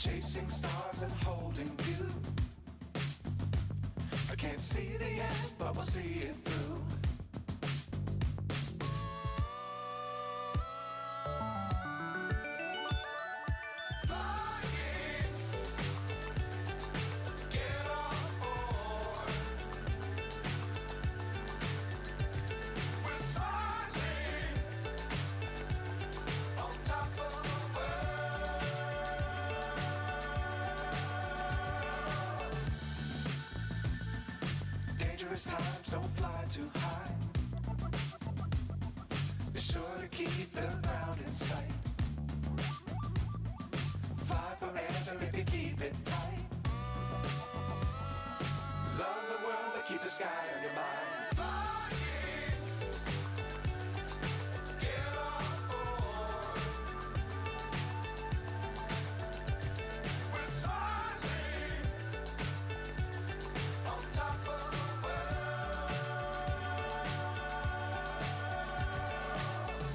chasing stars and holding you. I can't see the end, but we'll see it through. Dangerous times, don't fly too high. Be sure to keep the ground in sight. Fly forever if you keep it tight. Love the world, but keep the sky on your mind. Get on board. We're soaring on top of the world.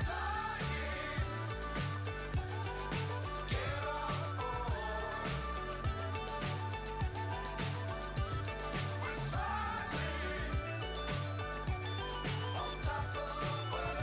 Flying. Get on board. We're soaring on top of the world.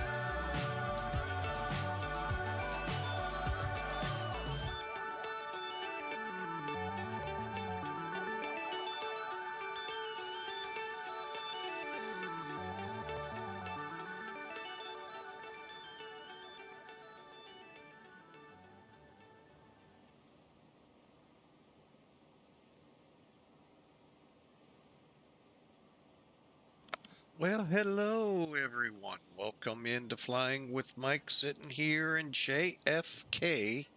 Well, hello everyone. Welcome into Flying with Mike, sitting here in JFK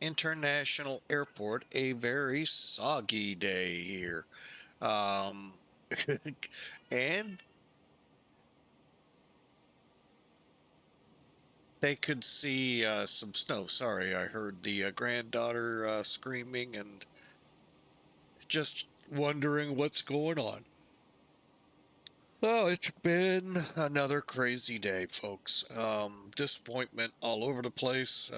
International Airport. A very soggy day here. And they could see some snow. Sorry, I heard the granddaughter screaming and just wondering what's going on. Oh, it's been another crazy day, folks. Disappointment all over the place.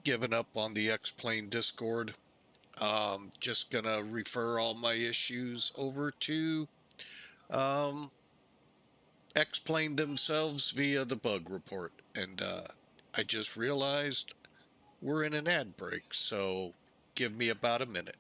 Giving up on the X-Plane Discord. Just gonna refer all my issues over to X-Plane themselves via the bug report. And I just realized we're in an ad break, so give me about a minute.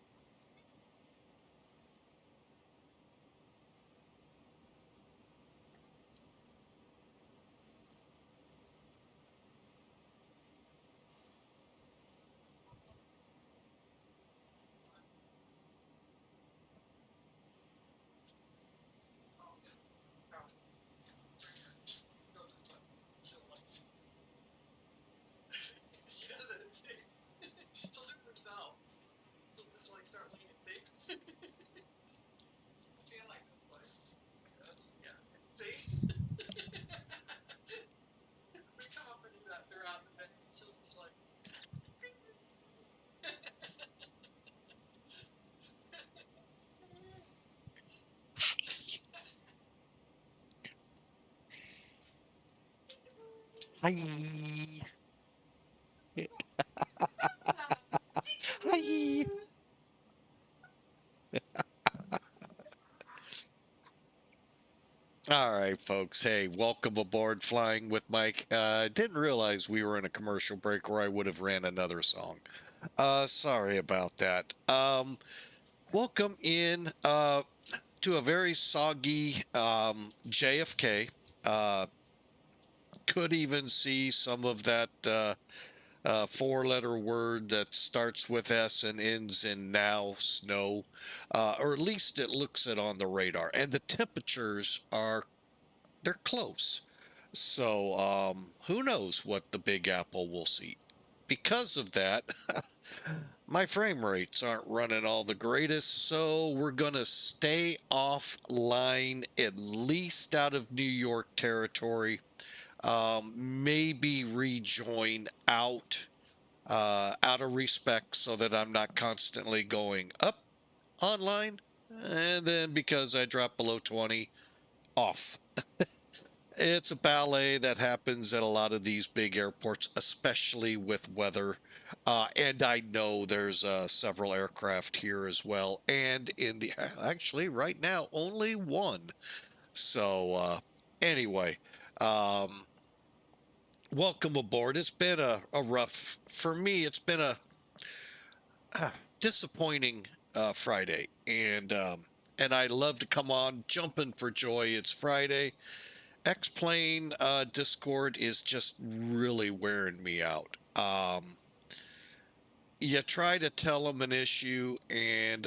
She doesn't. She'll do it herself. She'll just like start looking and see. Stand like this way. Yes, yes. See? We come up and do that throughout the day. She'll just like. Hi. Hi. All right, folks. Hey, welcome aboard Flying with Mike. Didn't realize we were in a commercial break or I would have ran another song. Sorry about that. Welcome in to a very soggy JFK. Could even see some of that four-letter word that starts with S and ends in now, snow, or at least it looks it on the radar. And the temperatures they're close. So who knows what the Big Apple will see. Because of that, my frame rates aren't running all the greatest, so we're going to stay offline, at least out of New York territory. Maybe rejoin out of respect so that I'm not constantly going up online, and then because I drop below 20, off. It's a ballet that happens at a lot of these big airports, especially with weather. And I know there's several aircraft here as well. And in the actually right now, only one. So anyway, um, welcome aboard. It's been a rough for me. It's been a disappointing Friday, and I love to come on jumping for joy. It's Friday. X-Plane Discord is just really wearing me out. You try to tell them an issue, and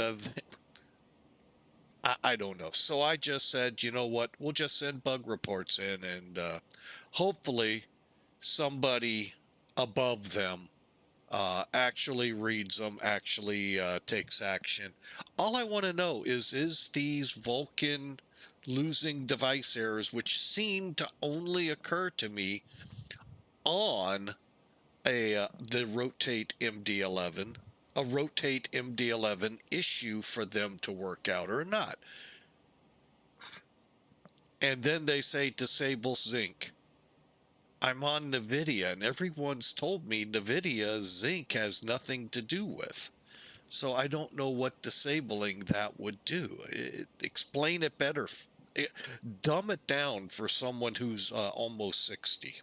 I don't know. So I just said, you know what? We'll just send bug reports in, and hopefully somebody above them actually reads them, actually takes action. All I want to know is these Vulcan losing device errors, which seem to only occur to me on the rotate MD11, a rotate MD11 issue for them to work out or not. And then they say disable zinc. I'm on NVIDIA, and everyone's told me NVIDIA zinc has nothing to do with. So I don't know what disabling that would do. Explain it better. Dumb it down for someone who's almost 60.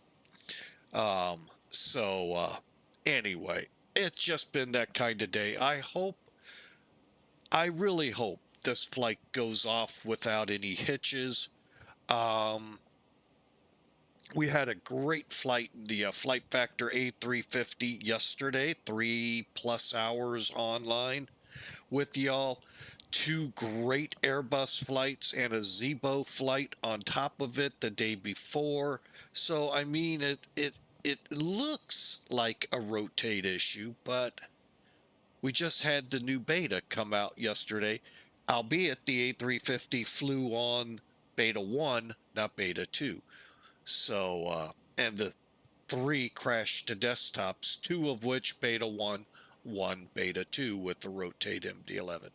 Anyway, it's just been that kind of day. I really hope this flight goes off without any hitches. Um, we had a great flight, the Flight Factor A350 yesterday, 3+ hours online with y'all. Two great Airbus flights and a Zibo flight on top of it the day before. So I mean, it looks like a rotate issue, but we just had the new beta come out yesterday, albeit the A350 flew on beta 1, not beta 2. So, and the three crashed to desktops, two of which beta 1, one beta 2 with the rotate MD11.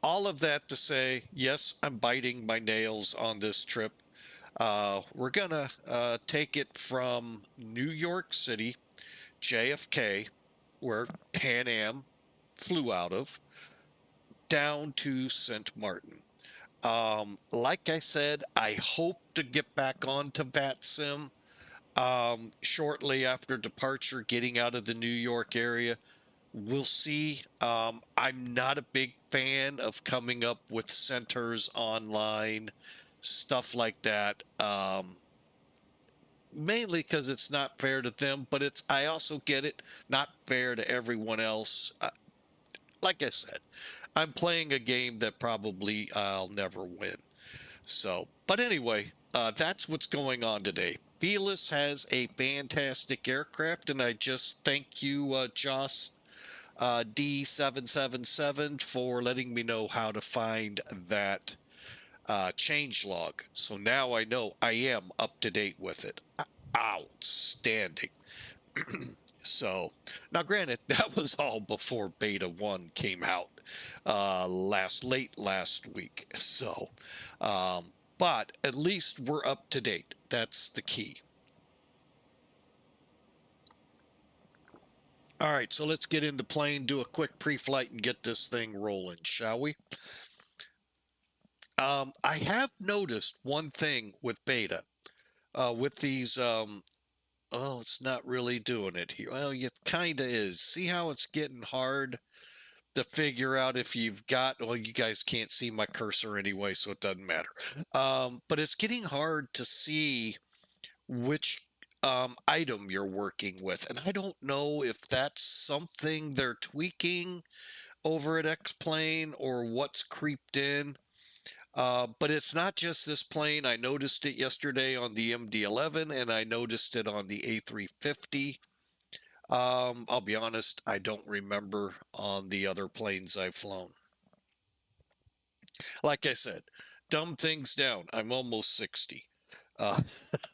All of that to say, yes, I'm biting my nails on this trip. We're going to take it from New York City, JFK, where Pan Am flew out of, down to Sint Maarten. Like I said, I hope to get back onto VATSIM shortly after departure, getting out of the New York area. We'll see. I'm not a big fan of coming up with centers online, stuff like that. Mainly because it's not fair to them, but I also get it, not fair to everyone else. Like I said, I'm playing a game that probably I'll never win. So, but anyway, that's what's going on today. Felis has a fantastic aircraft, and I just thank you, Joss D777, for letting me know how to find that change log. So now I know I am up to date with it. Outstanding. So now, granted, that was all before Beta 1 came out late last week. So, but at least we're up to date. That's the key. All right, so let's get in the plane, do a quick pre-flight, and get this thing rolling, shall we? I have noticed one thing with beta, with these. Oh, it's not really doing it here. Well, it kind of is. See how it's getting hard to figure out if you've got. Well, you guys can't see my cursor anyway, so it doesn't matter. But it's getting hard to see which item you're working with, and I don't know if that's something they're tweaking over at X-Plane or what's creeped in. But it's not just this plane. I noticed it yesterday on the MD11, and I noticed it on the A350. I'll be honest, I don't remember on the other planes I've flown. Like I said, dumb things down. I'm almost 60. Uh,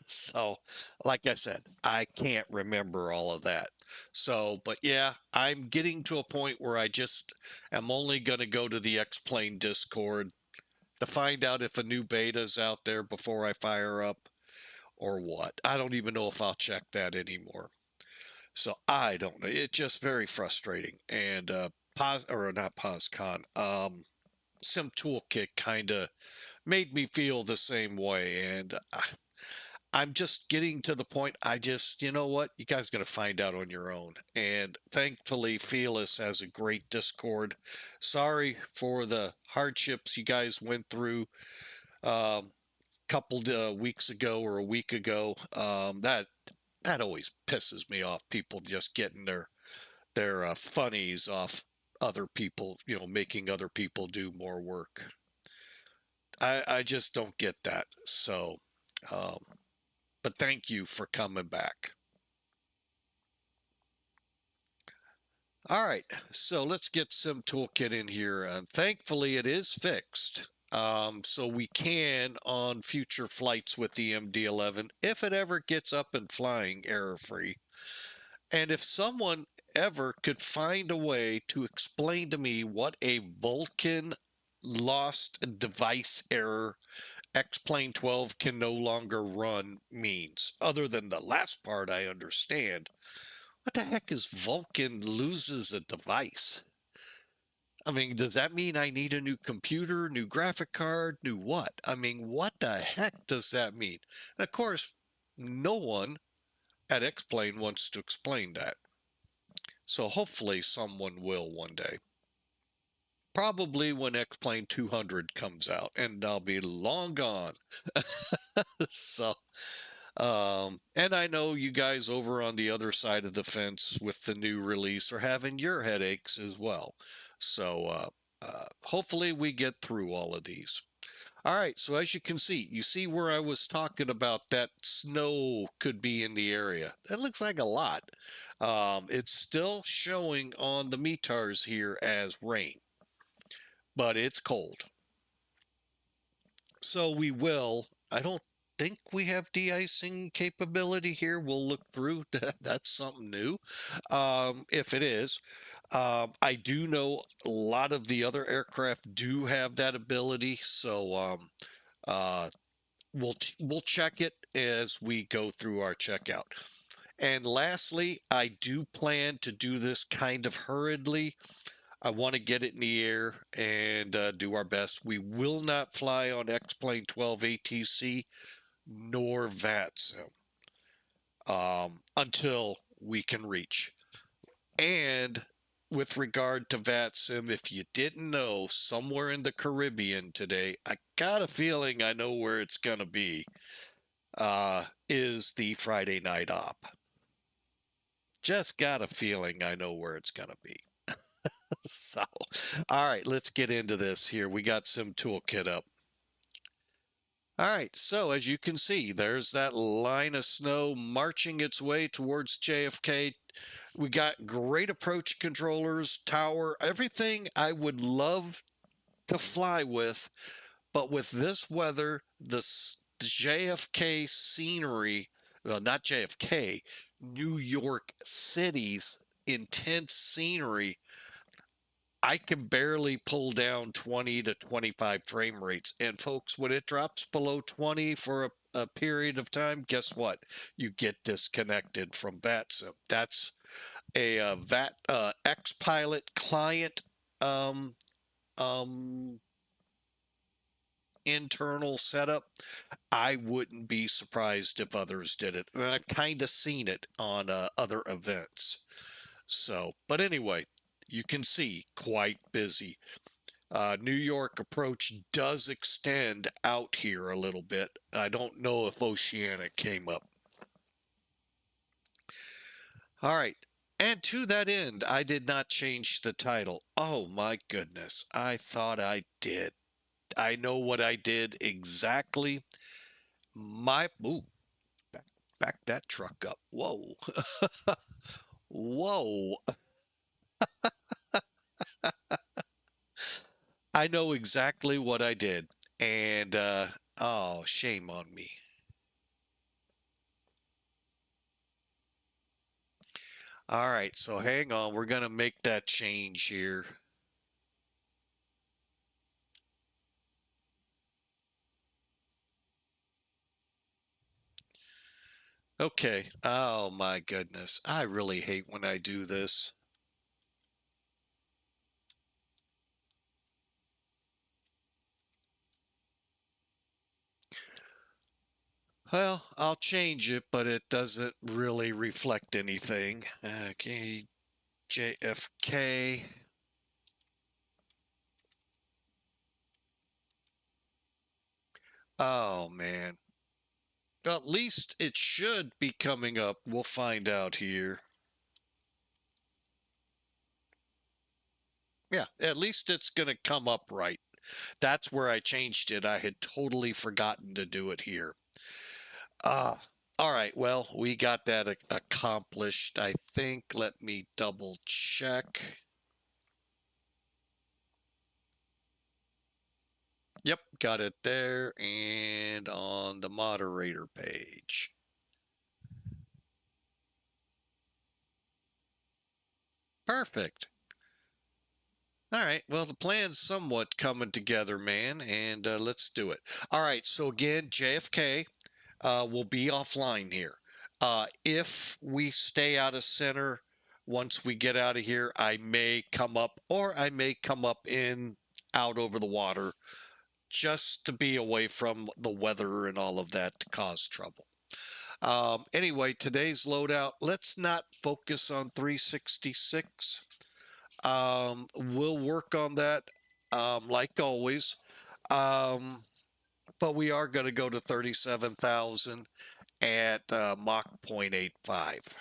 so, like I said, I can't remember all of that. So, but yeah, I'm getting to a point where I just am only going to go to the X-Plane Discord to find out if a new beta is out there before I fire up. or what. I don't even know if I'll check that anymore. So I don't know. It's just very frustrating. And or not PosCon, Sim Toolkit kind of made me feel the same way. And I'm just getting to the point. I just, you know what? You guys going to find out on your own. And thankfully, Felis has a great Discord. Sorry for the hardships you guys went through. Couple weeks ago or a week ago. That always pisses me off. People just getting their funnies off other people, making other people do more work. I just don't get that. So, um, but thank you for coming back. All right, so let's get Sim Toolkit in here. And thankfully, it is fixed. So we can, on future flights with the MD-11, if it ever gets up and flying error-free, and if someone ever could find a way to explain to me what a Vulcan lost device error X-Plane 12 can no longer run means, other than the last part I understand. What the heck is Vulcan loses a device? I mean, does that mean I need a new computer, new graphic card, new what? I mean, what the heck does that mean? And of course, no one at X-Plane wants to explain that. So hopefully someone will one day. Probably when X-Plane 200 comes out, and I'll be long gone. So, and I know you guys over on the other side of the fence with the new release are having your headaches as well. So, hopefully we get through all of these. All right, so as you see where I was talking about that snow could be in the area. That looks like a lot. It's still showing on the METARs here as rain, but it's cold. So I don't think we have de-icing capability here. We'll look through. That's something new. If it is, I do know a lot of the other aircraft do have that ability. So, uh, we'll check it as we go through our checkout. And lastly, I do plan to do this kind of hurriedly. I want to get it in the air and do our best. We will not fly on X-Plane 12 ATC nor VATSIM until we can reach. And with regard to VATSIM, if you didn't know, somewhere in the Caribbean today, I got a feeling I know where it's going to be. Is the Friday night op. Just got a feeling I know where it's going to be. So, all right, let's get into this here. We got Sim Toolkit up. All right, so as you can see, there's that line of snow marching its way towards JFK. We got great approach controllers, tower, everything I would love to fly with, but with this weather, the JFK scenery, well, not JFK, New York City's intense scenery, I can barely pull down 20 to 25 frame rates. And folks, when it drops below 20 for a period of time, guess what? You get disconnected from VATSIM. That's a X Pilot client um, um, internal setup. I wouldn't be surprised if others did it. And I've kind of seen it on other events. So, but anyway, you can see quite busy. New York approach does extend out here a little bit. I don't know if Oceanic came up. All right. And to that end, I did not change the title. Oh my goodness. I thought I did. I know what I did exactly. Ooh, back that truck up. Whoa. Whoa. I know exactly what I did. And, oh, shame on me. All right, so hang on. We're going to make that change here. Okay. Oh my goodness. I really hate when I do this. Well, I'll change it, but it doesn't really reflect anything. Okay, JFK. Oh man. Well, at least it should be coming up. We'll find out here. Yeah, at least it's going to come up right. That's where I changed it. I had totally forgotten to do it here. Ah, all right. Well, we got that accomplished, I think. Let me double check. Yep, got it there and on the moderator page. Perfect. All right. Well, the plan's somewhat coming together, man, and let's do it. All right. So again, JFK will be offline here. If we stay out of center, once we get out of here, I may come up, or I may come up in out over the water, just to be away from the weather and all of that to cause trouble. Anyway, today's loadout, let's not focus on 366. We'll work on that like always. Um, but we are going to go to 37,000 at Mach 0.85.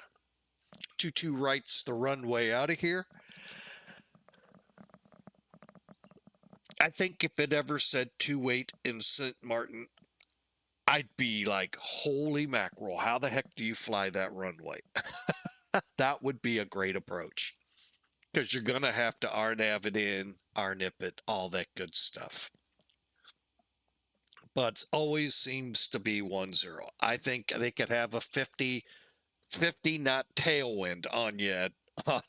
22 rights the runway out of here. I think if it ever said 28 in Sint Maarten, I'd be like, holy mackerel, how the heck do you fly that runway? That would be a great approach because you're going to have to RNAV it in, RNIP it, all that good stuff. But it always seems to be 1-0. I think they could have a 50 knot tailwind on you on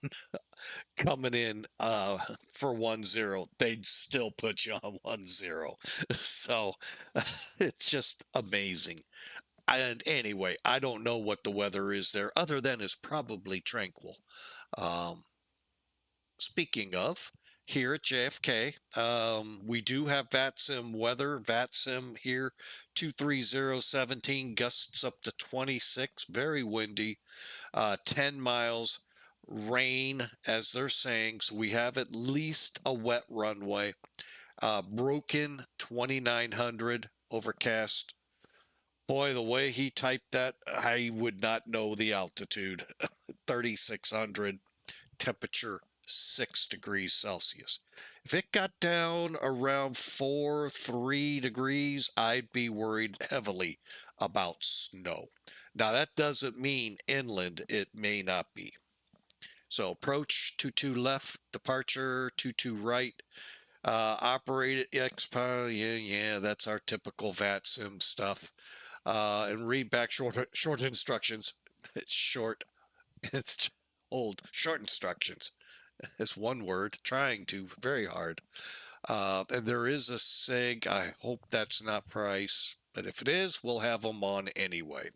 coming in for 1-0. They'd still put you on 1-0. So it's just amazing. And anyway, I don't know what the weather is there, other than it's probably tranquil. Um, Speaking of, here at JFK, we do have VATSIM weather. VATSIM here, 23017, gusts up to 26, very windy, 10 miles, rain, as they're saying. So we have at least a wet runway. Broken 2900, overcast. Boy, the way he typed that, I would not know the altitude. 3600, temperature 6 degrees Celsius. If it got down around 3 degrees, I'd be worried heavily about snow. Now, that doesn't mean inland it may not be. So approach 22 left, departure 22 right, operated Xp, yeah, that's our typical VATSIM stuff. And read back short instructions. It's short. It's old. Short instructions. It's one word. Trying to very hard. And there is a SIG. I hope that's not price, but if it is, we'll have them on anyway.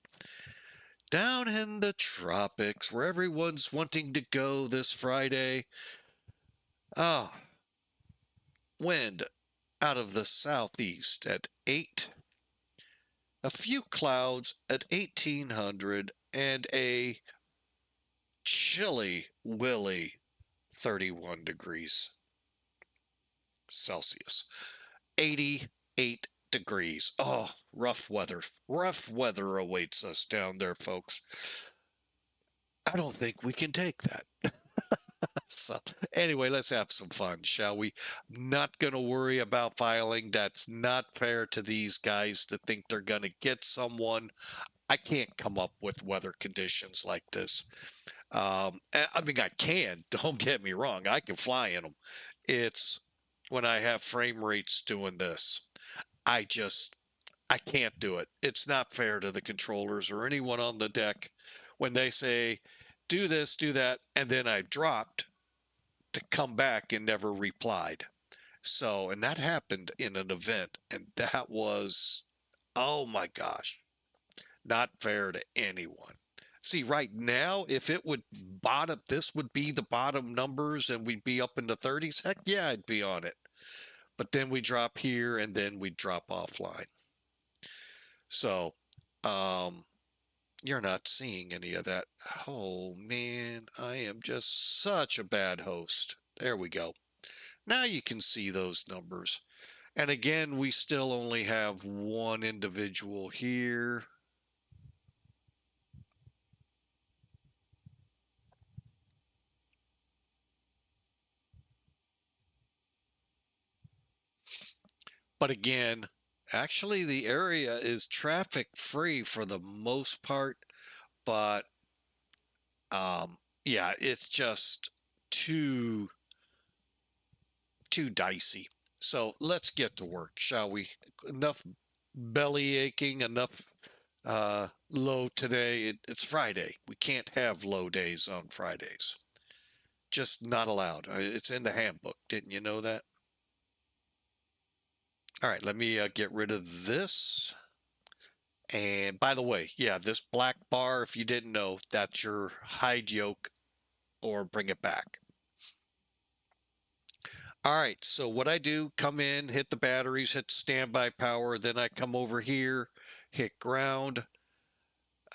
Down in the tropics, where everyone's wanting to go this Friday. Oh, wind out of the southeast at 8. A few clouds at 1800 and a chilly willy 31 degrees Celsius. 88 degrees. Oh, rough weather. Rough weather awaits us down there, folks. I don't think we can take that. So, anyway, let's have some fun, shall we? Not going to worry about filing. That's not fair to these guys to think they're going to get someone. I can't come up with weather conditions like this. I mean, I can. Don't get me wrong. I can fly in them. It's when I have frame rates doing this. I can't do it. It's not fair to the controllers or anyone on the deck when they say, do this, do that, and then I've dropped to come back and never replied. So, and that happened in an event, and that was, oh my gosh, Not fair to anyone. See, right now, if it would bottom, this would be the bottom numbers and we'd be up in the 30s. Heck yeah, I'd be on it. But then we drop here and then we drop offline. So, um, you're not seeing any of that. Oh man, I am just such a bad host. There we go. Now you can see those numbers. And again, we still only have one individual here. But again, actually the area is traffic free for the most part, but yeah, it's just too dicey. So let's get to work, shall we? Enough belly aching, enough low today. It's Friday. We can't have low days on Fridays. Just not allowed. It's in the handbook. Didn't you know that? All right, let me get rid of this. And by the way, yeah, this black bar, if you didn't know, that's your hide yoke or bring it back. All right, so what I do, come in, hit the batteries, hit standby power, then I come over here, hit ground,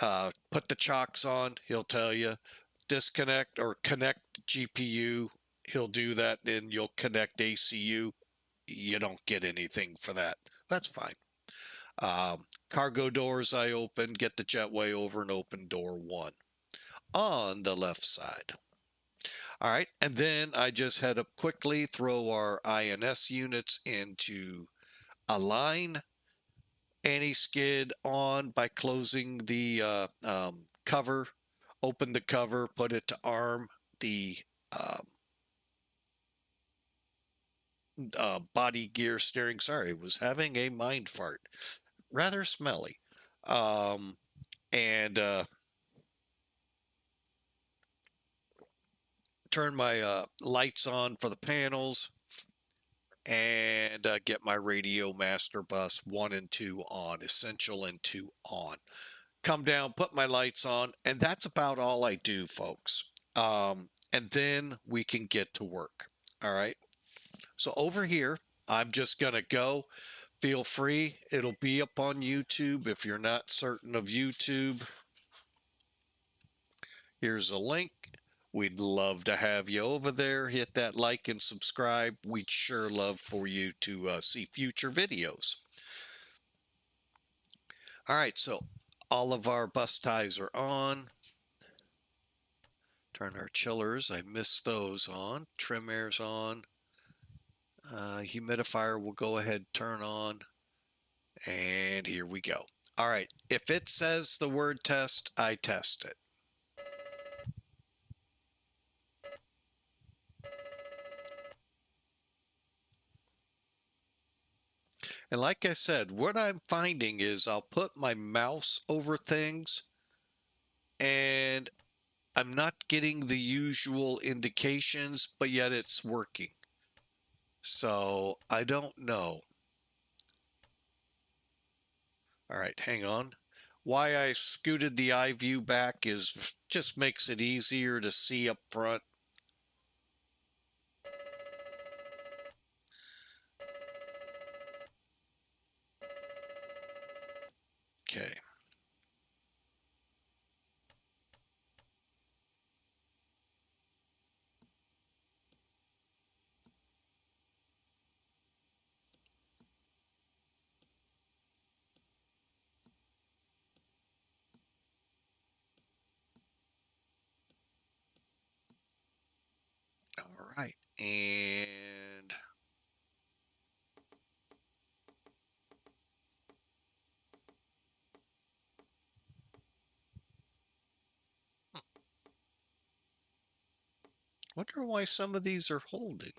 put the chocks on, he'll tell you, disconnect or connect GPU, he'll do that, then you'll connect ACU. You don't get anything for that. That's fine. Cargo doors I open, get the jetway over and open door 1 on the left side. All right, and then I just head up quickly, throw our INS units into a line, anti-skid on by closing the cover, open the cover, put it to arm, the body gear steering. Sorry, was having a mind fart. Rather smelly. And turn my lights on for the panels and get my radio master bus 1 and 2 on, essential and 2 on. Come down, put my lights on, and that's about all I do, folks. And then we can get to work. All right. So over here, I'm just going to go. Feel free. It'll be up on YouTube. If you're not certain of YouTube, here's a link. We'd love to have you over there. Hit that like and subscribe. We'd sure love for you to see future videos. All right, so all of our bus ties are on. Turn our chillers. I missed those on. Trim air's on. Humidifier will go ahead, turn on. And here we go. All right, if it says the word test, I test it. And like I said, what I'm finding is I'll put my mouse over things and I'm not getting the usual indications, but yet it's working. So I don't know. All right, hang on. Why I scooted the eye view back is just makes it easier to see up front. Okay. All right. And wonder why some of these are holding.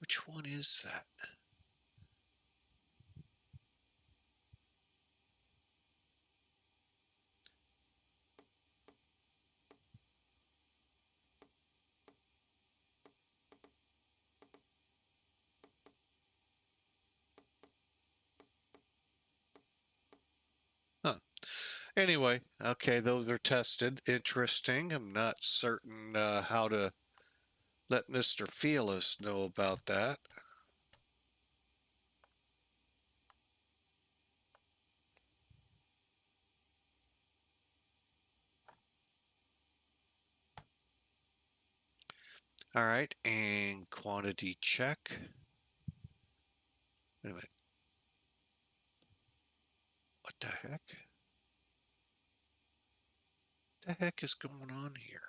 Which one is that? Anyway, okay, those are tested. Interesting. I'm not certain how to let Mr. Felis know about that. All right, and quantity check. Wait a minute. What the heck? The heck is going on here?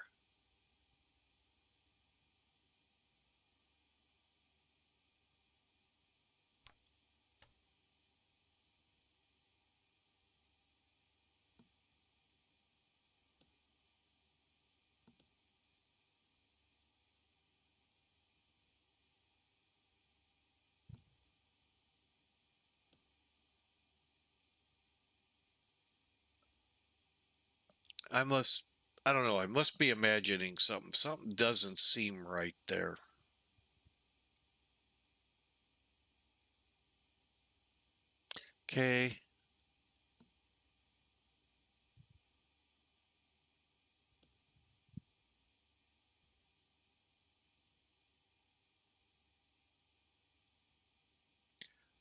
I must, I don't know, I must be imagining something. Something doesn't seem right there. Okay.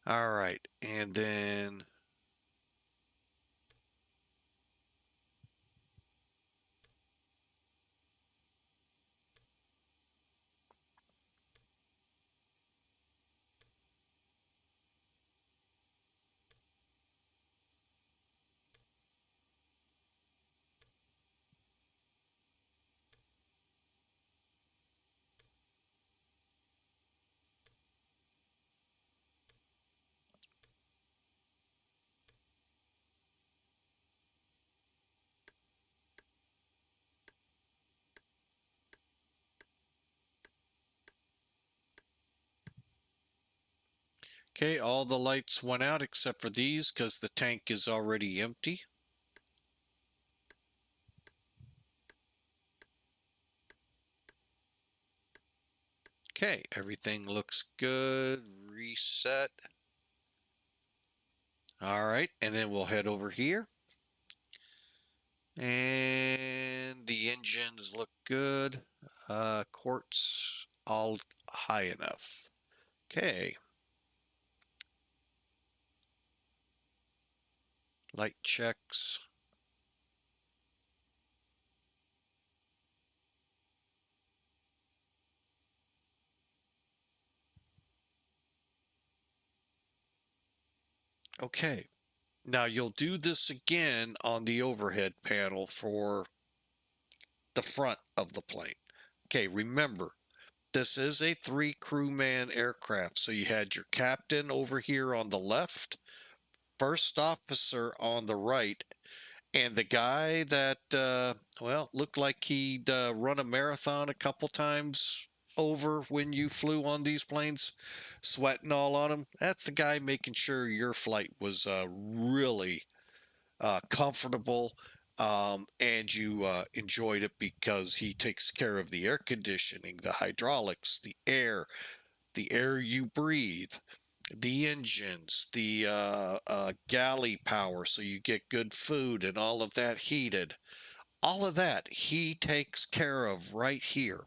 All right, and then okay, all the lights went out except for these because the tank is already empty. Okay, everything looks good. Reset. All right, and then we'll head over here. And the engines look good. Quartz all high enough. Okay. Light checks. Okay. Now you'll do this again on the overhead panel for the front of the plane. Okay, remember, this is a 3 crewman aircraft. So you had your captain over here on the left, first officer on the right, and the guy that, well, looked like he'd run a marathon a couple times over when you flew on these planes, sweating all on him. That's the guy making sure your flight was really comfortable, and you enjoyed it because he takes care of the air conditioning, the hydraulics, the air you breathe, the engines, the galley power, so you get good food and all of that heated. All of that he takes care of right here.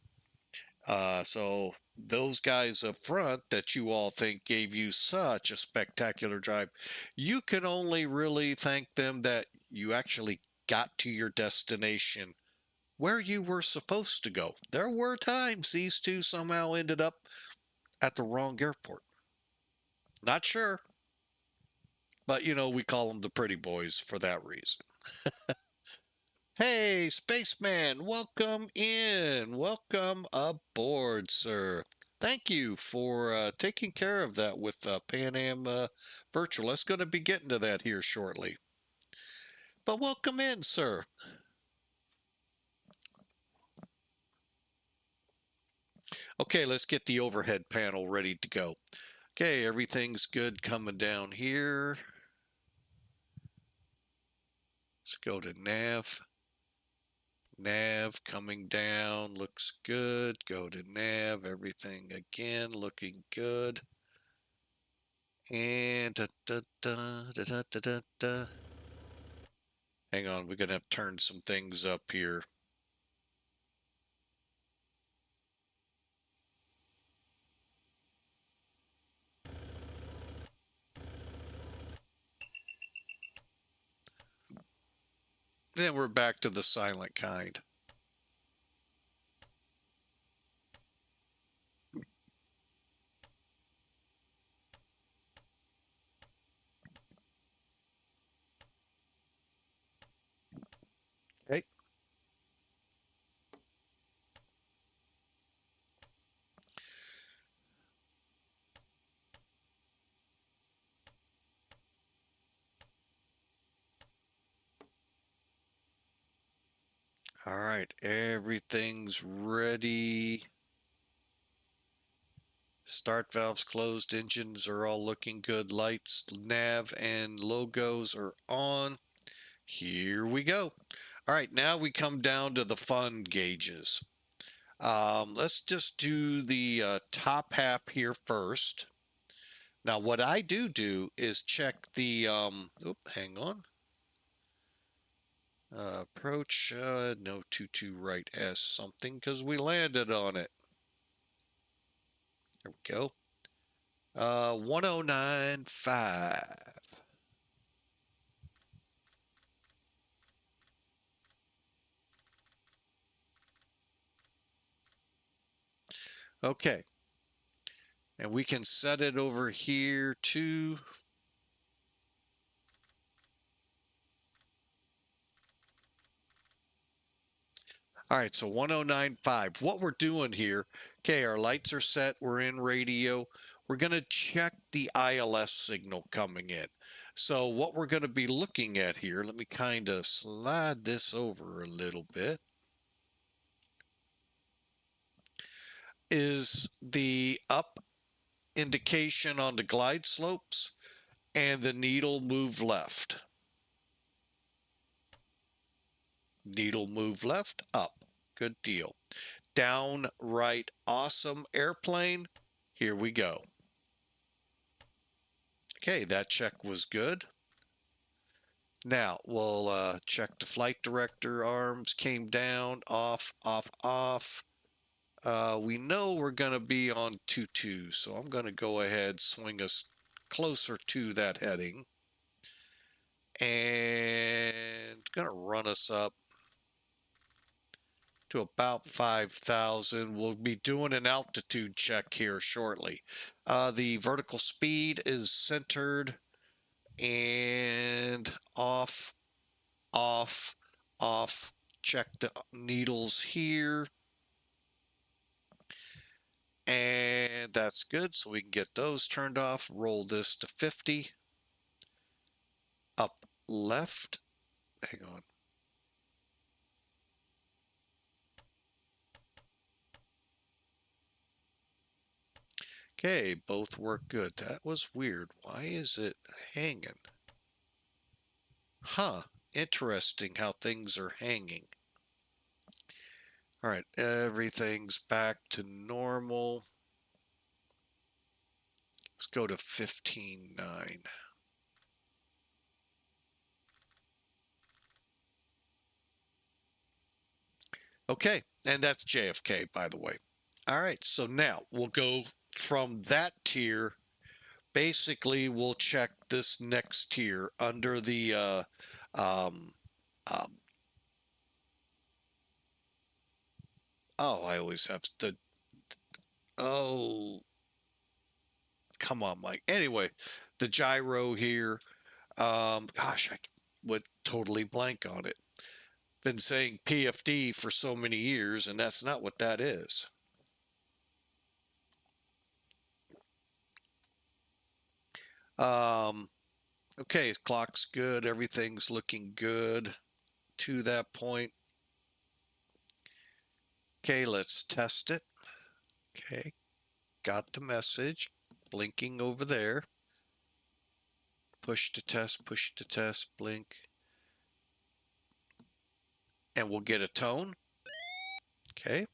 So those guys up front that you all think gave you such a spectacular drive, you can only really thank them that you actually got to your destination where you were supposed to go. There were times these two somehow ended up at the wrong airport. Not sure, but we call them the pretty boys for that reason. Hey, spaceman, welcome in. Welcome aboard, sir. Thank you for taking care of that with Pan Am Virtual. Let's going to be getting to that here shortly. But welcome in, sir. Okay, let's get the overhead panel ready to go. Okay, everything's good coming down here. Let's go to nav. Nav coming down, looks good. Go to nav, everything again looking good. And da, da, da, da, da, da, da. Hang on, we're going to have to turn some things up here. Then we're back to the silent kind. Okay. All right, everything's ready. Start valves closed, engines are all looking good. Lights, nav, and logos are on. Here we go. All right, now we come down to the fun gauges. Let's just do the top half here first. Now, what I do is check the, hang on. Approach, no 22 right S something because we landed on it. There we go. 1095. Okay. And we can set it over here to all right, so 1095. What we're doing here, okay, our lights are set, we're in radio. We're going to check the ILS signal coming in. So what we're going to be looking at here, let me kind of slide this over a little bit, is the up indication on the glide slopes and the needle move left. Needle move left, up. Good deal. Down, right, awesome airplane. Here we go. Okay, that check was good. Now we'll check the flight director arms came down, off, off, off. We know we're going to be on 2-2, so I'm going to go ahead, swing us closer to that heading. And it's going to run us up to about 5,000. We'll be doing an altitude check here shortly. The vertical speed is centered and off, off, off. Check the needles here. And that's good. So we can get those turned off. Roll this to 50. Up left. Hang on. Okay, both work good. That was weird. Why is it hanging? Huh. Interesting how things are hanging. All right, everything's back to normal. Let's go to 15.9. Okay, and that's JFK, by the way. All right, so now we'll go from that tier. Basically, we'll check this next tier under the um, oh, I always have the, oh, come on, Mike. Anyway, the gyro here. Gosh, I would totally blank on it. Been saying PFD for so many years, and that's not what that is. Okay, clock's good. Everything's looking good to that point. Okay, let's test it. Okay, got the message blinking over there. Push to test, blink. And we'll get a tone. Okay.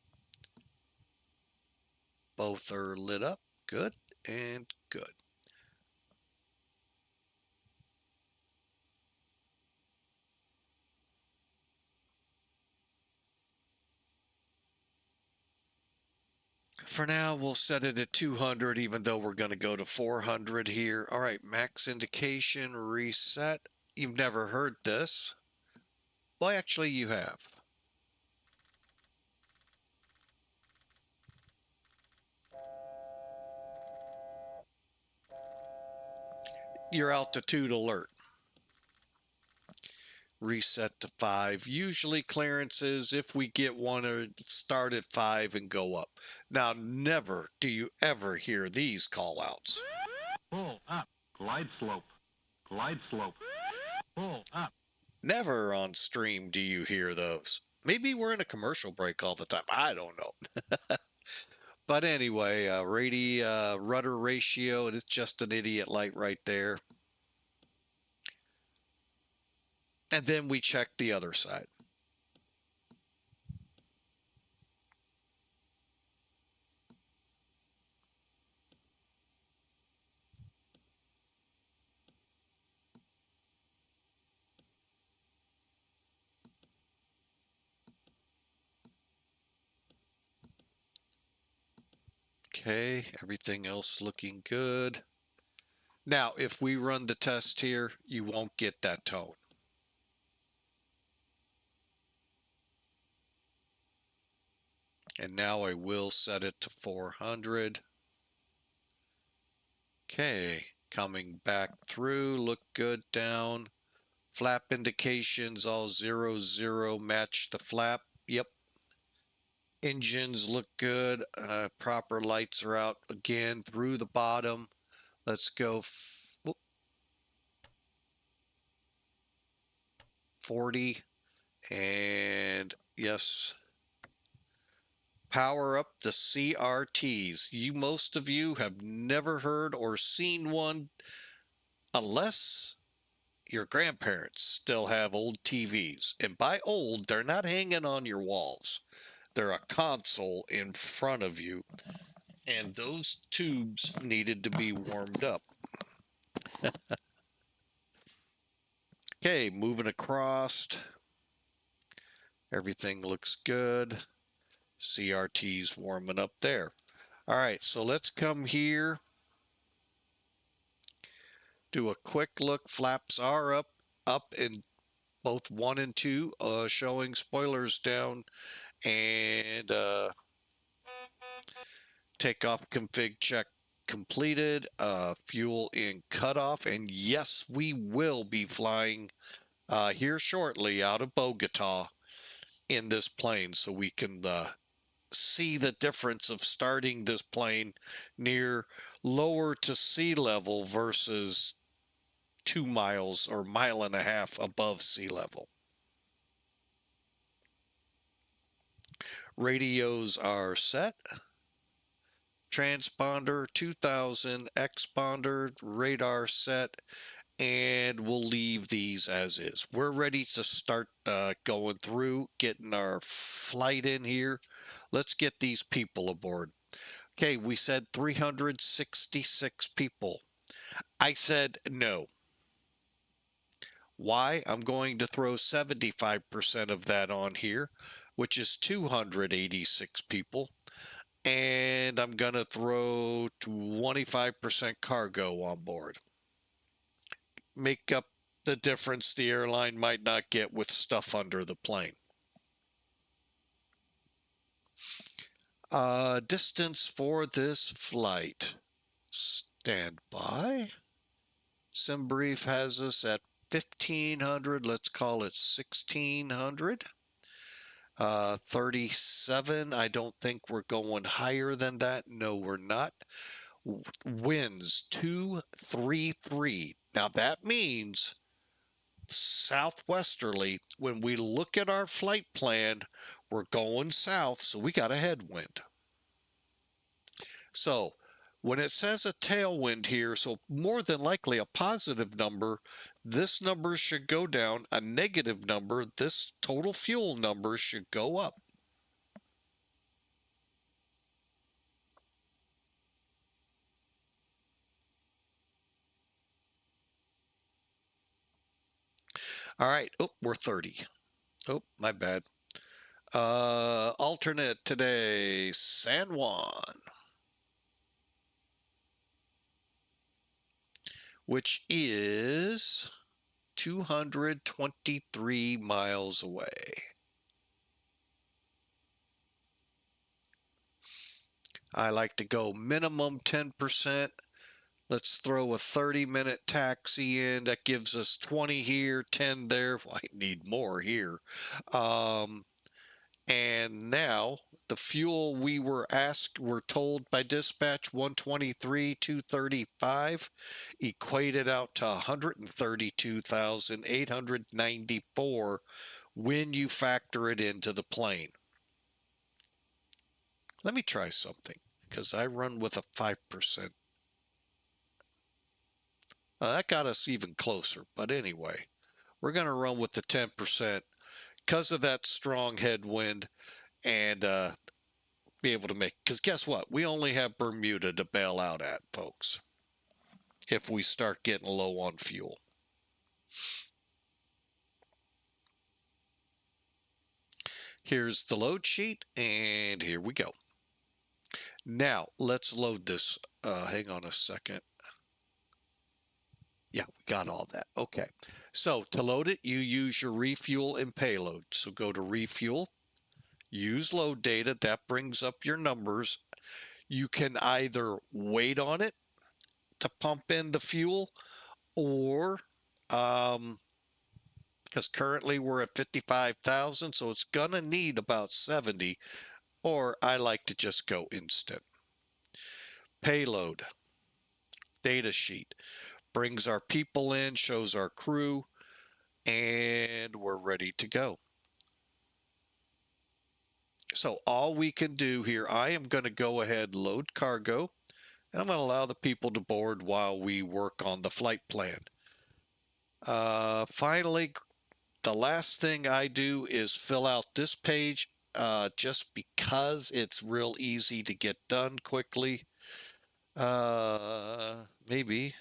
Both are lit up. Good and good. For now, we'll set it at 200, even though we're going to go to 400 here. All right, max indication, reset. You've never heard this. Well, actually, you have. Your altitude alert. Reset to 5. Usually clearances, if we get one, or start at 5 and go up. Now, never do you ever hear these call outs. Pull up, glide slope, pull up. Never on stream do you hear those. Maybe we're in a commercial break all the time. I don't know. But anyway, rudder ratio, it's just an idiot light right there. And then we check the other side. Okay, everything else looking good. Now, if we run the test here, you won't get that tone. And now I will set it to 400. Okay, coming back through, look good down. Flap indications all 0, 0, match the flap. Yep. Engines look good. Proper lights are out again through the bottom. Let's go 40. And yes. Power up the CRTs. Most of you have never heard or seen one unless your grandparents still have old TVs. And by old, they're not hanging on your walls. They're a console in front of you. And those tubes needed to be warmed up. Okay, moving across. Everything looks good. CRT's warming up there. All right, so let's come here. Do a quick look. Flaps are up in both 1 and 2, showing spoilers down, and takeoff config check completed. Fuel in cutoff, and yes, we will be flying here shortly out of Bogota in this plane, so we can see the difference of starting this plane near lower to sea level versus 2 miles or 1.5 miles above sea level. Radios are set. Transponder 2000, Xponder, radar set, and we'll leave these as is. We're ready to start going through, getting our flight in here. Let's get these people aboard. Okay, we said 366 people. I said no. Why? I'm going to throw 75% of that on here, which is 286 people. And I'm going to throw 25% cargo on board. Make up the difference the airline might not get with stuff under the plane. Distance for this flight. Stand by. SimBrief has us at 1500. Let's call it 1600. 37. I don't think we're going higher than that. No, we're not. Winds 233. Now that means southwesterly. When we look at our flight plan, we're going south, so we got a headwind. So when it says a tailwind here, so more than likely a positive number, this number should go down. A negative number, this total fuel number should go up. All right. Oh, we're 30. Oh, my bad. Alternate today, San Juan, which is 223 miles away. I like to go minimum 10%. Let's throw a 30-minute taxi in. That gives us 20 here, 10 there. Well, I need more here. And now the fuel we were told by dispatch, 123,235, equated out to 132,894 when you factor it into the plane. Let me try something, because I run with a 5%. That got us even closer, but anyway, we're going to run with the 10% because of that strong headwind and be able to make, because guess what? We only have Bermuda to bail out at, folks, if we start getting low on fuel. Here's the load sheet, and here we go. Now, let's load this. Hang on a second. Yeah, we got all that. Okay. So to load it, you use your refuel and payload. So go to refuel, use load data. That brings up your numbers. You can either wait on it to pump in the fuel, or because currently we're at 55,000, so it's going to need about 70, or I like to just go instant. Payload, data sheet, brings our people in, shows our crew, and we're ready to go. So all we can do here, I am going to go ahead, load cargo, and I'm going to allow the people to board while we work on the flight plan. Finally, the last thing I do is fill out this page, just because it's real easy to get done quickly. Maybe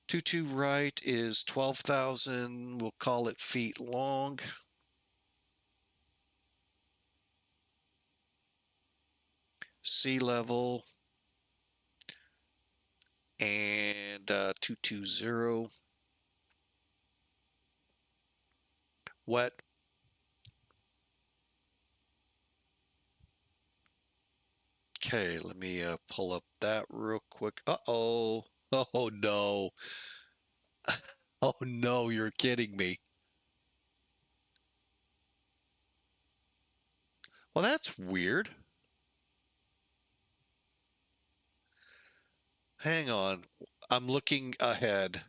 22 right is 12,000. We'll call it feet long. Sea level and 220. Wet. Okay, let me pull up that real quick. Uh-oh. Oh, no. Oh, no, you're kidding me. Well, that's weird. Hang on. I'm looking ahead.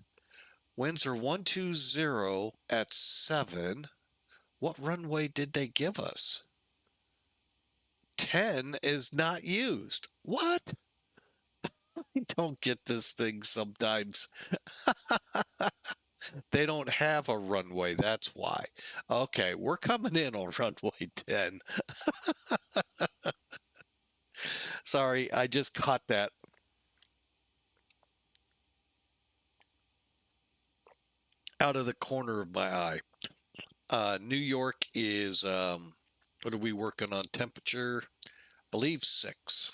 Winds are 120 at 7. What runway did they give us? 10 is not used. What? I don't get this thing sometimes. They don't have a runway, that's why. Okay, we're coming in on runway 10. Sorry, I just caught that. Out of the corner of my eye. New York is, what are we working on? Temperature, I believe 6.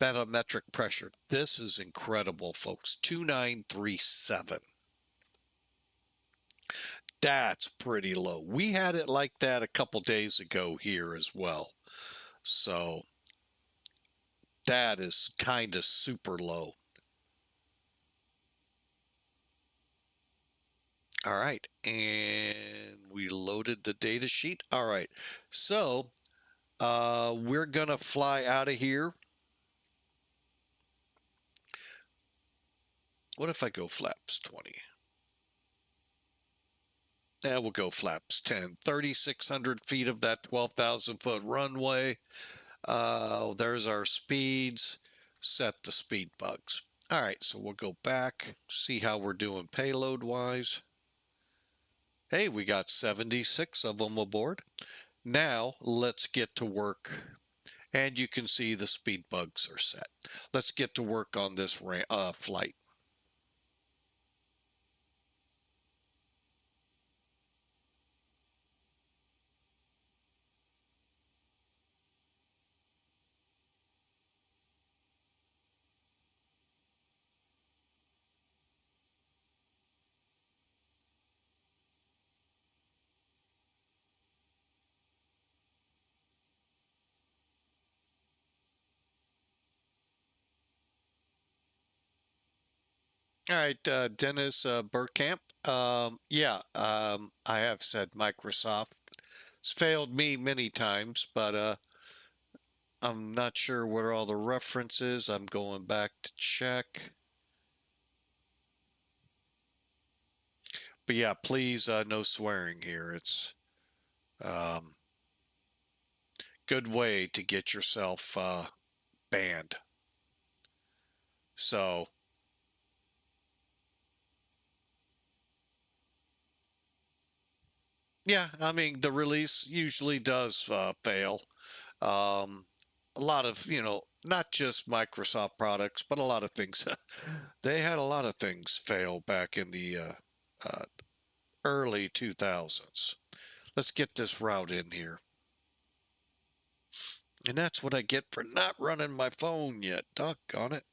Bathymetric pressure. This is incredible, folks. 2937. That's pretty low. We had it like that a couple days ago here as well. So that is kind of super low. All right, and we loaded the data sheet. All right, so we're gonna fly out of here. What if I go flaps 20? Yeah, we'll go flaps 10. 3,600 feet of that 12,000 foot runway. There's our speeds. Set the speed bugs. All right, so we'll go back, see how we're doing payload wise. Hey, we got 76 of them aboard. Now let's get to work. And you can see the speed bugs are set. Let's get to work on this flight. All right, Dennis Burkamp. Yeah, I have said Microsoft. It's failed me many times, but I'm not sure what are all the references. I'm going back to check. But yeah, please, no swearing here. It's um, good way to get yourself banned. So yeah, I mean the release usually does fail. Um, a lot of not just Microsoft products, but a lot of things. They had a lot of things fail back in the uh, early 2000s. Let's get this route in here. And that's what I get for not running my phone yet. Doggone it.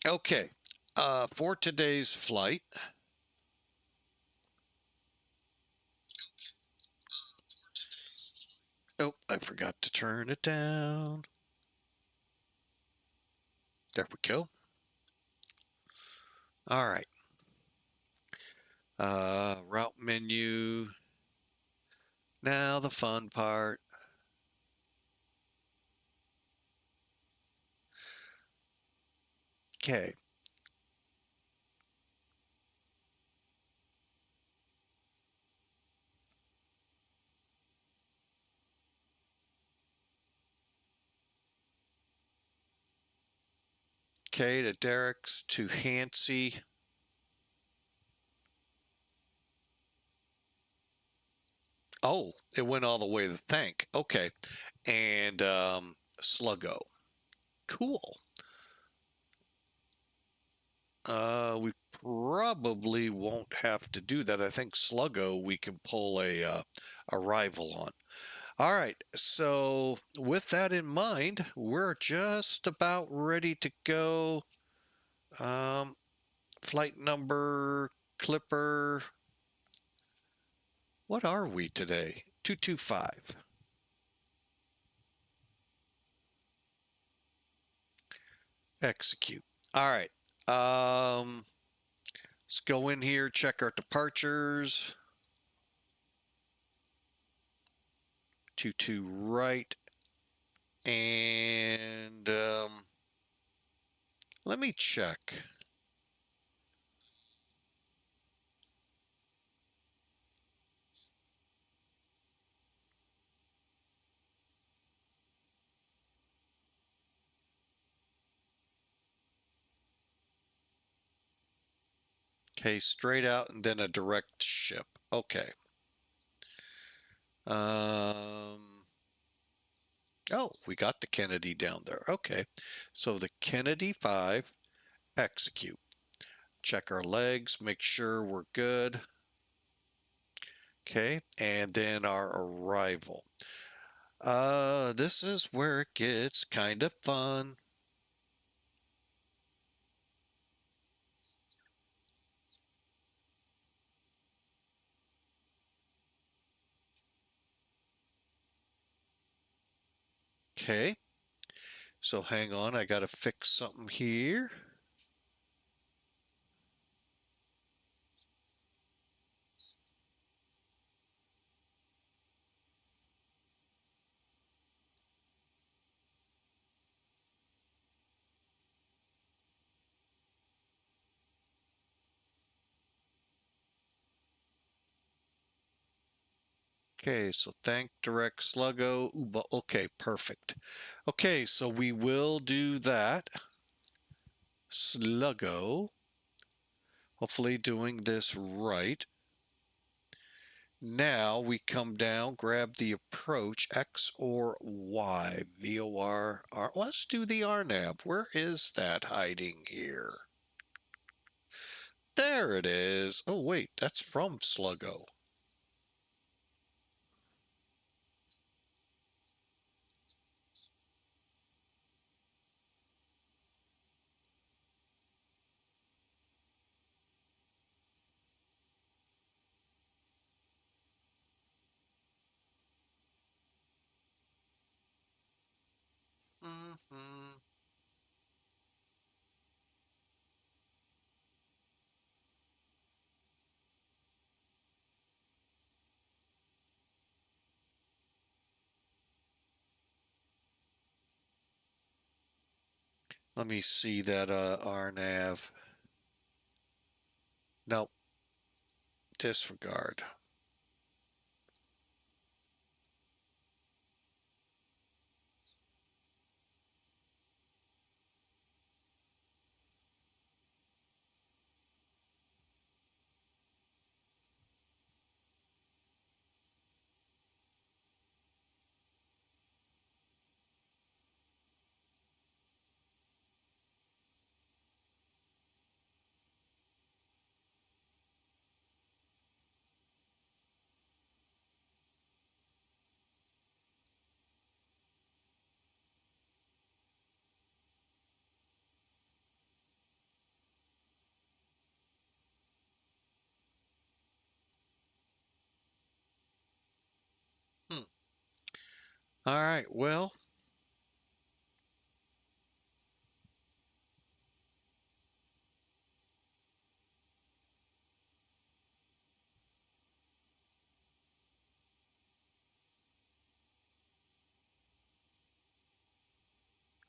Okay. For today's flight. Oh, I forgot to turn it down. There we go. All right. Route menu. Now the fun part. Okay. Okay, to Derek's, to Hancy. Oh, it went all the way to Thank. Okay. And Sluggo. Cool. We probably won't have to do that. I think Sluggo we can pull a rival on. All right. So with that in mind, we're just about ready to go. Um, Flight number Clipper. What are we today? 225. Execute. All right. Let's go in here, check our departures. 22 right. And let me check. Okay, straight out and then a direct ship. Okay. Oh, we got the Kennedy down there. Okay. So the Kennedy 5, execute. Check our legs, make sure we're good. Okay, and then our arrival. This is where it gets kind of fun. Okay, so hang on, I gotta fix something here. Okay, so thank direct sluggo. Okay, perfect. Okay, so we will do that. Sluggo. Hopefully doing this right. Now we come down, grab the approach, X or Y, VOR, R. Let's do the RNAV. Where is that hiding here? There it is. Oh, wait, that's from Sluggo. Let me see that RNAV. Nope. Disregard. All right, well,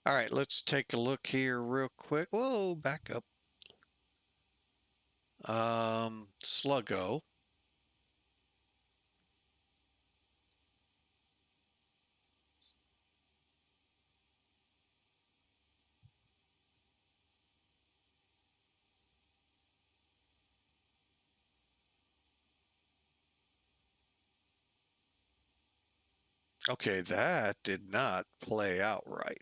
all right, let's take a look here real quick. Whoa, back up. Sluggo. Okay, that did not play out right.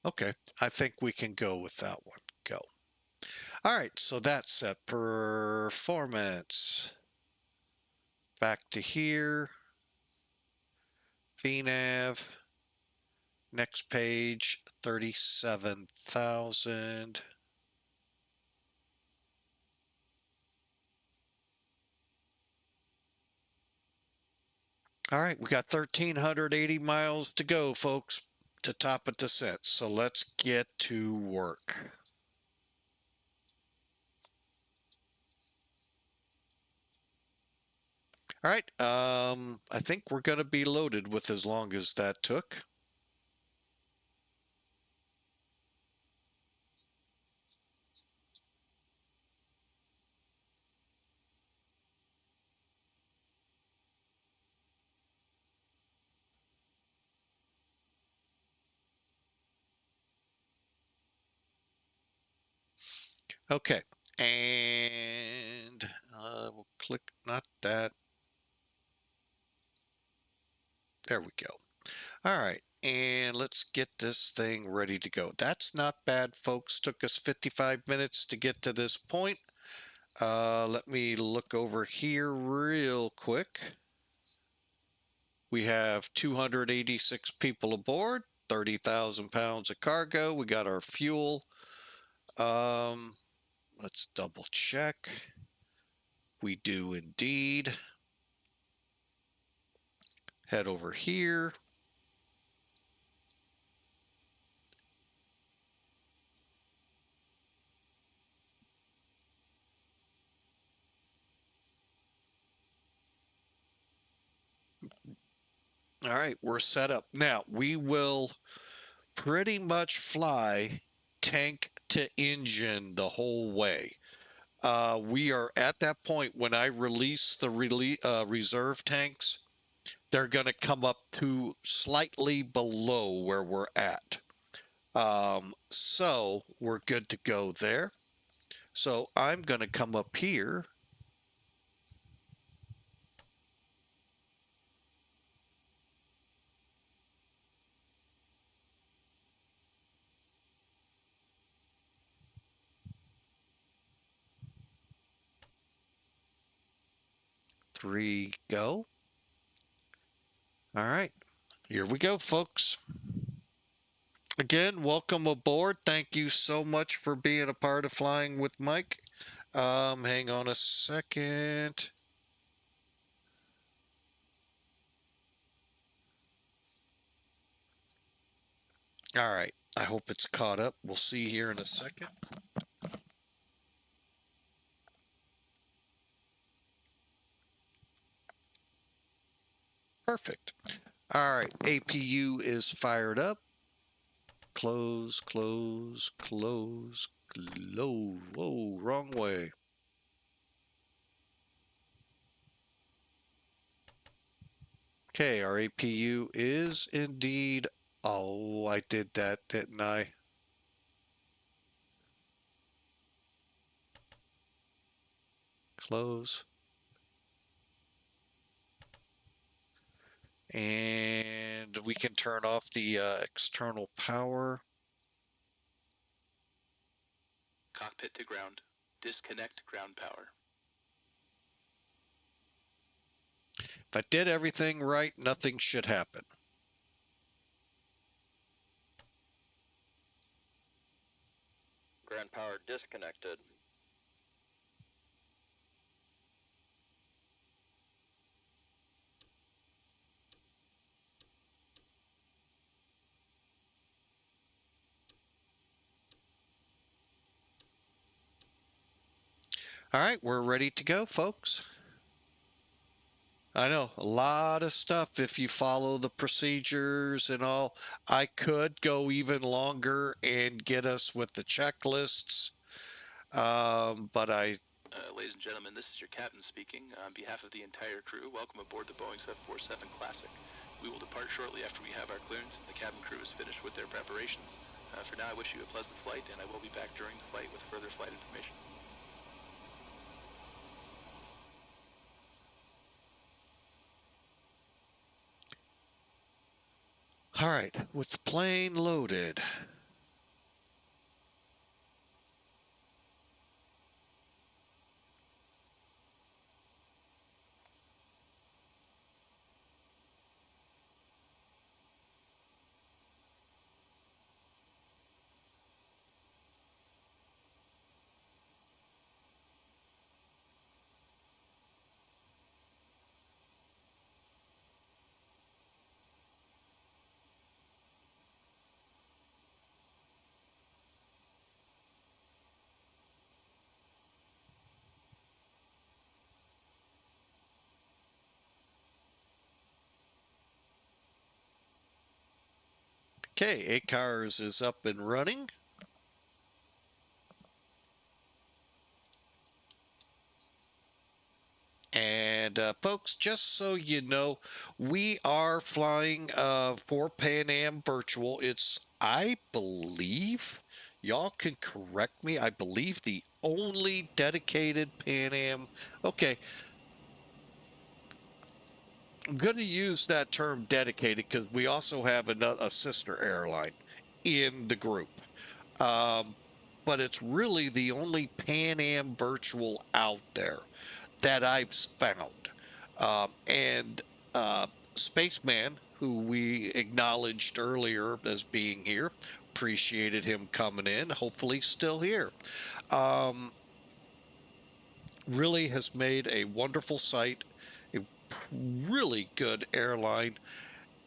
Okay, I think we can go with that one. Go. All right, so that's set. Performance. Back to here. VNAV. Next page, 37,000. All right, we got 1,380 miles to go, folks, to top of descent. So let's get to work. All right, I think we're going to be loaded with as long as that took. Okay, and we'll click, not that. There we go. All right, and let's get this thing ready to go. That's not bad, folks. Took us 55 minutes to get to this point. Let me look over here real quick. We have 286 people aboard, 30,000 pounds of cargo. We got our fuel. Let's double check. We do indeed. Head over here. All right, we're set up. Now, we will pretty much fly tank to engine the whole way. We are at that point when I release the reserve tanks, they're going to come up to slightly below where we're at. So we're good to go there. So I'm going to come up here. Three, go. All right, here we go, folks. Again, welcome aboard. Thank you so much for being a part of Flying with Mike. Hang on a second. All right. I hope it's caught up. We'll see here in a second. Perfect. All right. APU is fired up. Close, close, close, close. Whoa, wrong way. Okay, our APU is indeed. Oh, I did that, didn't I? Close. And we can turn off the external power. Cockpit to ground. Disconnect ground power. If I did everything right, nothing should happen. Ground power disconnected. All right, we're ready to go, folks. I know, a lot of stuff if you follow the procedures and all. I could go even longer and get us with the checklists, but Ladies and gentlemen, this is your captain speaking. On behalf of the entire crew, welcome aboard the Boeing 747 Classic. We will depart shortly after we have our clearance and the cabin crew is finished with their preparations. For now, I wish you a pleasant flight, and I will be back during the flight with further flight information. all right, with the plane loaded. Okay, ACARS is up and running. And folks, just so you know, we are flying for Pan Am Virtual. It's, I believe, y'all can correct me, I believe the only dedicated Pan Am. Okay, I'm going to use that term dedicated because we also have a sister airline in the group. But it's really the only Pan Am Virtual out there that I've found. And Spaceman, who we acknowledged earlier as being here, appreciated him coming in, hopefully still here. Really has made a wonderful site, a really good airline,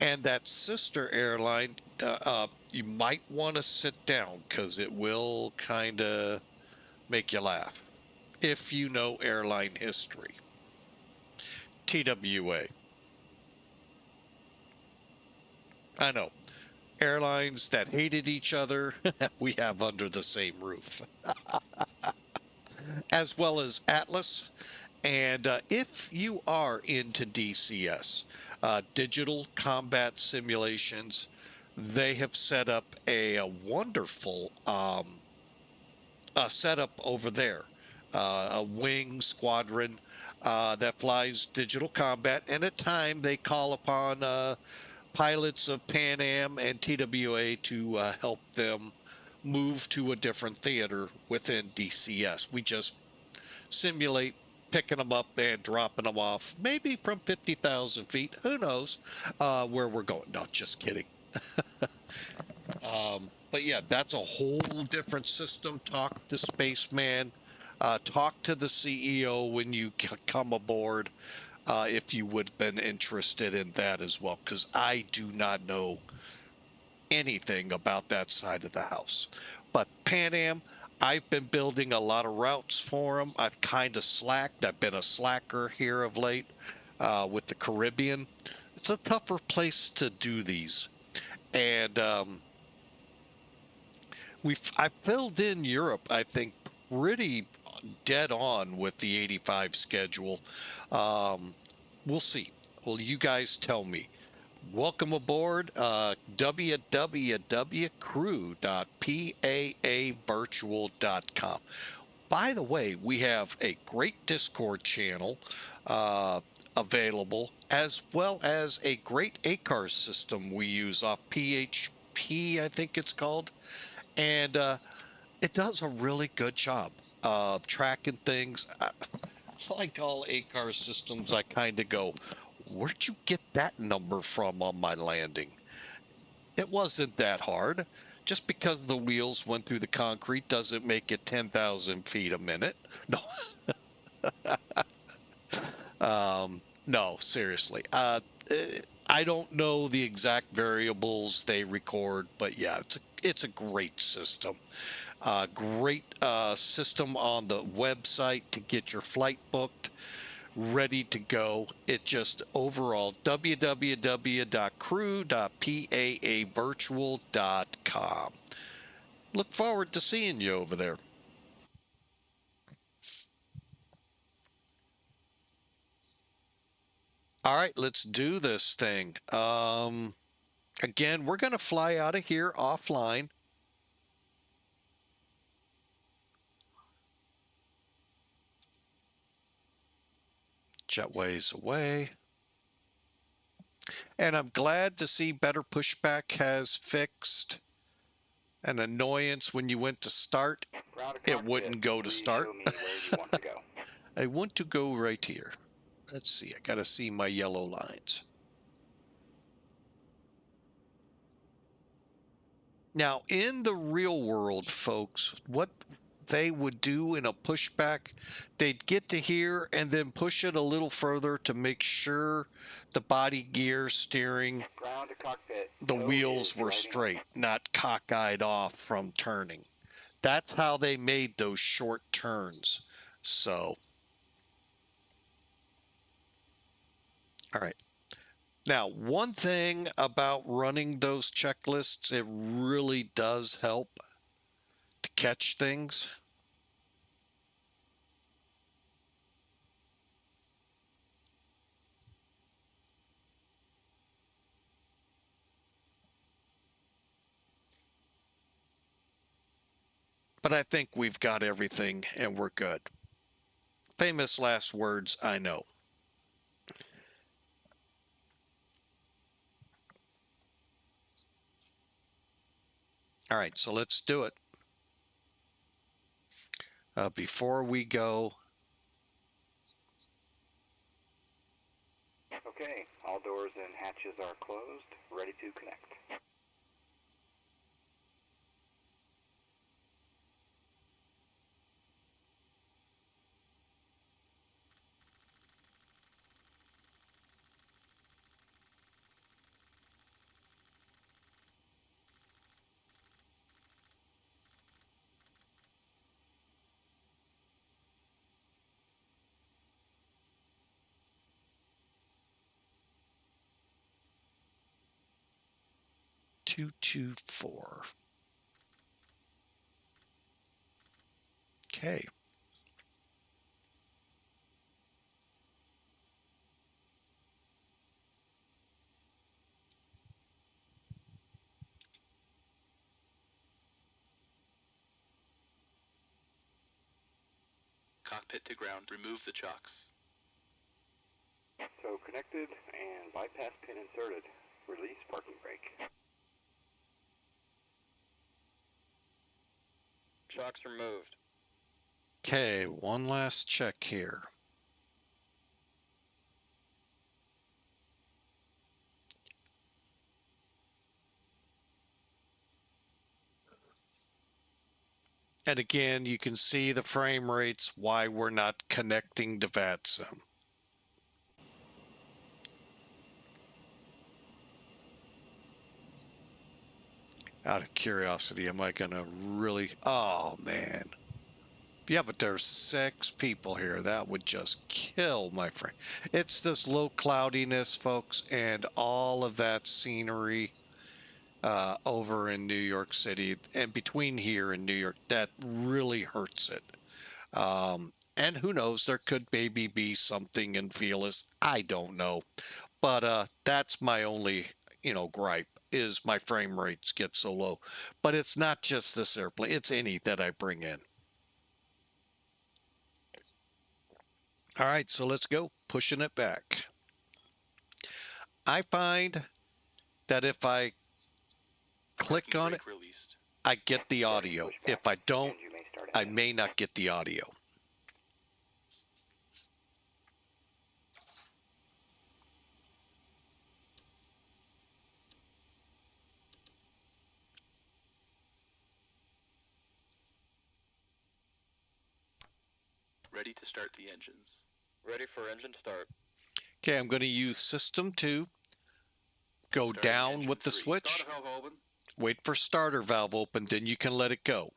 and that sister airline, you might want to sit down because it will kind of make you laugh if you know airline history. TWA. I know. Airlines that hated each other, we have under the same roof. As well as Atlas. And if you are into DCS, digital combat simulations, they have set up a wonderful setup over there. A wing squadron that flies digital combat, and at time they call upon pilots of Pan Am and TWA to help them move to a different theater within DCS. We just simulate picking them up and dropping them off, maybe from 50,000 feet. Who knows where we're going? No, just kidding. But yeah, that's a whole different system. Talk to Spaceman. Talk to the CEO when you come aboard, if you would have been interested in that as well, because I do not know anything about that side of the house. But Pan Am, I've been building a lot of routes for them. I've kind of slacked. I've been a slacker here of late with the Caribbean. It's a tougher place to do these. And I filled in Europe, I think, pretty dead on with the 85 schedule. Um, we'll see. Well, you guys tell me. Welcome aboard, www.crew.paavirtual.com. By the way, we have a great Discord channel uh, available, as well as a great ACARS system we use off PHP, I think it's called. And it does a really good job of tracking things. Like all ACARS systems, I kind of go, where'd you get that number from on my landing? It wasn't that hard. Just because the wheels went through the concrete doesn't make it 10,000 feet a minute. No, no, seriously. I don't know the exact variables they record, but yeah, it's a great system. Great system on the website to get your flight booked, ready to go. It just overall www.crew.paavirtual.com. Look forward to seeing you over there. All right, let's do this thing. Again, we're going to fly out of here offline. Jetways away. And I'm glad to see Better Pushback has fixed an annoyance when you went to start. It wouldn't go to start. I want to go right here. Let's see. I got to see my yellow lines. Now, in the real world, folks, what they would do in a pushback, they'd get to here and then push it a little further to make sure the body gear, steering, the wheels were straight, not cockeyed off from turning. That's how they made those short turns. So, all right. Now, one thing about running those checklists, it really does help to catch things. But I think we've got everything and we're good. Famous last words, I know. All right, so let's do it. Before we go, Okay, all doors and hatches are closed, ready to connect. two, two, four. Okay. Cockpit to ground. Remove the chocks. So connected and bypass pin inserted. Release parking brake. Chocks removed. Okay, one last check here. And again, you can see the frame rates, why we're not connecting to VATSIM. Out of curiosity, am I gonna really, oh man. Yeah, but there's 6 people here. That would just kill my friend. It's this low cloudiness, folks, and all of that scenery over in New York City and between here and New York, that really hurts it. And who knows, there could maybe be something in Felis. I don't know. But that's my only, gripe is my frame rates get so low. But it's not just this airplane, it's any that I bring in. All right, so let's go, pushing it back. I find that if I click Parking on brake it, released. I get the audio. If I don't, And you may start I engine. may not get the audio. Ready to start the engines. Ready for engine start. Okay, I'm going to use System 2. Go Starting down engine with the 3. switch. Starter valve open. Wait for starter valve open, then you can let it go.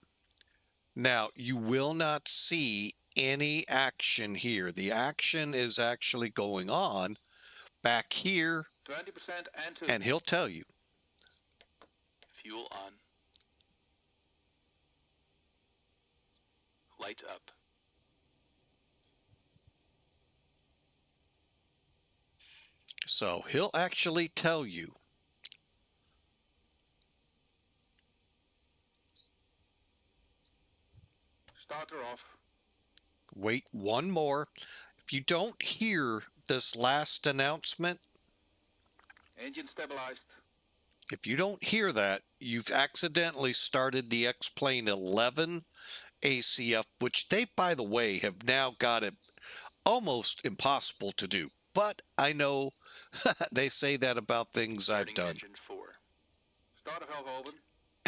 Now, you will not see any action here. The action is actually going on back here, 20% and 2. and he'll tell you. Fuel on. Light up. So he'll actually tell you. Starter off. Wait one more. If you don't hear this last announcement, Engine stabilized. if you don't hear that, you've accidentally started the X-Plane 11 ACF, which they, by the way, have now got it almost impossible to do. But I know they say that about things I've Starting done. engine 4. Starter valve open.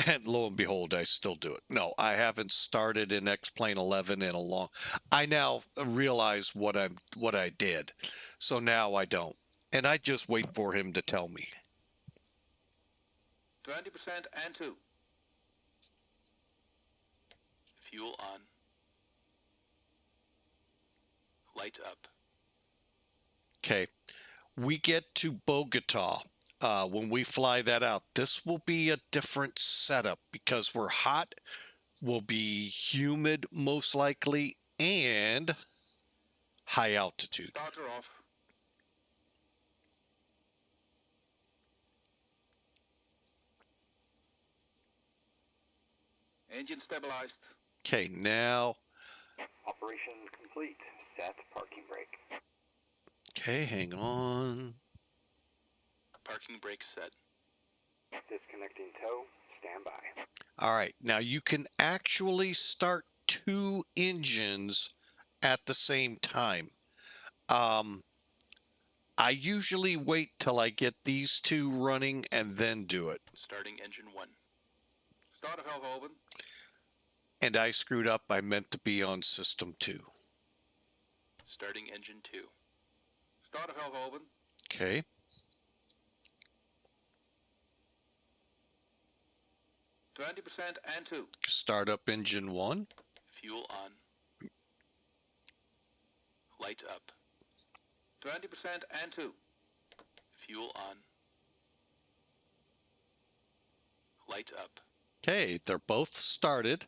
And lo and behold, I still do it. No, I haven't started in X-Plane 11 in a long. I now realize what I did, so now I don't, and I just wait for him to tell me. 20% and 2. Fuel on. Light up. Okay, we get to Bogota. When we fly that out, this will be a different setup because we're hot, will be humid most likely, and high altitude. Starter off. Engine stabilized. Okay, now, Operation complete. Set parking brake. okay, hang on. Parking brake set. Disconnecting tow. Stand by. All right, now you can actually start 2 engines at the same time. I usually wait till I get these 2 running and then do it. Starting engine 1. Starter valve open. And I screwed up. I meant to be on System 2. Starting engine 2. Starter valve open. Okay. %20% and 2. Start up engine 1. Fuel on. Light up. 20% and 2. Fuel on. Light up. Okay, they're both started.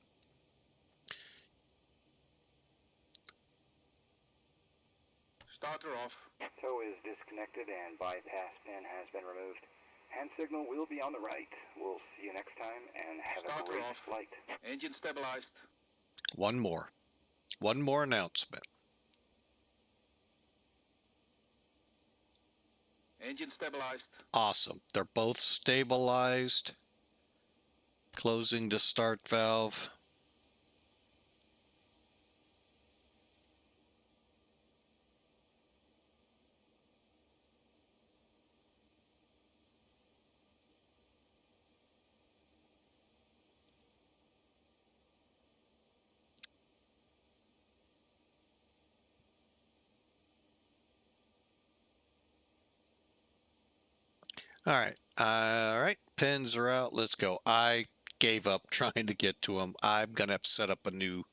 Starter off. Tow is disconnected and bypass pin has been removed. Hand signal will be on the right. We'll see you next time and have a Starter great off. flight. Engine stabilized. One more. One more announcement. Engine stabilized. Awesome. They're both stabilized. Closing the start valve. All right. All right. Pins are out. Let's go. I gave up trying to get to them. I'm gonna have to set up a new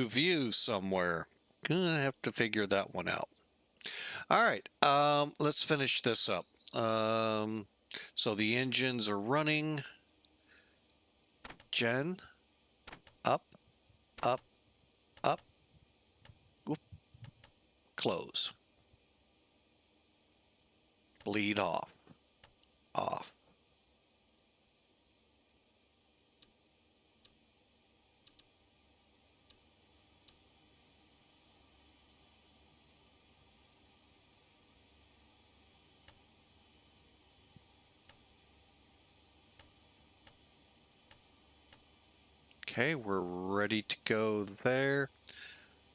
view somewhere. Gonna have to figure that one out. All right. Let's finish this up. So the engines are running. Gen up, up, up. Whoop. Close. Bleed off. Off. Okay, we're ready to go there.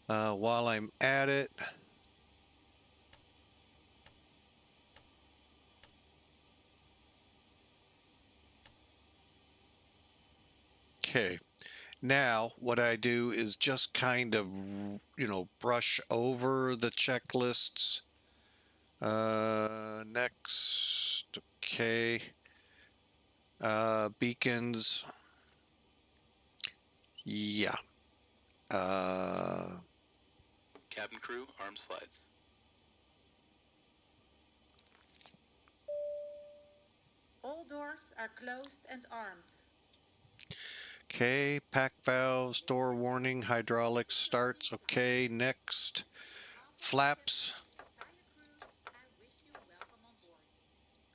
While I'm at it, okay. Now, what I do is just kind of, brush over the checklists. Next, okay. Beacons, yeah. Cabin crew, arm slides. All doors are closed and armed. Okay, pack valves, door warning, hydraulics starts. Okay, next. Flaps, Entire crew, I wish you welcome on board.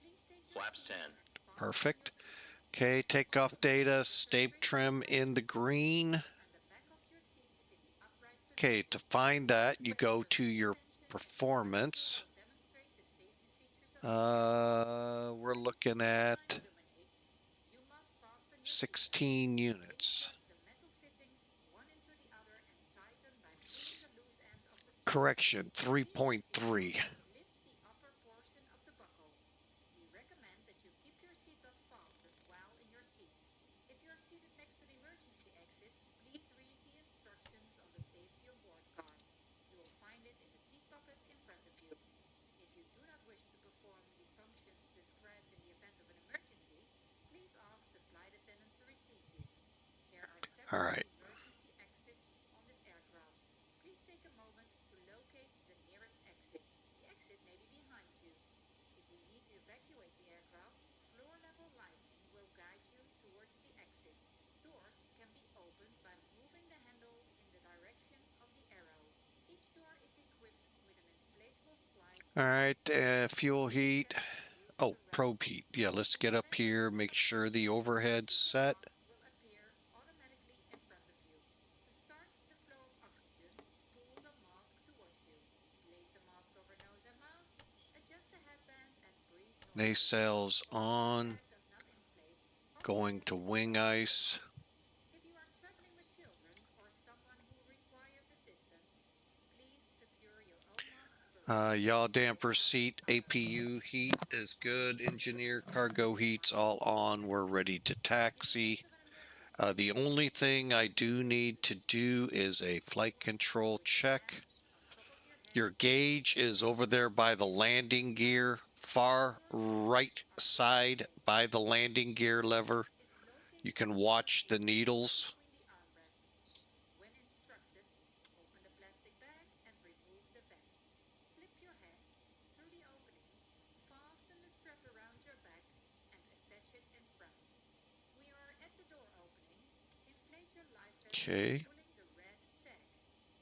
Please take your Flaps seats 10. and fasten perfect. your seatbelt. Okay, takeoff data, state trim in the green. And the back of your seat is in the upright Okay, position. to find that, you go to your performance. Will demonstrate the safety features of the aircraft. We're looking at Illuminate. You must fasten your 16 units. seatbelt. The metal fittings one into the other and tighten by pulling the loose end of the strap. Correction, 3.3. Lift the upper portion of the buckle. We recommend that you keep your seatbelt fastened while in your seat. If you are seated next to the emergency exit, please read the instructions on the safety on board card. You will find it in the seat pocket in front of you. If you do not wish to perform the functions described in the event of an emergency, please ask the flight attendant to receive you. There are All several right. emergency exits on this aircraft. Please take a moment to locate the nearest exit. The exit may be behind you. If you need to evacuate the aircraft, floor level lighting will guide you towards the exit. Doors can be opened by moving the handle in the direction of the arrow. Each door is equipped with an inflatable slide. All right, fuel heat. Oh, probe heat. Yeah, let's get up here, make sure the overhead's set. Will appear automatically in front of you. To start the flow of oxygen, pull the mask towards you. Place the mask over nose and mouth. Adjust the headband and breathe normally. Nacelles on. Does not inflate. Going to wing ice. If you are traveling with children or someone who requires assistance, please secure your own mask first. Yaw damper seat, APU heat is good. Engineer cargo heat's all on. We're ready to taxi. The only thing I do need to do is a flight control check. Your gauge is over there by the landing gear, far right side by the landing gear lever. You can watch the needles. Between the armrests. When instructed, open the plastic bag and remove the vest. Slip your head through the opening, fasten the strap around your back, and attach it in front. We are at the door opening. Inflate your life vest Okay. by pulling the red tag.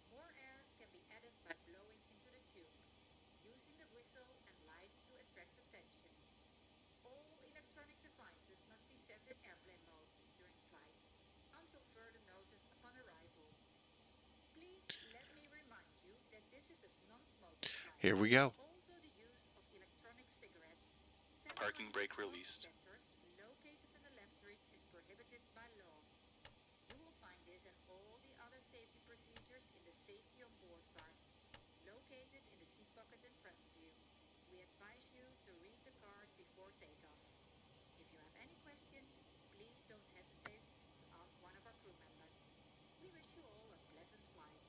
More air can be added by blowing into the tube, using the whistle and light to attract attention. All electronic devices must be set in airplane mode during flight until further notice upon arrival. Please let me remind you that this is a non-smoking flight. Here we go. Also, the use of electronic cigarettes, Parking brake released. sensors located in the left wrist is prohibited by law. You will find this and all the other safety procedures in the safety on board card, located in the seat pocket in front of you. We advise you to read the card before takeoff. If you have any questions, please don't hesitate to ask one of our crew members. We wish you all a pleasant flight.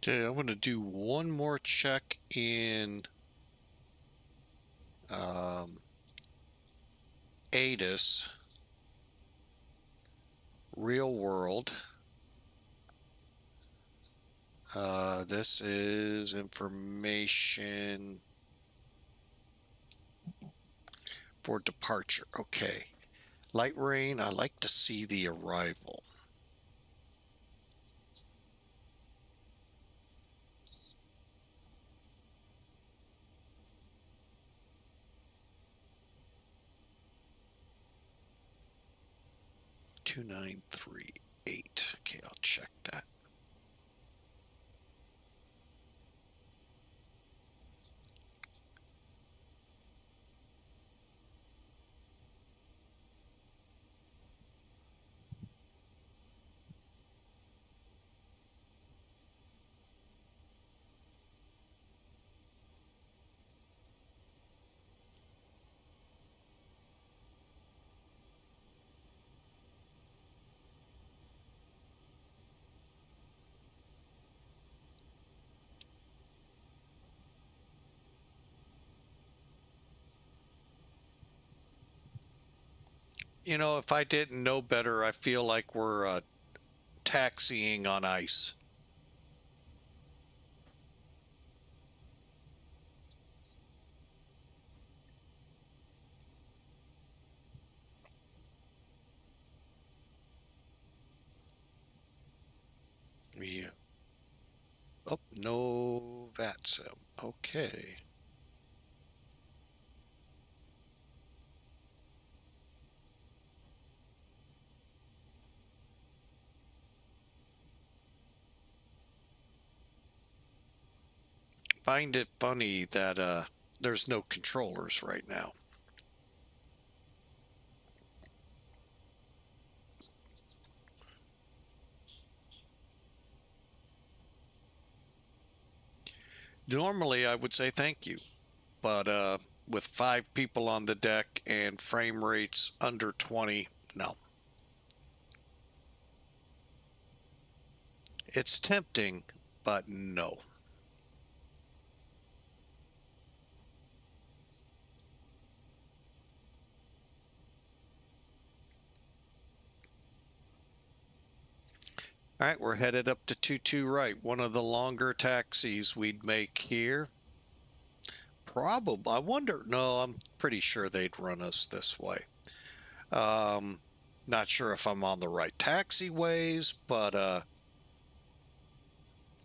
Okay, I'm going to do one more check in ADIS, real world. This is information for departure. Okay. Light rain, I like to see the arrival. Two 938. Okay, I'll check that. You know, if I didn't know better, I feel like we're taxiing on ice. Yeah. Oh, no VATSIM. Okay. Find it funny that there's no controllers right now. Normally, I would say thank you, but with 5 people on the deck and frame rates under 20, no. It's tempting, but no. All right, we're headed up to 22 right. One of the longer taxis we'd make here. Probably, I wonder, no, I'm pretty sure they'd run us this way. Not sure if I'm on the right taxiways, but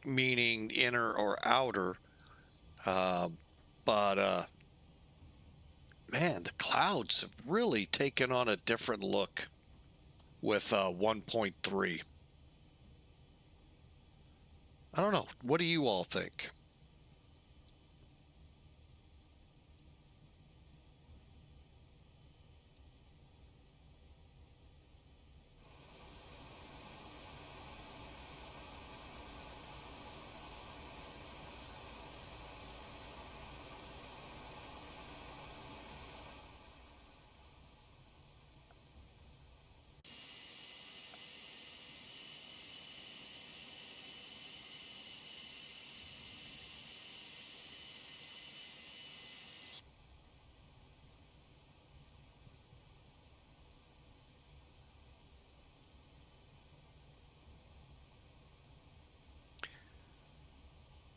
meaning inner or outer. But man, the clouds have really taken on a different look with 1.3. I don't know. What do you all think?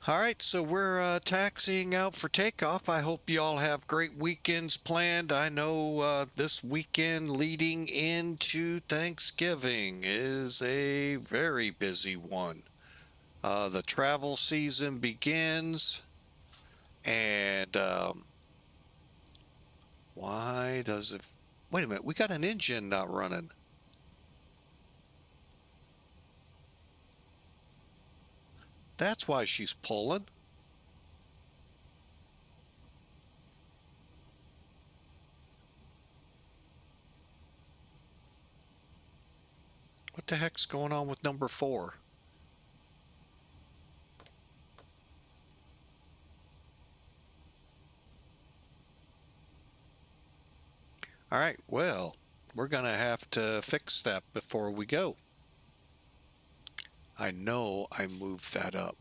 All right, so we're taxiing out for takeoff. I hope you all have great weekends planned. I know this weekend leading into Thanksgiving is a very busy one. The travel season begins, and why does it? Wait a minute, we got an engine not running. That's why she's pulling. What the heck's going on with number 4? All right, well, we're going to have to fix that before we go. I know I moved that up.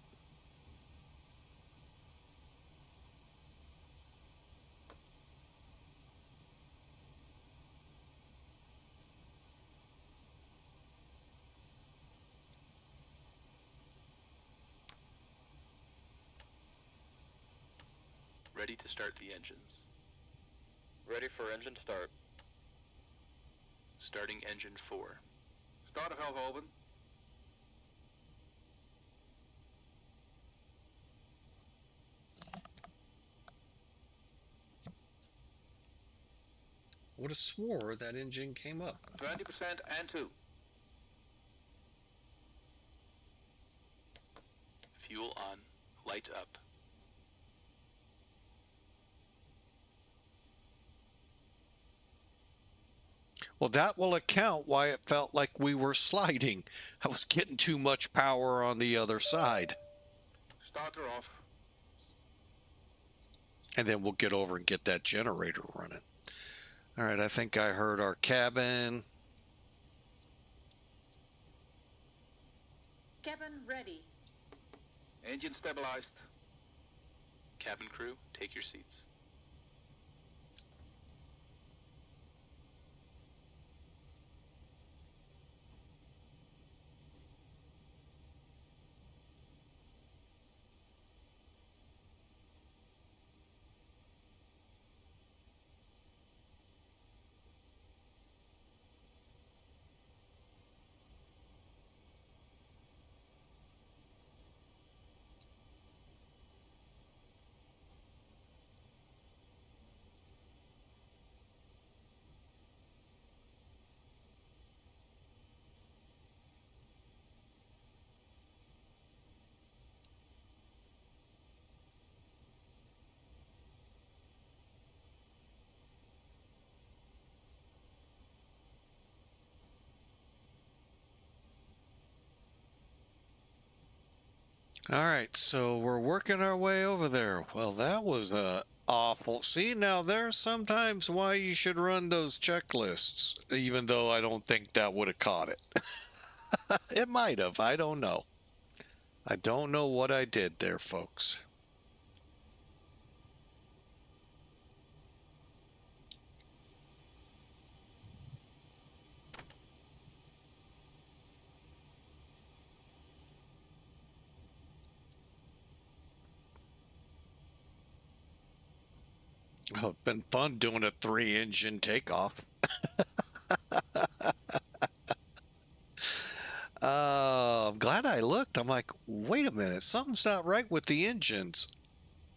ready to start the engines. Ready for engine start. Starting engine 4. Start valve open. Would have swore that engine came up. 20% and 2. Fuel on. Light up. Well, that will account why it felt like we were sliding. I was getting too much power on the other side. Starter off. And then we'll get over and get that generator running. All right, I think I heard our cabin. Cabin ready. Engine stabilized. Cabin crew, take your seats. All right, so we're working our way over there. Well, that was awful. See, now there's sometimes why you should run those checklists, even though I don't think that would have caught it. It might have. I don't know. I don't know what I did there, folks. Oh, it's been fun doing a 3-engine takeoff. I'm glad I looked. I'm like, wait a minute, something's not right with the engines.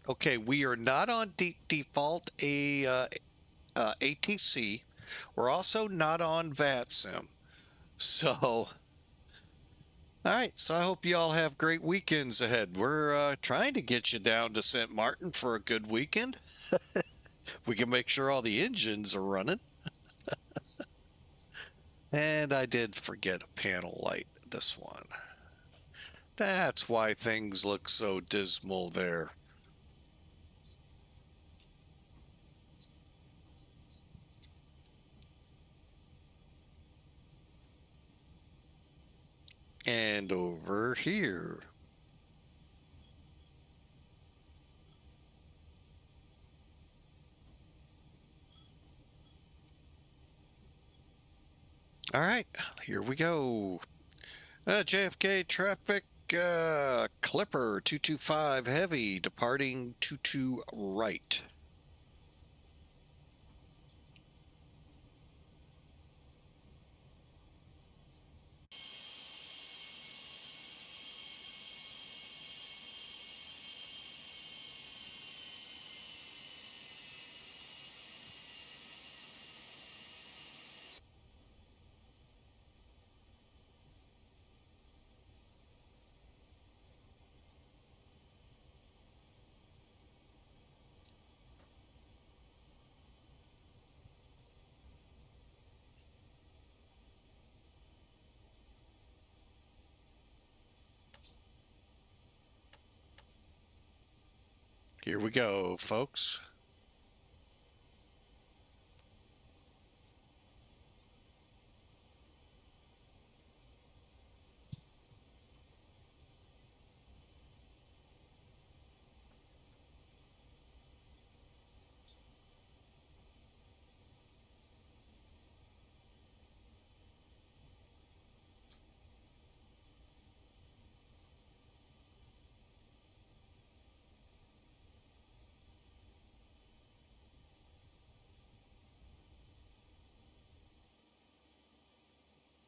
Okay, we are not on default ATC. We're also not on VATSIM. So, all right. So I hope you all have great weekends ahead. We're trying to get you down to Sint Maarten for a good weekend. We can make sure all the engines are running. And I did forget a panel light, this one. That's why things look so dismal there. And over here. All right, here we go. JFK traffic, Clipper 225 heavy, departing 22 right. Here we go, folks.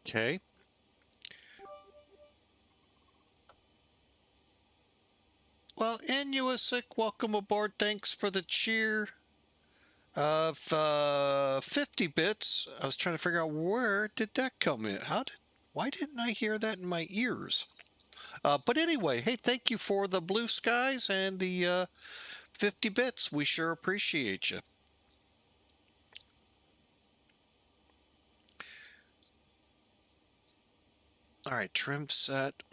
Okay. Well, Inuasic, welcome aboard. Thanks for the cheer of 50 bits. I was trying to figure out where did that come in. Why didn't I hear that in my ears? But anyway, hey, thank you for the blue skies and the 50 bits. We sure appreciate you. All right, trim set.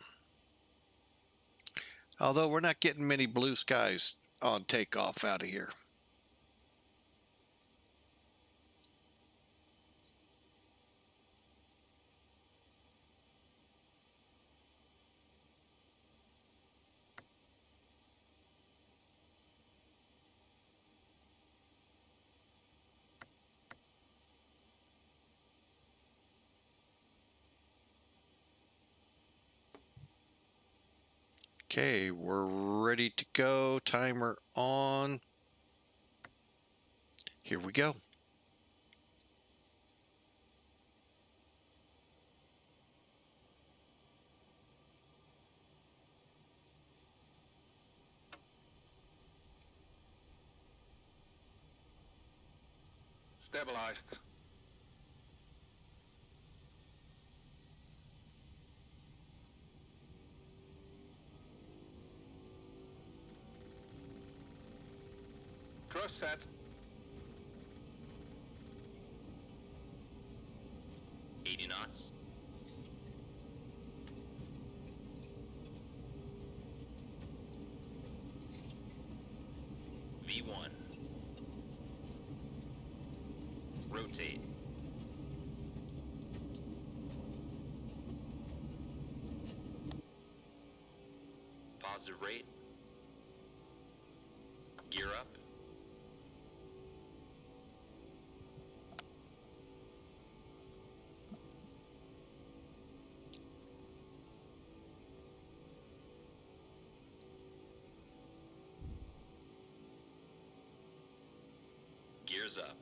Although we're not getting many blue skies on takeoff out of here. Okay, we're ready to go. Timer on. Here we go. Stabilized. Thrust set. knots. V1. Rotate. Positive rate. Gear up. Gears up.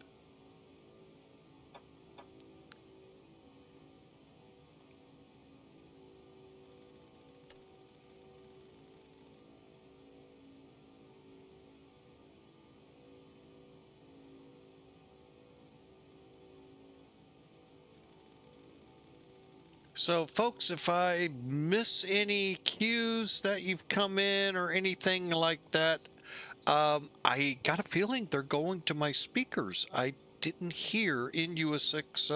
So, folks, if I miss any cues that you've come in or anything like that, I got a feeling they're going to my speakers. I didn't hear Inuasic's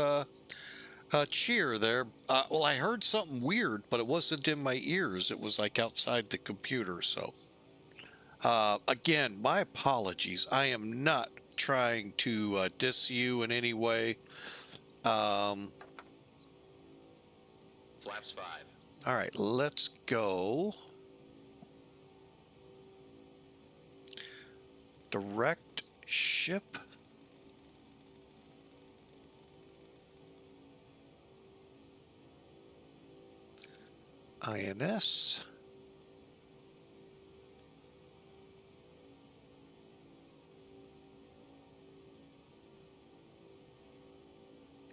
cheer there. Well, I heard something weird, but it wasn't in my ears. It was like outside the computer. So, again, my apologies. I am not trying to diss you in any way. Flaps 5. All right, let's go. Direct ship. INS.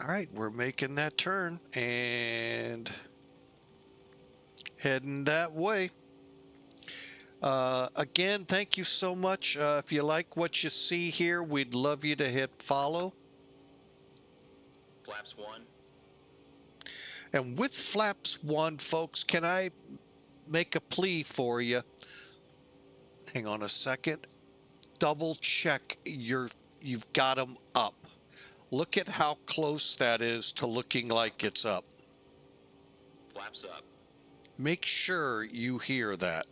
All right, we're making that turn and heading that way. Again, thank you so much. If you like what you see here, we'd love you to hit follow. Flaps 1. And with Flaps 1, folks, can I make a plea for you? Hang on a second. Double check you've got them up. Look at how close that is to looking like it's up. Flaps up. Make sure you hear that.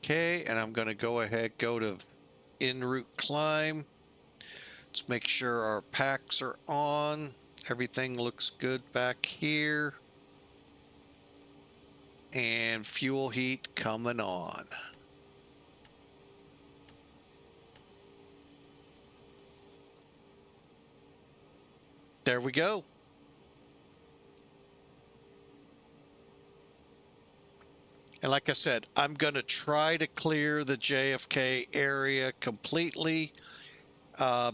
Okay, and I'm going to go ahead, go to en route climb. Let's make sure our packs are on. Everything looks good back here. And fuel heat coming on. There we go. And like I said, I'm going to try to clear the JFK area completely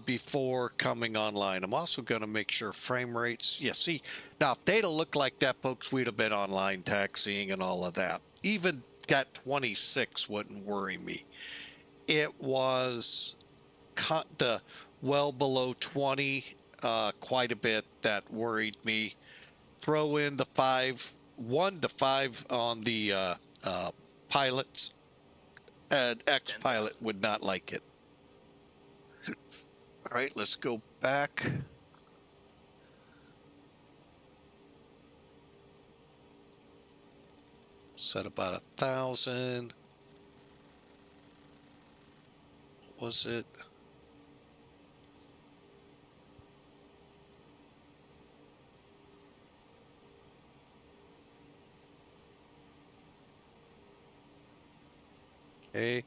before coming online. I'm also going to make sure frame rates. Yeah, see, now if they'd have looked like that, folks, we'd have been online taxiing and all of that. Even got 26 wouldn't worry me. It was the well below 20 quite a bit that worried me. Throw in the 1 to 5 on the pilots, and X-Pilot would not like it. All right, let's go back. Set about 1,000. What was it? Okay,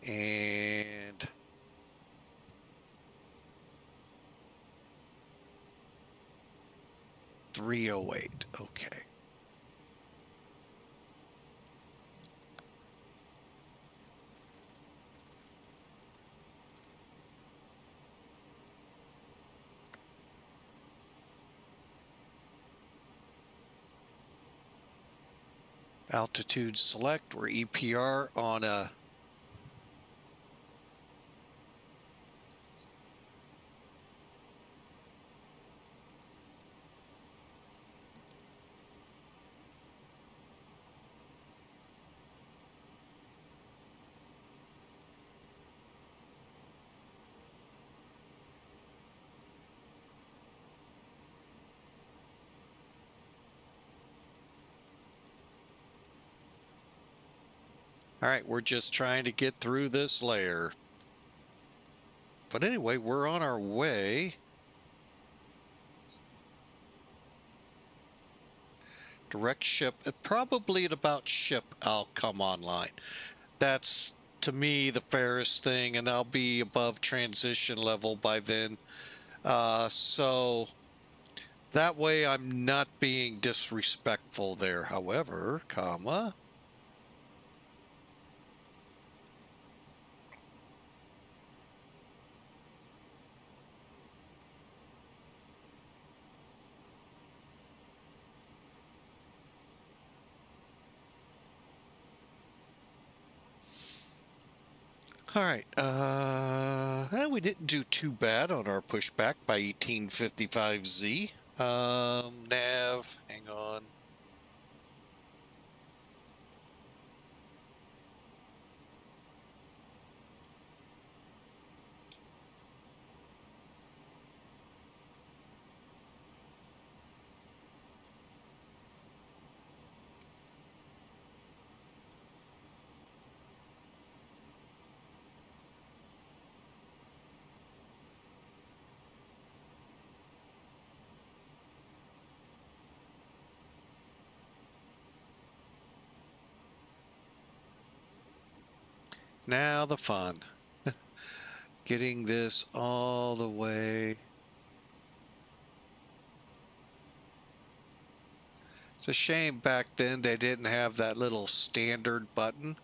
and 308. Okay. Altitude select. We're EPR on a all right, we're just trying to get through this layer. But anyway, we're on our way. Direct ship, probably at about ship, I'll come online. That's, to me, the fairest thing, and I'll be above transition level by then. So that way I'm not being disrespectful there. However, comma. All right, we didn't do too bad on our pushback by 1855Z. Nav, hang on. Now the fun. Getting this all the way. It's a shame back then they didn't have that little standard button.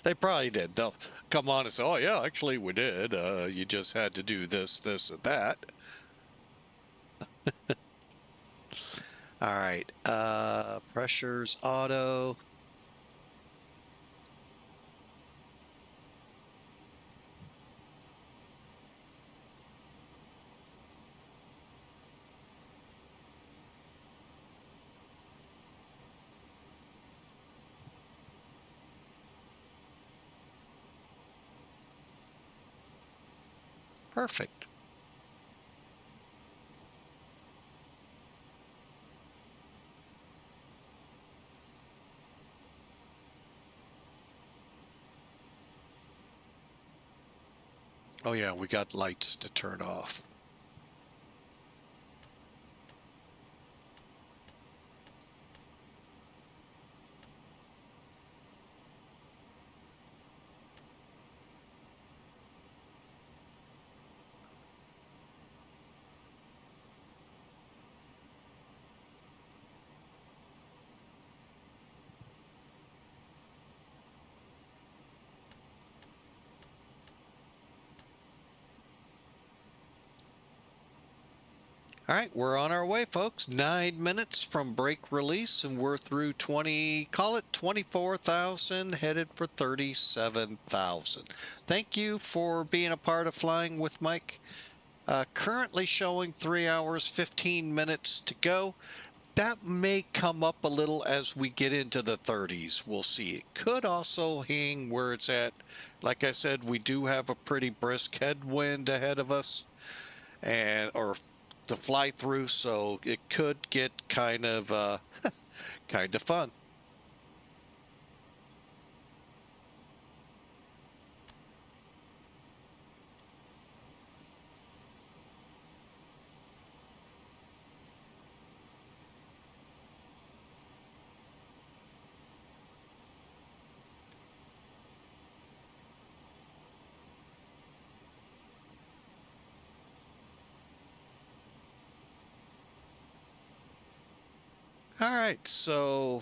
They probably did. They'll come on and say, oh yeah, actually we did. You just had to do this, this, and that. All right. Pressures, auto. Perfect. Oh yeah, we got lights to turn off. All right, we're on our way, folks. 9 minutes from break release, and we're through 24,000, headed for 37,000. Thank you for being a part of Flying with Mike. Currently showing 3 hours, 15 minutes to go. That may come up a little as we get into the 30s. We'll see. It could also hang where it's at. Like I said, we do have a pretty brisk headwind ahead of us, or to fly through, so it could get kind of kind of fun. All right, so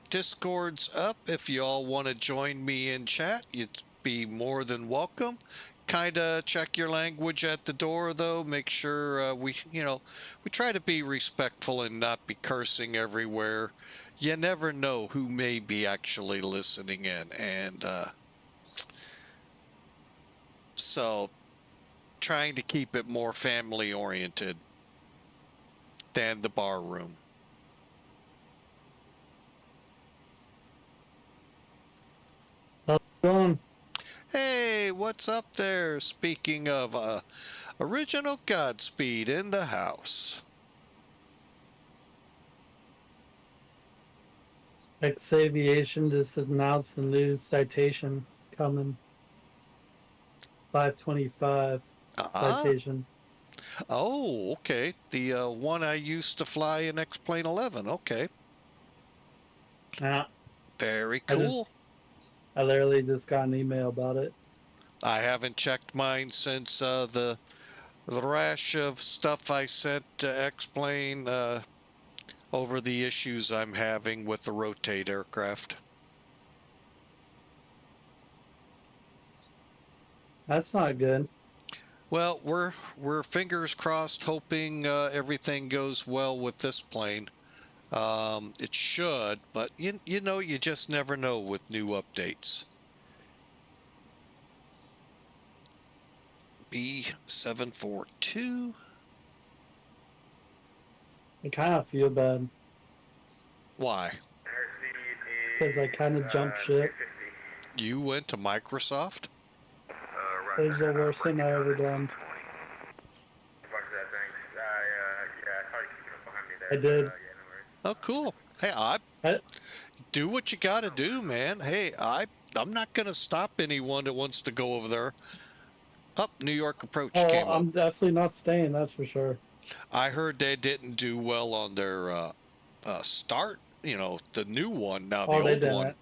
Discord's up. If you all want to join me in chat, you'd be more than welcome. Kind of check your language at the door, though. Make sure we try to be respectful and not be cursing everywhere. You never know who may be actually listening in, and so trying to keep it more family oriented than the bar room. How's it going? Hey, what's up there? Speaking of original Godspeed in the house. X Aviation just announced a new citation coming. 525 citation. Oh, okay. The one I used to fly in X-Plane 11. Okay. Yeah. Very cool. I literally just got an email about it. I haven't checked mine since the rash of stuff I sent to X-Plane over the issues I'm having with the Rotate aircraft. That's not good. Well, we're fingers crossed, hoping everything goes well with this plane. It should, but you know, you just never know with new updates. B742. I kind of feel bad Why? because I kind of jumped ship. You went to Microsoft? It was the worst thing I ever done. I did. Oh, cool. Hey, I do what you got to do, man. Hey, I'm not going to stop anyone that wants to go over there. Up, New York approach came up. I'm definitely not staying, that's for sure. I heard they didn't do well on their start, the new one, now the old one.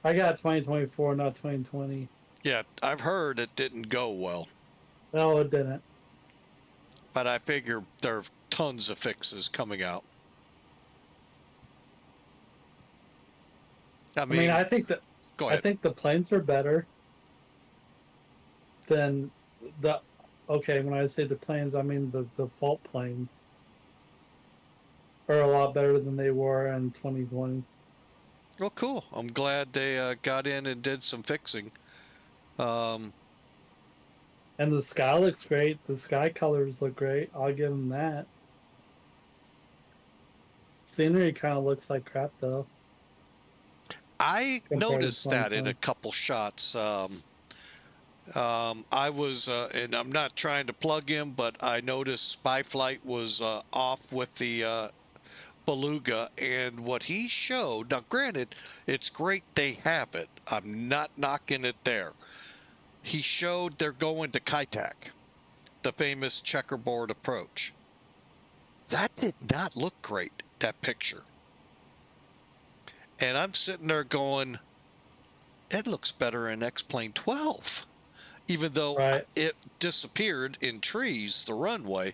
I got 2024, not 2020. Yeah, I've heard it didn't go well. No, it didn't. But I figure there are tons of fixes coming out. I mean, I think that go ahead. I think the planes are better than the. Okay, when I say the planes, I mean the default planes are a lot better than they were in 2020. Well, cool. I'm glad they got in and did some fixing. And the sky looks great. The sky colors look great. I'll give them that. Scenery kind of looks like crap, though. I noticed that in a couple shots. I was, and I'm not trying to plug him, but I noticed Spy Flight was off with the Beluga, and what he showed, now granted, it's great they have it. I'm not knocking it there. He showed they're going to Kaitak, the famous checkerboard approach. That did not look great, that picture. And I'm sitting there going, it looks better in X-Plane 12. Even though it disappeared in trees, the runway,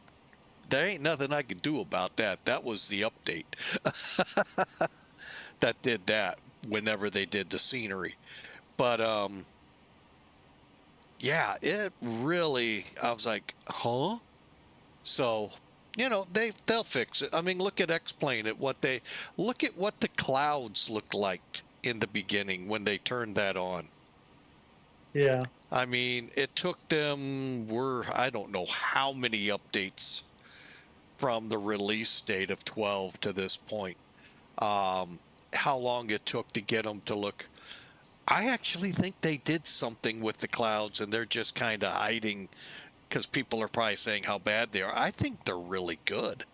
there ain't nothing I can do about that. That was the update that did that whenever they did the scenery. But yeah, it really, I was like, huh? So, they'll fix it. I mean, look at X-Plane look at what the clouds looked like in the beginning when they turned that on. Yeah. I mean, it took them, I don't know how many updates from the release date of 12 to this point. How long it took to get them to look. I actually think they did something with the clouds and they're just kind of hiding because people are probably saying how bad they are. I think they're really good.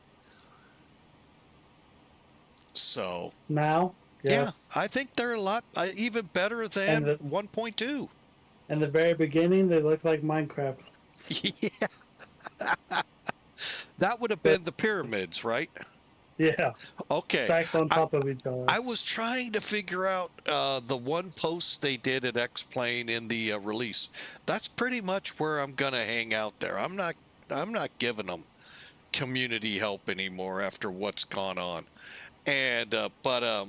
So, Now, yeah, yes. I think they're a lot even better And than 1.2. in the very beginning, they look like Minecraft. Yeah. That would have been the pyramids, right? Yeah. Okay. Stacked on I, top of each other. I was trying to figure out the one post they did at X-Plane in the release. That's pretty much where I'm gonna hang out there. I'm not giving them community help anymore after what's gone on. And but I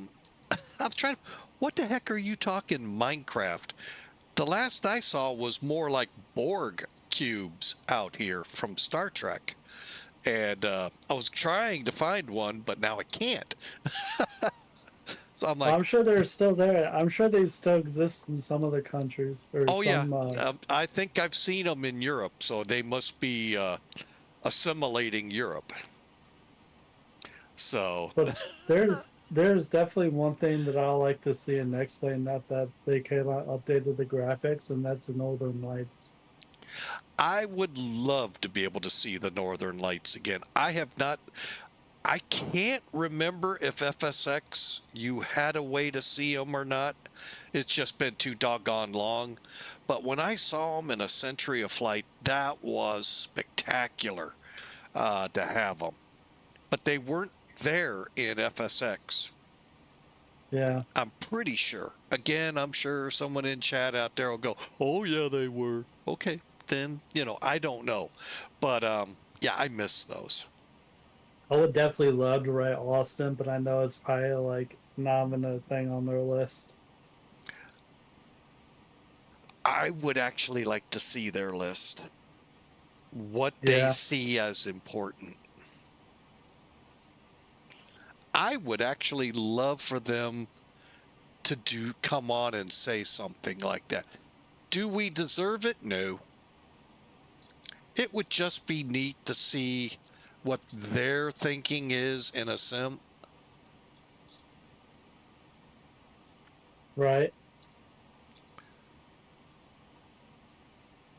was trying. What the heck are you talking Minecraft? The last I saw was more like Borg cubes out here from Star Trek. And I was trying to find one, but now I can't. So I'm like, I'm sure they're still there. I'm sure they still exist in some other countries or oh yeah, some. I think I've seen them in Europe, so they must be assimilating Europe. So But there's definitely one thing that I like to see in X-Plane, not that they came out updated the graphics, and that's the Northern Lights. I would love to be able to see the Northern Lights again. I can't remember if FSX you had a way to see them or not. It's just been too doggone long. But when I saw them in a Century of Flight, that was spectacular to have them. But they weren't there in FSX. Yeah. I'm pretty sure. Again, I'm sure someone in chat out there will go, "Oh yeah, they were." Okay, then I don't know, but yeah, I miss those. I would definitely love to write Austin, but I know it's probably like not even a thing on their list. I would actually like to see their list. What they Yeah. see as important. I would actually love for them to come on and say something like that. Do we deserve it? No. It would just be neat to see what their thinking is in a sim. Right.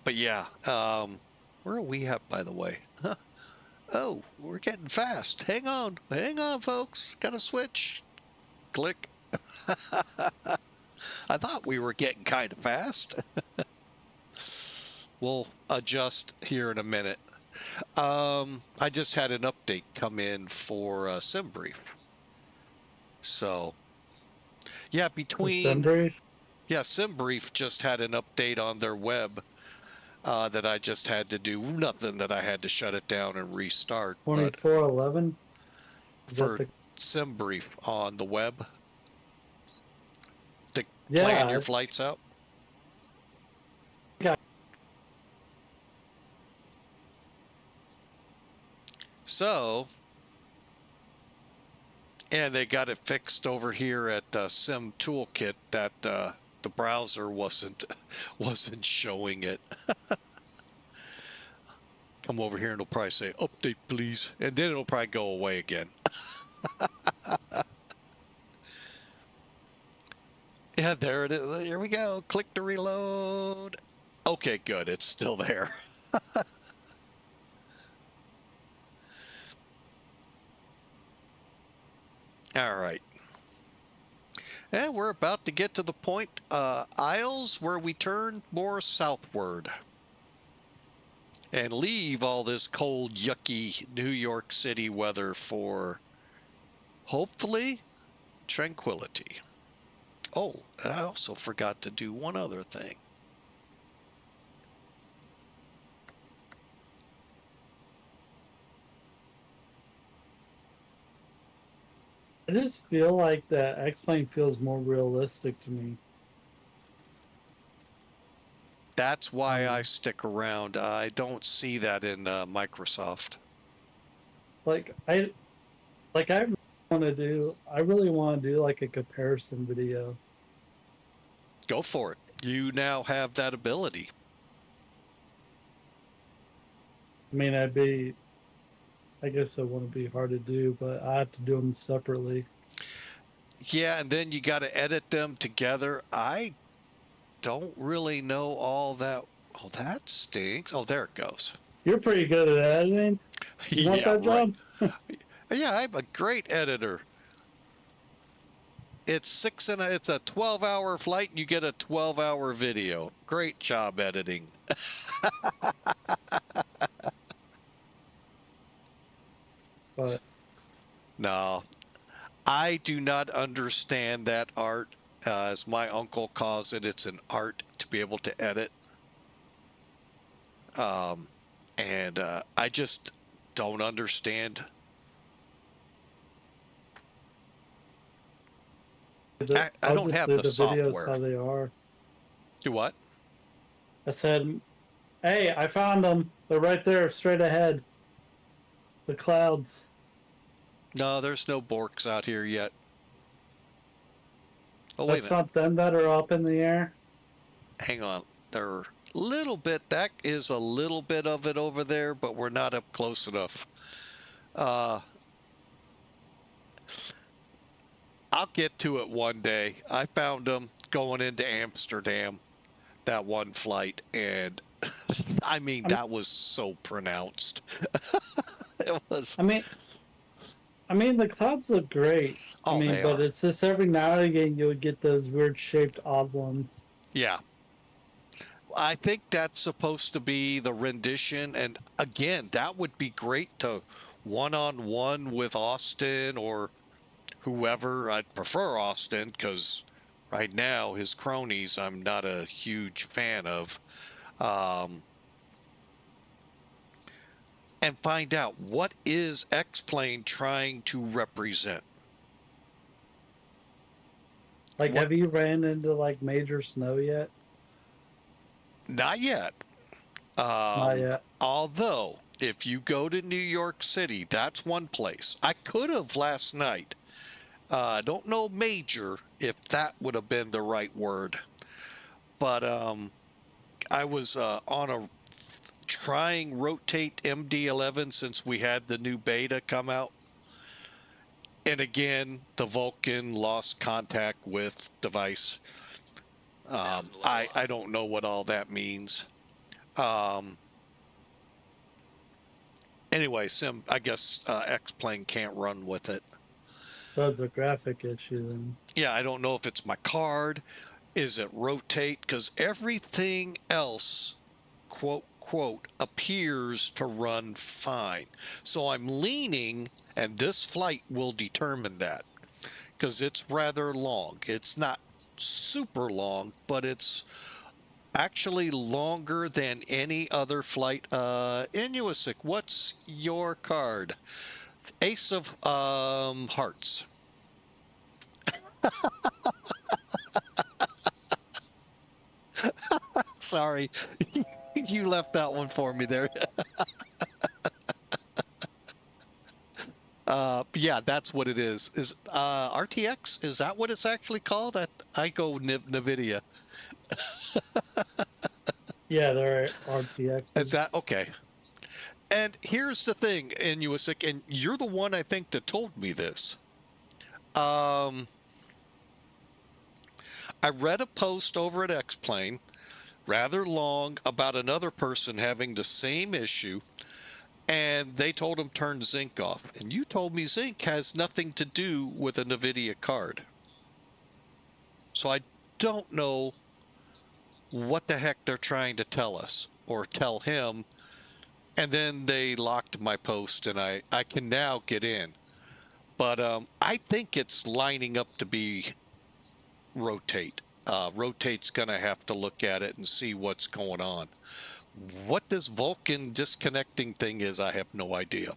But yeah, where are we at, by the way? Huh. Oh, we're getting fast. Hang on, folks. Got to switch. Click. I thought we were getting kind of fast. We'll adjust here in a minute. I just had an update come in for SimBrief. So, yeah, December. SimBrief just had an update on their web that I just had to do. Nothing that I had to shut it down and restart, but 2411. Is that for the? SimBrief on the web to plan Yeah. your flights out. Yeah. So, and they got it fixed over here at Sim Toolkit that the browser wasn't showing it. Come over here and it'll probably say update please, and then it'll probably go away again. Yeah, there it is. Here we go. Click to reload. Okay, good. It's still there. All right. And we're about to get to the point, Isles, where we turn more southward and leave all this cold, yucky New York City weather for, hopefully, tranquility. Oh, and I also forgot to do one other thing. I just feel like the X-Plane feels more realistic to me. That's why I stick around. I don't see that in Microsoft. Like I really want to do like a comparison video. Go for it. You now have that ability. I mean, I guess it wouldn't be hard to do, but I have to do them separately. Yeah, and then you got to edit them together. I don't really know all that. Oh, that stinks. Oh, there it goes. You're pretty good at editing. You want Yeah, that right. job? Yeah, I'm a great editor. It's it's a 12-hour flight and you get a 12-hour video. Great job editing. But No, I do not understand that art. As my uncle calls it, it's an art to be able to edit. And I just don't understand. I I'll don't just have do the the videos software. how they are. Do what? I said, "Hey, I found them. They're right there, straight ahead. The clouds." No, there's no Borks out here yet. Oh, wait a That's minute. not them that are up in the air. Hang on. They're a little bit. That is a little bit of it over there, but we're not up close enough. I'll get to it one day. I found them going into Amsterdam, that one flight, and I mean, that was so pronounced. It was. I mean, the clouds look great. Oh, they but are. it's just every now and again you'll get those weird shaped odd ones. Yeah. I think that's supposed to be the rendition. And again, that would be great to one-on-one with Austin or whoever. I'd prefer Austin because right now his cronies I'm not a huge fan of. And find out what is X-Plane trying to represent. Like, What- have you ran into like major snow yet? Not yet. Not yet. Although, if you go to New York City, that's one place. I could have last night. I don't know major if that would have been the right word. But I was on a trying rotate MD-11 since we had the new beta come out. And again, the Vulcan lost contact with device. I don't know what all that means. Anyway, I guess X-Plane can't run with it. So it's a graphic issue then. Yeah, I don't know if it's my card. Is it rotate? Because everything else, quote, quote, appears to run fine. So I'm leaning, and this flight will determine that. Because it's rather long. It's not super long, but it's actually longer than any other flight. Inuisic, what's your card? Ace of Hearts. Sorry, you left that one for me there. Yeah, that's what it is. Is RTX? Is that what it's actually called? I go NVIDIA. Yeah, there are RTXs. Is that okay? And here's the thing, Inuisic, and you're the one I think that told me this. I read a post over at X-Plane, rather long, about another person having the same issue, and they told him turn Zinc off. And you told me Zinc has nothing to do with a NVIDIA card. So I don't know what the heck they're trying to tell us or tell him. And then they locked my post, and I can now get in. But I think it's lining up to be rotate. Rotate's going to have to look at it and see what's going on. What this Vulcan disconnecting thing is, I have no idea.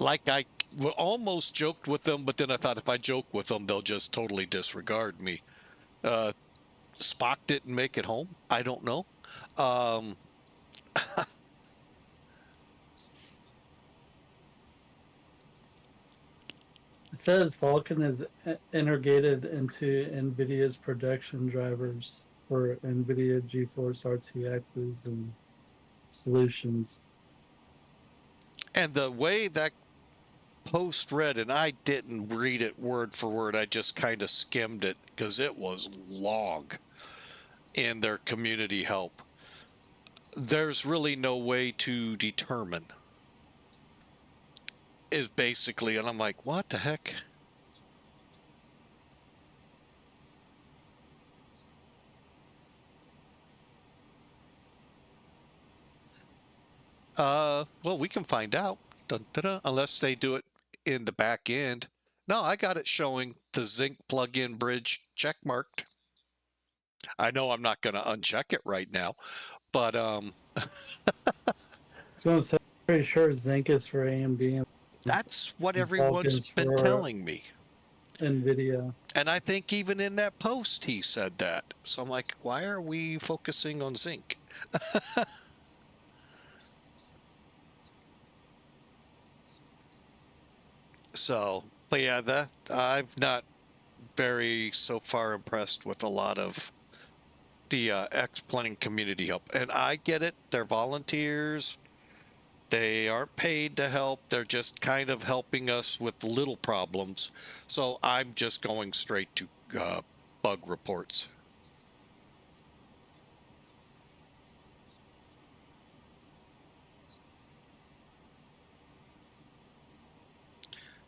Like I almost joked with them, but then I thought if I joke with them, they'll just totally disregard me. Spock didn't make it home. I don't know. Um, It says Vulcan is integrated into NVIDIA's production drivers for NVIDIA GeForce RTXs and solutions. and the way that post read, and I didn't read it word for word, I just kind of skimmed it because it was long in their community help. There's really no way to determine, is basically, and I'm like, what the heck? Well, we can find out. Dun, dun, dun, unless they do it in the back end. No, I got it showing the zinc plug-in bridge check marked. I know I'm not going to uncheck it right now, but So I'm pretty sure Zinc is for AMD and that's what and everyone's Vulcan's been for telling me. NVIDIA. And I think even in that post he said that. So I'm like, why are we focusing on zinc? So, but yeah, that I've not very so far impressed with a lot of the X-Plane community help. And I get it. They're volunteers. They aren't paid to help. They're just kind of helping us with little problems. So I'm just going straight to bug reports.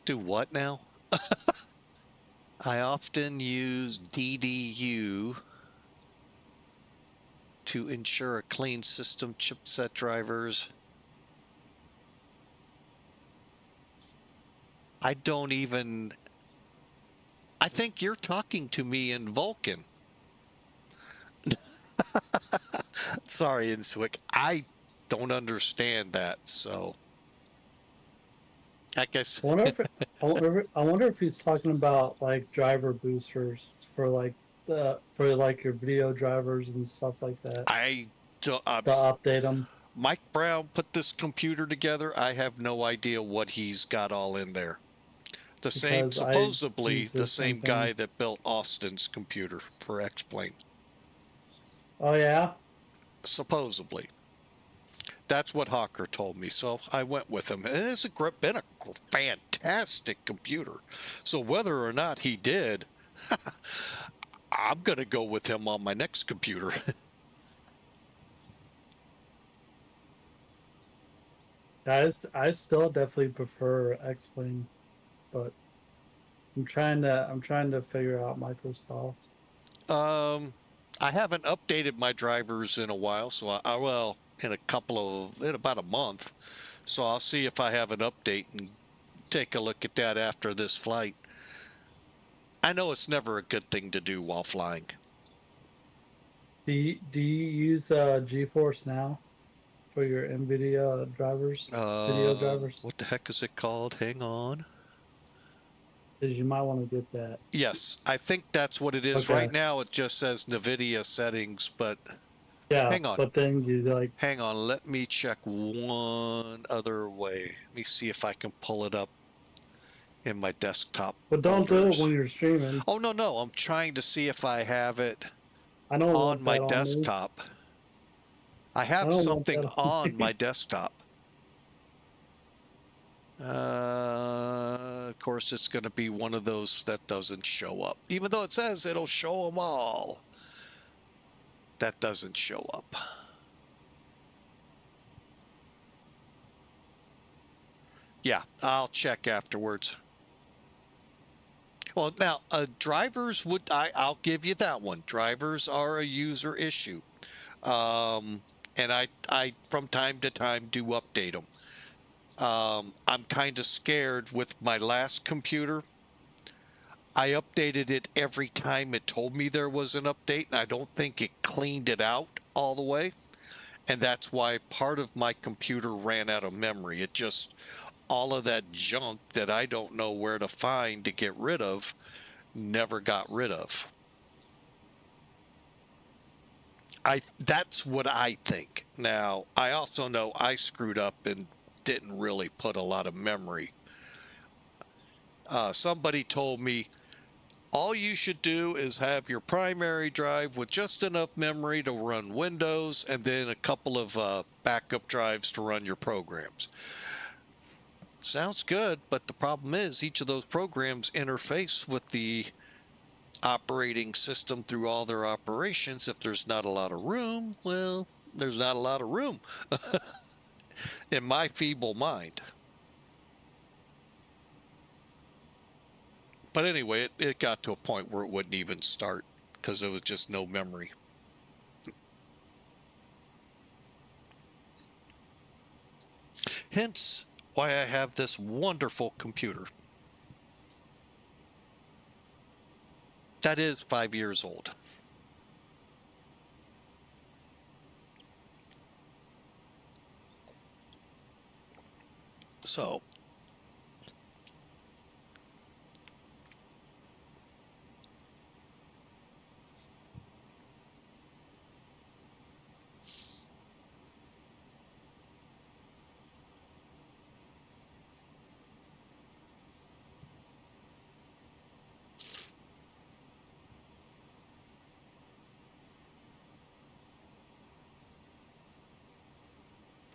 Do what now? I often use DDU to ensure a clean system, chipset drivers. I don't even... I think you're talking to me in Vulcan. Sorry, Inswick. I don't understand that, so... I guess... I wonder if he's talking about like driver boosters for like your video drivers and stuff like that. I don't... To update them. Mike Brown put this computer together. I have no idea what he's got all in there. The same, supposedly the same guy that built Austin's computer for X-Plane. Oh yeah? Supposedly. That's what Hawker told me, so I went with him. And it's been a fantastic computer. So whether or not he did, I'm going to go with him on my next computer. I still definitely prefer X-Plane, but I'm trying to figure out Microsoft. I haven't updated my drivers in a while, so well, in about a month. So I'll see if I have an update and take a look at that after this flight. I know it's never a good thing to do while flying. Do you use GeForce now for your NVIDIA drivers, video drivers? What the heck is it called? Hang on. Because you might want to get that. Yes, I think that's what it is. Okay. Right now it just says NVIDIA settings, but Yeah, hang on. but then you like... Hang on, let me check one other way. Let me see if I can pull it up in my desktop. But don't do it when you're streaming. Oh, no, I'm trying to see if I have it I don't on want my that on me. desktop. I have don't want something that on on my desktop. Of course, it's going to be one of those that doesn't show up. Even though it says it'll show them all. That doesn't show up. Yeah, I'll check afterwards. Well, now, drivers would... I'll give you that one. Drivers are a user issue. And I from time to time, do update them. I'm kind of scared with my last computer. I updated it every time it told me there was an update, and I don't think it cleaned it out all the way. And that's why part of my computer ran out of memory. It just, all of that junk that I don't know where to find to get rid of, never got rid of. That's what I think. Now, I also know I screwed up and didn't really put a lot of memory. Somebody told me all you should do is have your primary drive with just enough memory to run Windows and then a couple of backup drives to run your programs. Sounds good, but the problem is each of those programs interface with the operating system through all their operations. If there's not a lot of room, well, there's not a lot of room in my feeble mind. But anyway, it got to a point where it wouldn't even start because there was just no memory. Hence why I have this wonderful computer that is 5 years old. So,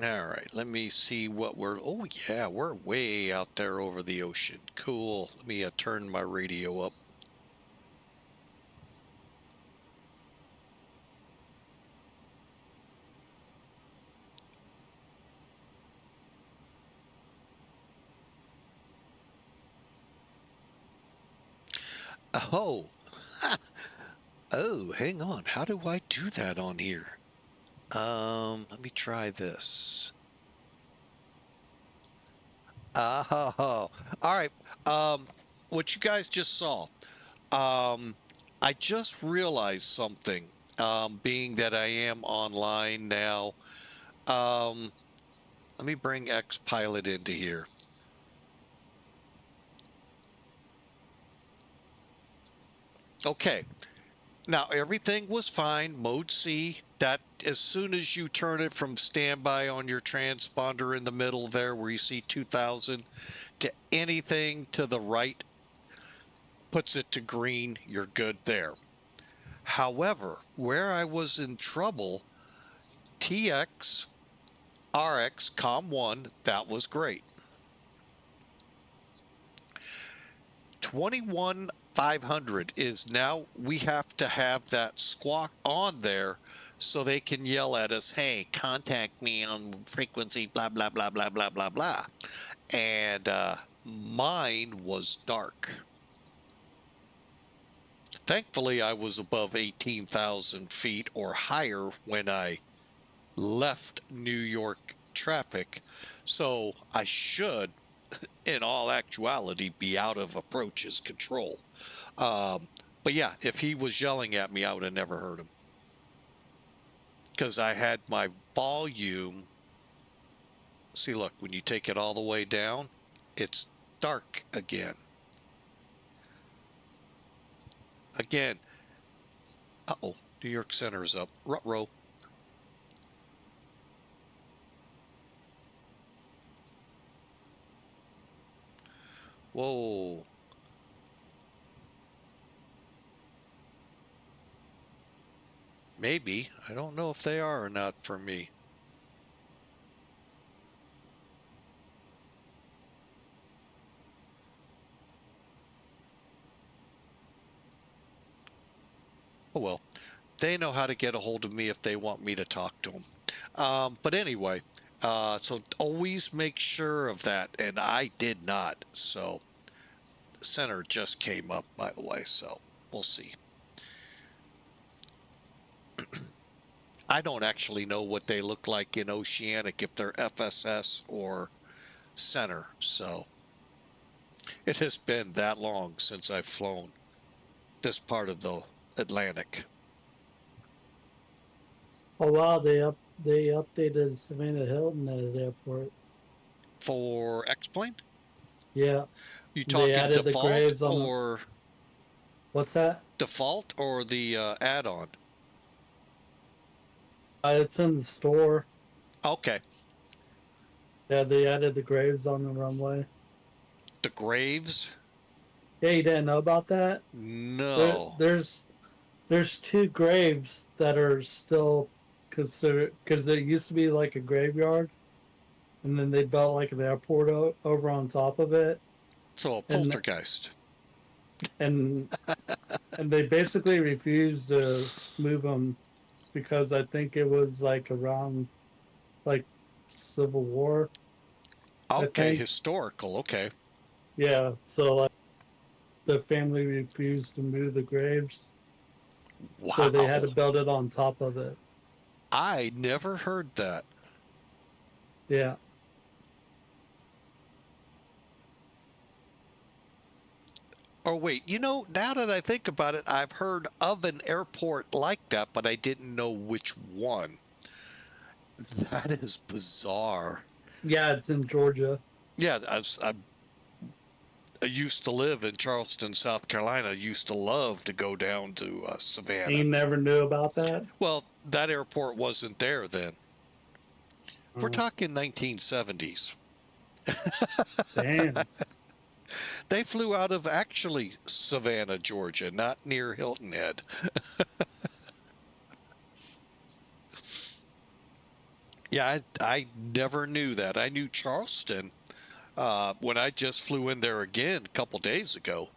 all right, let me see what we're, oh yeah, we're way out there over the ocean. Cool. Let me turn my radio up. Oh, oh, hang on. How do I do that on here? Let me try this. Oh, all right. What you guys just saw. I just realized something. Being that I am online now. Let me bring Xpilot into here. Okay. Now everything was fine. Mode C. That as soon as you turn it from standby on your transponder in the middle there, where you see 2000, to anything to the right, puts it to green. You're good there. However, where I was in trouble, TX, RX, COM1, that was great. 21500 is now, we have to have that squawk on there so they can yell at us, hey, contact me on frequency, blah, blah, blah, blah, blah, blah, blah. And mine was dark. Thankfully, I was above 18,000 feet or higher when I left New York traffic, so I should, in all actuality, be out of approach's control. But yeah, if he was yelling at me, I would have never heard him because I had my volume. See, look, when you take it all the way down, it's dark again. Again, uh-oh, New York Center's up. Ruh-roh. Whoa. Maybe. I don't know if they are or not for me. Oh well. They know how to get a hold of me if they want me to talk to them. But anyway, so always make sure of that. And I did not. So center just came up, by the way. So we'll see. I don't actually know what they look like in Oceanic, if they're FSS or center. So it has been that long since I've flown this part of the Atlantic. Oh wow, they updated Savannah Hilton at the airport. For X-Plane? Yeah. You They talking added the default graves on or What's that? default or the add-on? It's in the store. Okay. Yeah, they added the graves on the runway. The graves? Yeah, you didn't know about that? No. There's two graves that are still considered, because it used to be like a graveyard, and then they built like an airport over on top of it, So a and poltergeist. and and they basically refused to move them because I think it was like around like Civil War, I Okay, think. historical. Okay. Yeah, so like the family refused to move the graves, so they had to Wow. build it on top of it. I never heard that. Yeah. Oh, wait. Now that I think about it, I've heard of an airport like that, but I didn't know which one. That is bizarre. Yeah, it's in Georgia. Yeah, I used to live in Charleston, South Carolina. I used to love to go down to And Savannah. you never knew about that? Well, that airport wasn't there then. We're Oh, talking 1970s. damn. They flew out of actually Savannah, Georgia, not near Hilton Head. Yeah, I never knew that. I knew Charleston when I just flew in there again a couple days ago.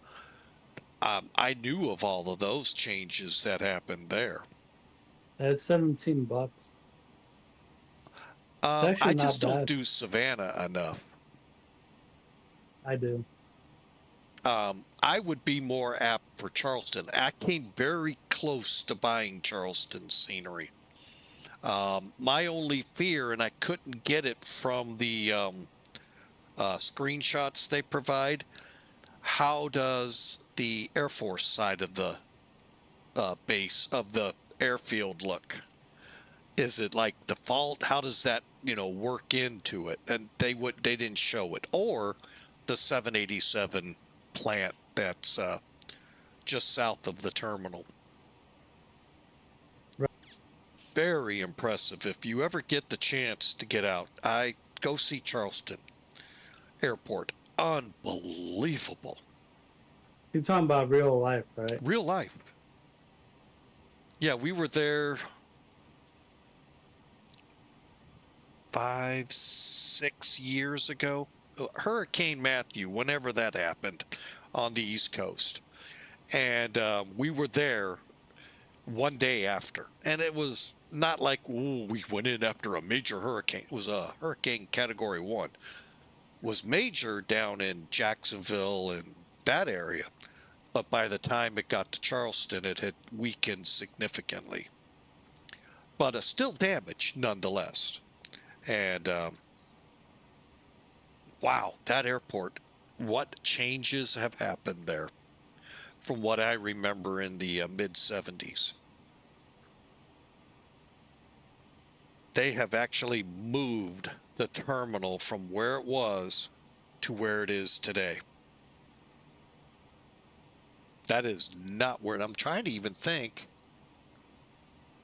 I knew of all of those changes that happened there. It's $17. It's I actually not just don't bad. do Savannah enough. I do. I would be more apt for Charleston. I came very close to buying Charleston scenery. My only fear, and I couldn't get it from the screenshots they provide, how does the Air Force side of the base of the airfield look? Is it like default? How does that work into it? And they didn't show it. Or the 787 plant that's just south of the terminal. Right. Very impressive. If you ever get the chance to get out, I go see Charleston Airport. Unbelievable. You're talking about real life, right? Real life. Yeah, we were there 5, 6 years ago. Hurricane Matthew, whenever that happened on the East Coast. And we were there one day after. And it was not like, ooh, we went in after a major hurricane. It was a hurricane category 1. It was major down in Jacksonville and that area. But by the time it got to Charleston, it had weakened significantly. But still damaged nonetheless. And wow, that airport, what changes have happened there from what I remember in the mid 70s. They have actually moved the terminal from where it was to where it is today. That is not where I'm trying to even think.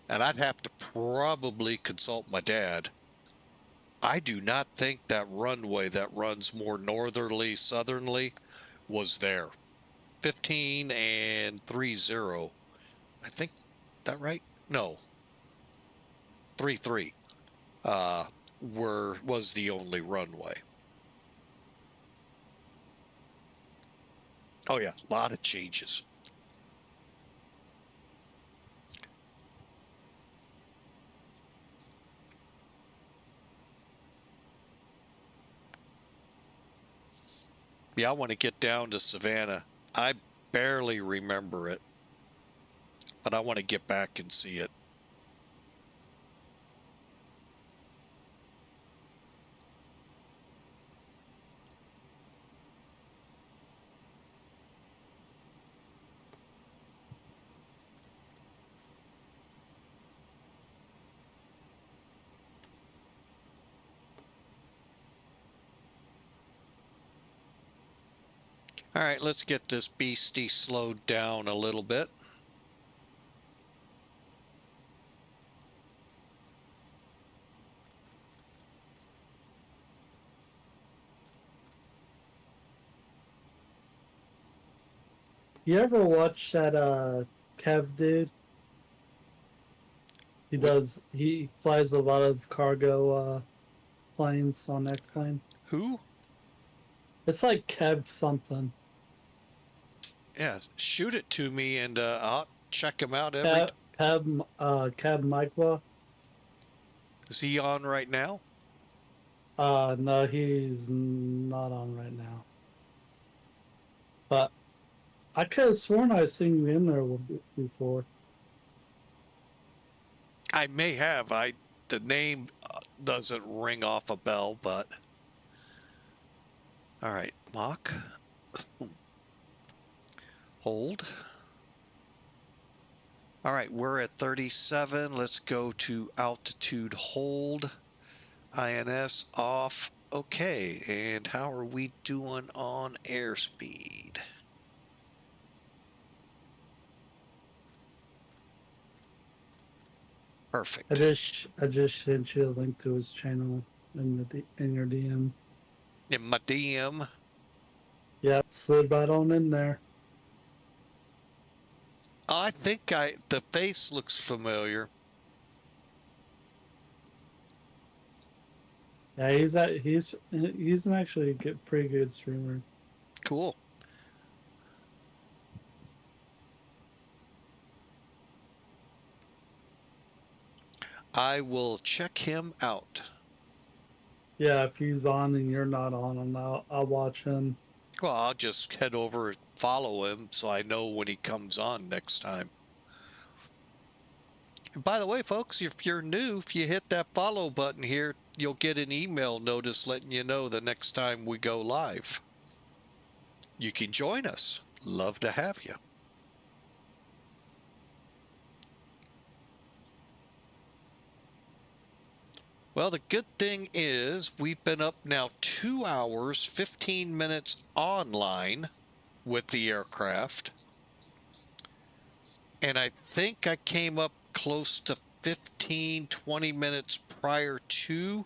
And I'd have to probably consult my dad. I do not think that runway that runs more northerly, southerly was there. 15 and 30. I think that right? No, 33 was the only runway. Oh yeah, a lot of changes. Yeah, I want to get down to Savannah. I barely remember it, but I want to get back and see it. All right, let's get this beastie slowed down a little bit. You ever watch that Kev dude? He flies a lot of cargo planes on X-Plane. Who? It's like Kev something. Yeah, shoot it to me and I'll check him out every. Kev Mikwa. Is he on right now? No, he's not on right now. But I could have sworn I seen you in there before. I may have. The name doesn't ring off a bell, but all right, Mach. Hold. All right, we're at 37. Let's go to altitude hold. INS off. Okay, and how are we doing on airspeed? Perfect. I just sent you a link to his channel in your DM. In my DM. Yep, slid right on in there. I think the face looks familiar. Yeah, he's an actually pretty good streamer. Cool. I will check him out. Yeah, if he's on and you're not on, and I'll watch him. Well, I'll just head over and follow him so I know when he comes on next time. And by the way, folks, if you're new, if you hit that follow button here, you'll get an email notice letting you know the next time we go live. You can join us. Love to have you. Well, the good thing is we've been up now 2 hours, 15 minutes online with the aircraft. And I think I came up close to 15, 20 minutes prior to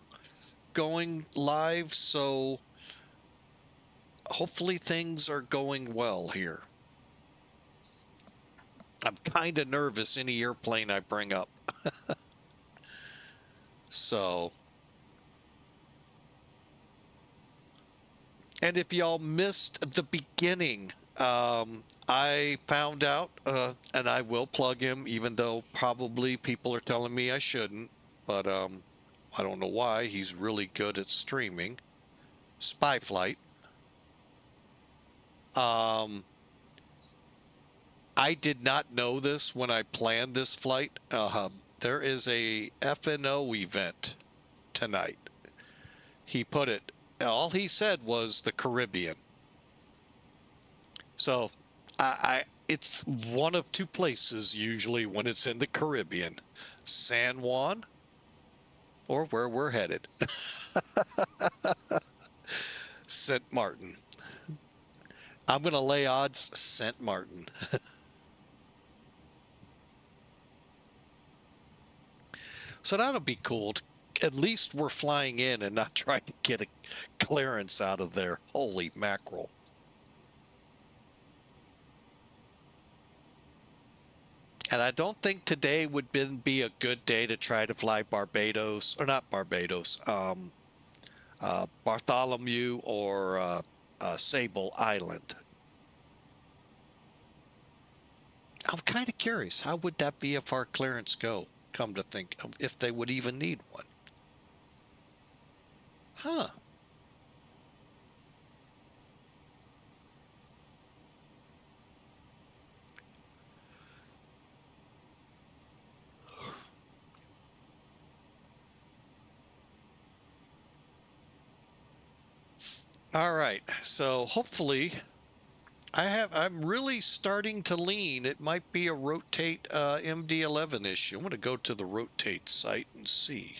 going live. So hopefully things are going well here. I'm kind of nervous any airplane I bring up. So, and if y'all missed the beginning, I found out, and I will plug him, even though probably people are telling me I shouldn't, but I don't know why. He's really good at streaming. Spy Flight. I did not know this when I planned this flight. There is a F&O event tonight. He put it, all he said was the Caribbean. So it's one of two places usually when it's in the Caribbean, San Juan or where we're headed. Sint Maarten. I'm going to lay odds Sint Maarten. So that'll be cool. At least we're flying in and not trying to get a clearance out of there. Holy mackerel. And I don't think today would be a good day to try to fly Barbados, or not Barbados, Bartholomew or Sable Island. I'm kind of curious, how would that VFR clearance go, come to think, if they would even need one? Huh. All right, so hopefully I'm really starting to lean. It might be a rotate MD-11 issue. I'm going to go to the rotate site and see.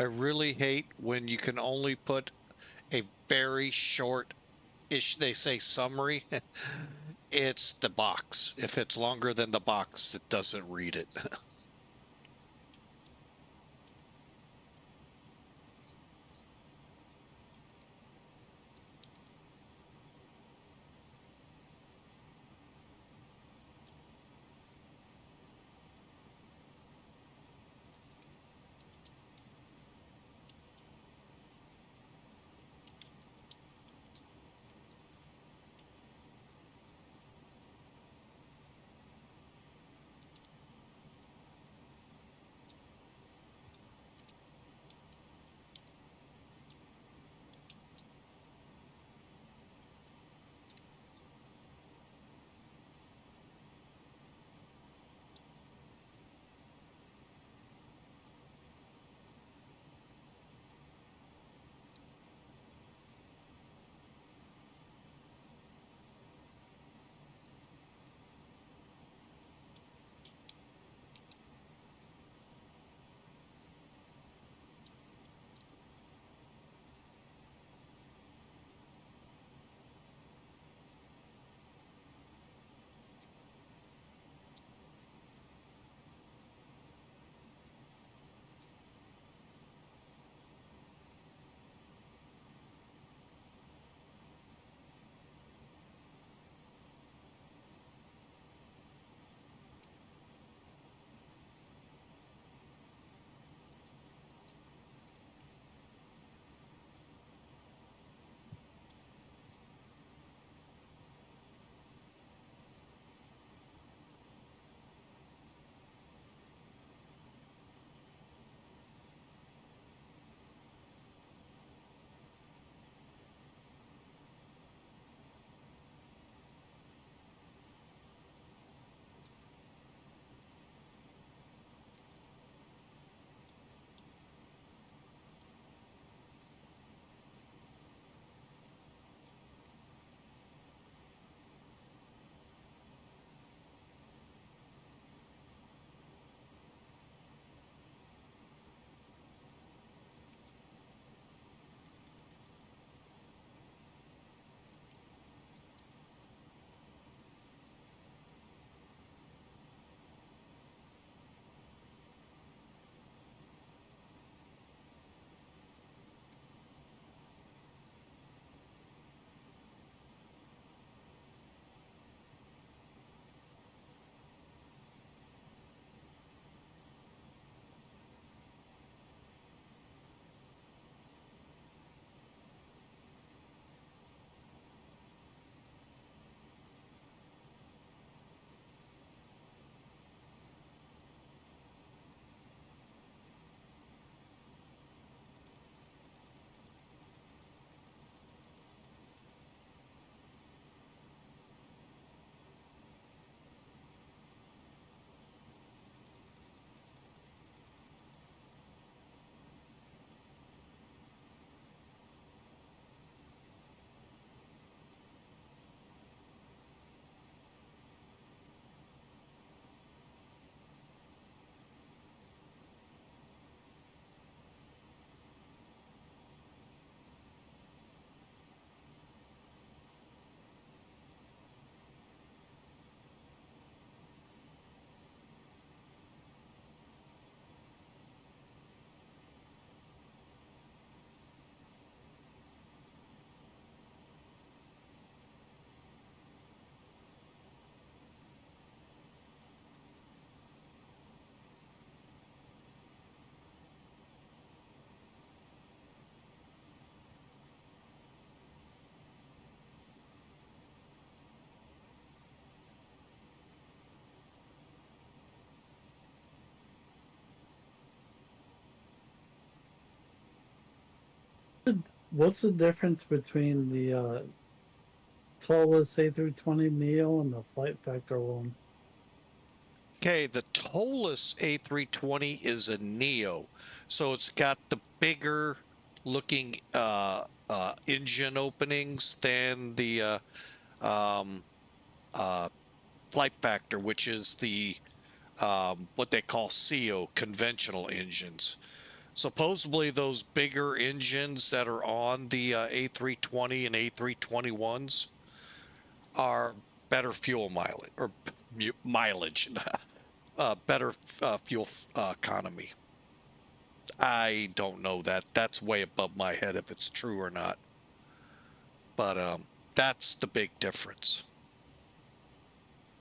I really hate when you can only put a very short ish, they say summary. It's the box. If it's longer than the box, it doesn't read it. What's the difference between the tallest A320 Neo and the flight factor one? Okay, the tallest A320 is a Neo, so it's got the bigger looking engine openings than the um, uh, flight factor, which is the what they call CO, conventional engines. Supposedly, those bigger engines that are on the A320 and A321s are better fuel mileage or mileage, better fuel economy. I don't know that. That's way above my head if it's true or not. But that's the big difference.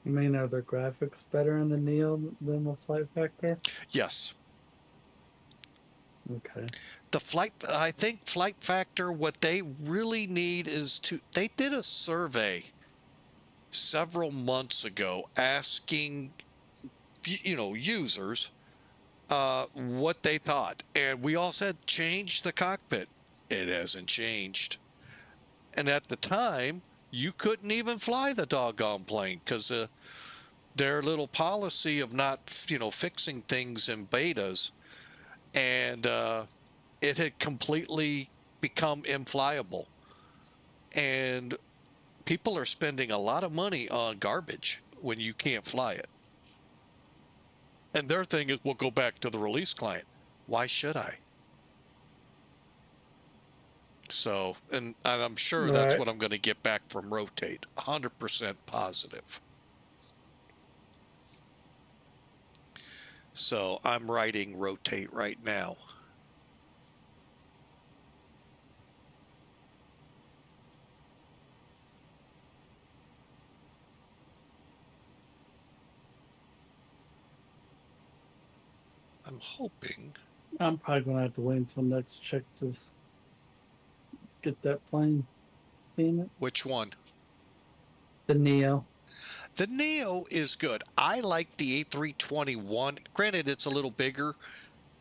I mean, are the graphics better in the Neo than the Flight Factor? Yes. Okay. I think Flight Factor, what they really need is they did a survey several months ago asking, users, what they thought. And we all said, change the cockpit. It hasn't changed. And at the time, you couldn't even fly the doggone plane because their little policy of not, fixing things in betas, and it had completely become inflyable. And people are spending a lot of money on garbage when you can't fly it. And their thing is, we'll go back to the release client. Why should I? So, and I'm sure that's what I'm going to get back from Rotate. 100% positive. So I'm writing Rotate right now. I'm hoping. I'm probably gonna have to wait until next check to get that plane payment. Which one? The Neo. The Neo is good. I like the A321. Granted, it's a little bigger.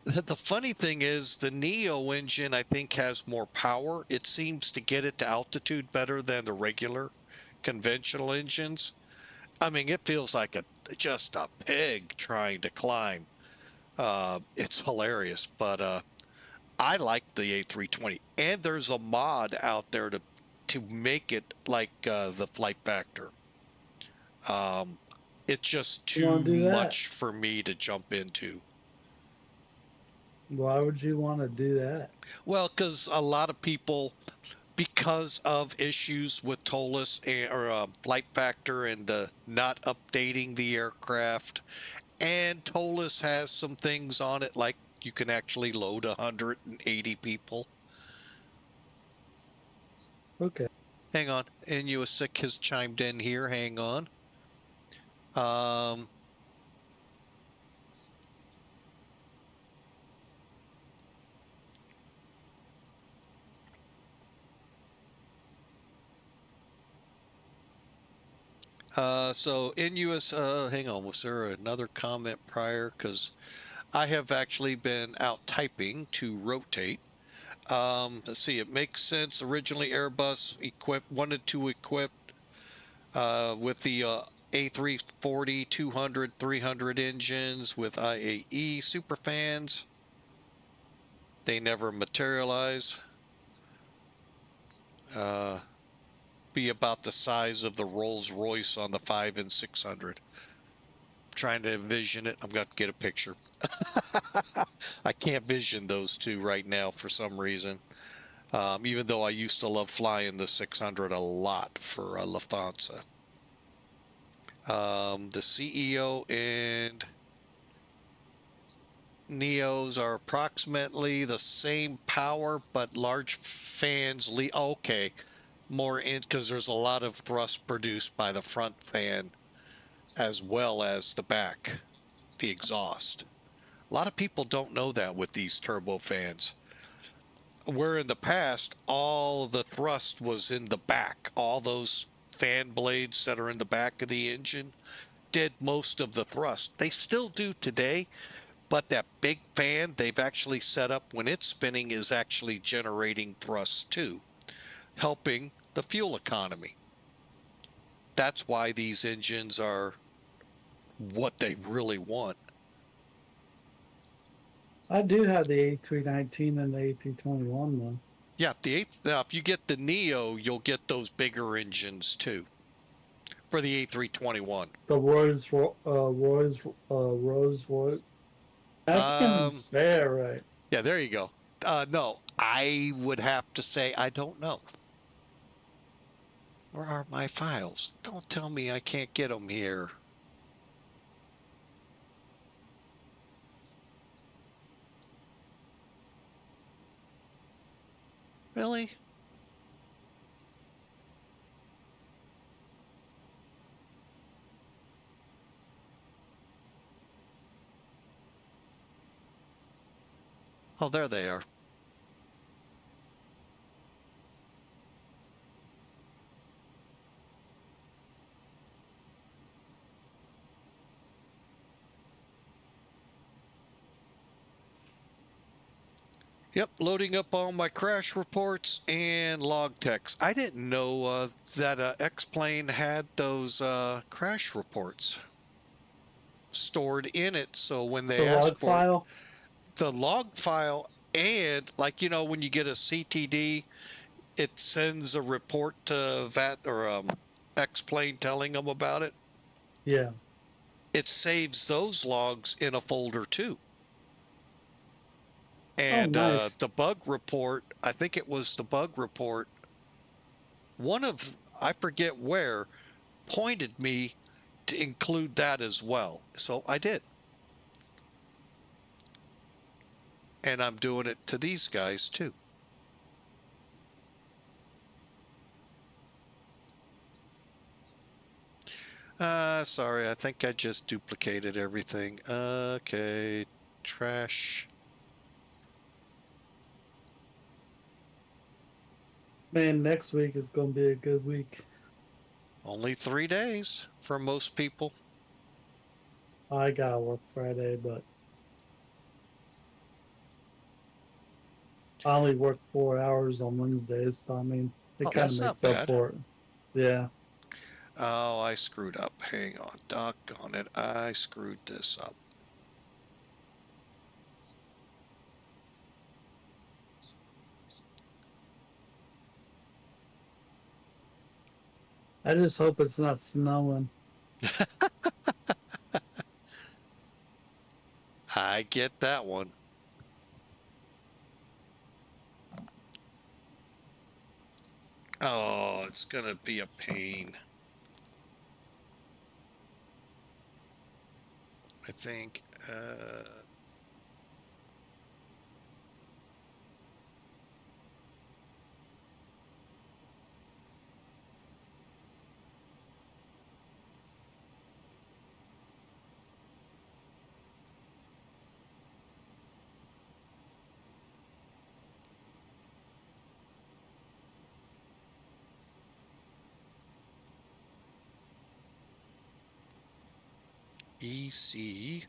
The funny thing is, the Neo engine, I think, has more power. It seems to get it to altitude better than the regular conventional engines. I mean, it feels like just a pig trying to climb. It's hilarious, but I like the A320, and there's a mod out there to make it like the Flight Factor. It's just too much for me to jump into. Why would you want to do that? Well, because a lot of people, because of issues with TOLUS or Flight Factor and not updating the aircraft, and TOLUS has some things on it like you can actually load 180 people. Okay. Hang on. NUSIC has chimed in here. Hang on. So NUS, hang on, was there another comment prior? Because I have actually been out typing to Rotate. Let's see, it makes sense. Originally, Airbus wanted to equip with the A340, 200, 300 engines with IAE superfans. They never materialize. Be about the size of the Rolls-Royce on the 5 and 600. Trying to envision it. I'm going to get a picture. I can't vision those two right now for some reason. Even though I used to love flying the 600 a lot for Lufthansa. The CEO and Neos are approximately the same power, but large fans okay, more in because there's a lot of thrust produced by the front fan as well as the back, the exhaust. A lot of people don't know that with these turbofans. Where in the past, all the thrust was in the back. All those fan blades that are in the back of the engine did most of the thrust. They still do today, but that big fan they've actually set up when it's spinning is actually generating thrust too, helping the fuel economy. That's why these engines are what they really want. I do have the A319 and the A321 though. Yeah, now if you get the Neo, you'll get those bigger engines too for the A321. The Rolls Royce. That's fair, right? Yeah, there you go. No, I would have to say I don't know. Where are my files? Don't tell me I can't get them here. Really? Oh, there they are. Yep, loading up all my crash reports and log text. I didn't know that X-Plane had those crash reports stored in it. So when The they ask log for it, file. the log file, and like, when you get a CTD, it sends a report to VAT or X-Plane telling them about it. Yeah. It saves those logs in a folder too. Oh, And nice. the bug report, I think it was the bug report, I forget where, pointed me to include that as well. So I did. And I'm doing it to these guys too. Sorry, I think I just duplicated everything. Okay, trash. Man, next week is gonna be a good week. Only 3 days for most people. I gotta work Friday, but I only work 4 hours on Wednesdays, so I mean, it Oh, kind of that's not makes up bad. for it. Yeah. Oh, I screwed up. Hang on. Doggone it. I screwed this up. I just hope it's not snowing. I get that one. Oh, it's going to be a pain. I think. EC25C.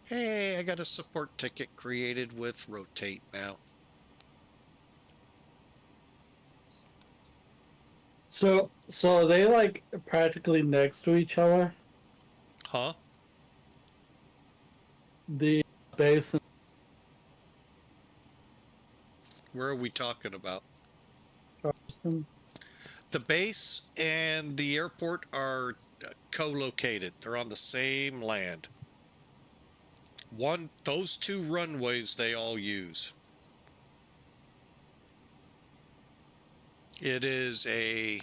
Hey, I got a support ticket created with rotate now. So are they like practically next to each other? Huh? The base and Where are we talking about? Charleston? The base and the airport are co-located. They're on the same land. Those two runways they all use. It is a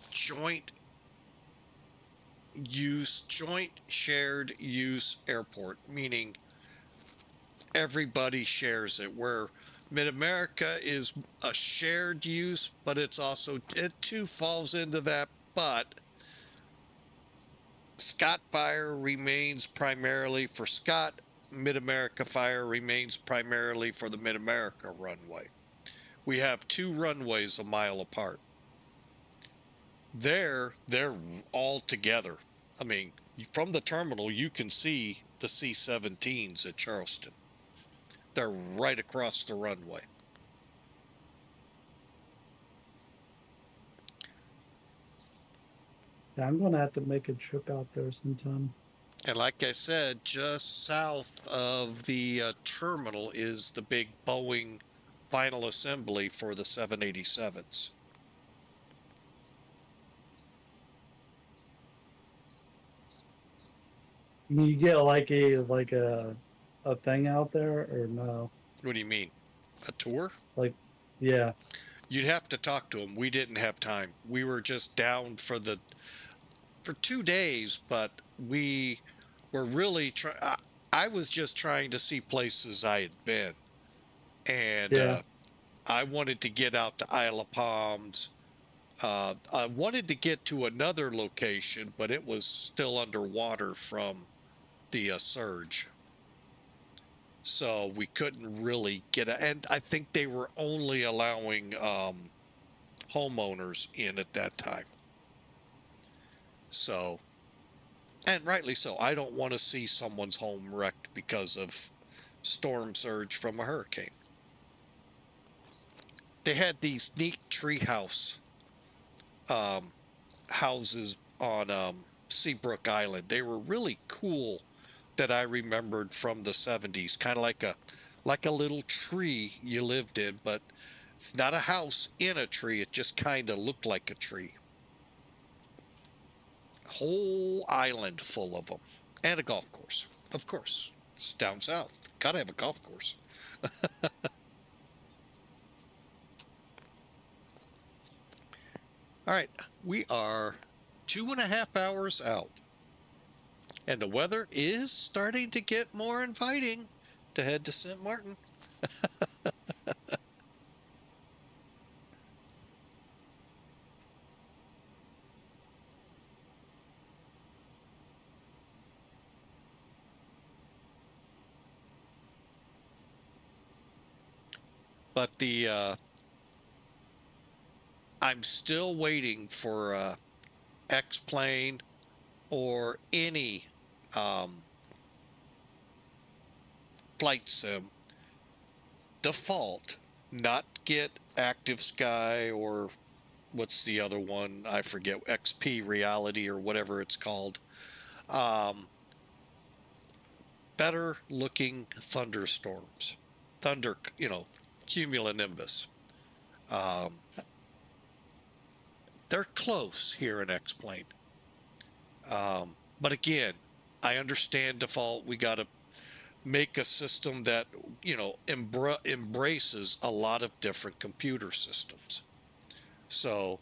joint shared use airport, meaning everybody shares it, where Mid-America is a shared use, but it too falls into that. But Scott Fire remains primarily for Scott. Mid-America Fire remains primarily for the Mid-America runway. We have two runways a mile apart. They're all together. I mean, from the terminal, you can see the C-17s at Charleston. They're right across the runway. Yeah, I'm gonna have to make a trip out there sometime. And like I said, just south of the terminal is the big Boeing final assembly for the 787s. You get like a thing out there or no? What do you mean? A tour? Like, yeah. You'd have to talk to them. We didn't have time. We were just down for 2 days, but we were really I was just trying to see places I had been. And Yeah. I wanted to get out to Isle of Palms. I wanted to get to another location, but it was still underwater from the surge. So we couldn't really get it. And I think they were only allowing homeowners in at that time. So, and rightly so. I don't want to see someone's home wrecked because of storm surge from a hurricane. They had these neat treehouse houses on Seabrook Island. They were really cool that I remembered from the 70s, kind of like a little tree you lived in, but it's not a house in a tree. It just kind of looked like a tree. Whole island full of them, and a golf course. Of course, it's down south. Gotta have a golf course. All right, we are 2.5 hours out, and the weather is starting to get more inviting to head to Sint Maarten. But I'm still waiting for X-Plane or any flight sim default, not get Active Sky or what's the other one? I forget, XP Reality or whatever it's called. Better looking thunderstorms, cumulonimbus. They're close here in X-Plane. But again, I understand default. We got to make a system that, embraces a lot of different computer systems. So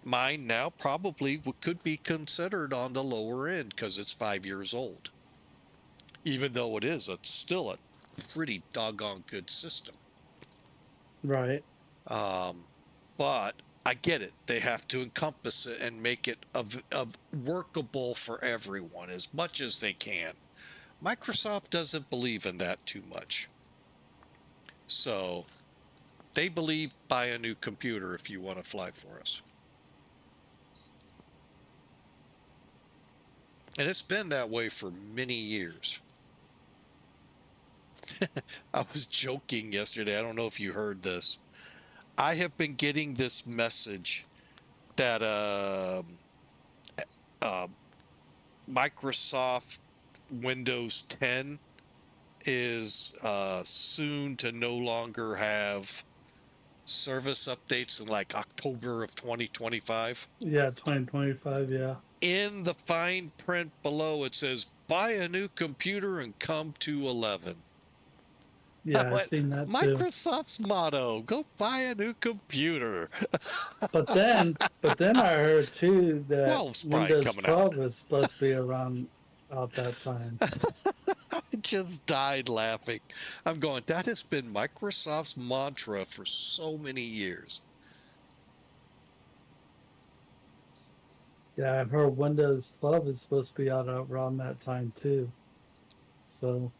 mine now probably could be considered on the lower end because it's 5 years old. Even though it's still a pretty doggone good system. Right. But I get it. They have to encompass it and make it workable for everyone as much as they can. Microsoft doesn't believe in that too much. So they believe buy a new computer if you want to fly for us. And it's been that way for many years. I was joking yesterday. I don't know if you heard this. I have been getting this message that Microsoft Windows 10 is soon to no longer have service updates in like October of 2025. Yeah, 2025, yeah. In the fine print below, it says, buy a new computer and come to 11. Yeah, I've seen that too. Microsoft's motto, go buy a new computer. But then I heard too that 12's probably Windows coming out. 12 is supposed to be around about that time. I just died laughing. I'm going, that has been Microsoft's mantra for so many years. Yeah, I heard Windows 12 is supposed to be out around that time too. So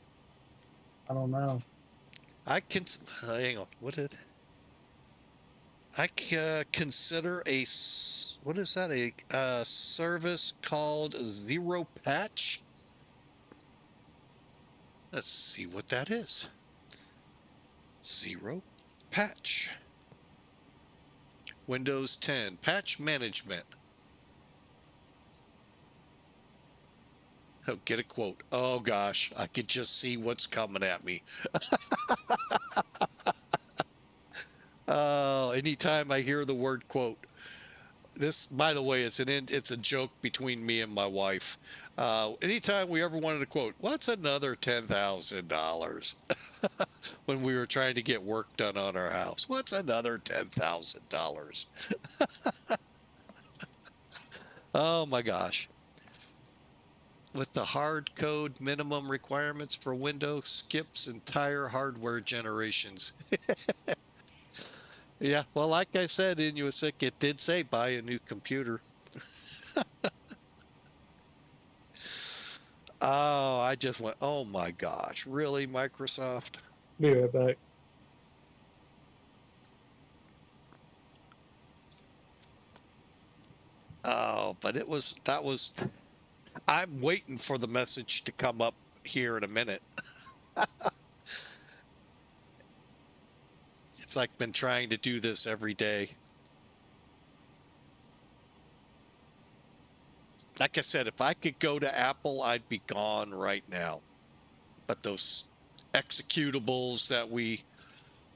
I don't know. I can hang on. What did I consider what is that? A service called Zero Patch? Let's see what that is. Zero Patch. Windows 10 Patch Management. Oh, get a quote. Oh gosh, I could just see what's coming at me. Oh, anytime I hear the word quote. This, by the way, it's a joke between me and my wife. Anytime we ever wanted to quote, what's another $10,000? When we were trying to get work done on our house, what's another $10,000? Oh my gosh. With the hard code minimum requirements for Windows, skips entire hardware generations. Yeah, well, like I said in USIC, it did say buy a new computer. Oh, I just went, oh my gosh, really, Microsoft? Be right back. Oh, but I'm waiting for the message to come up here in a minute. It's like been trying to do this every day. Like I said, if I could go to Apple, I'd be gone right now. But those executables that we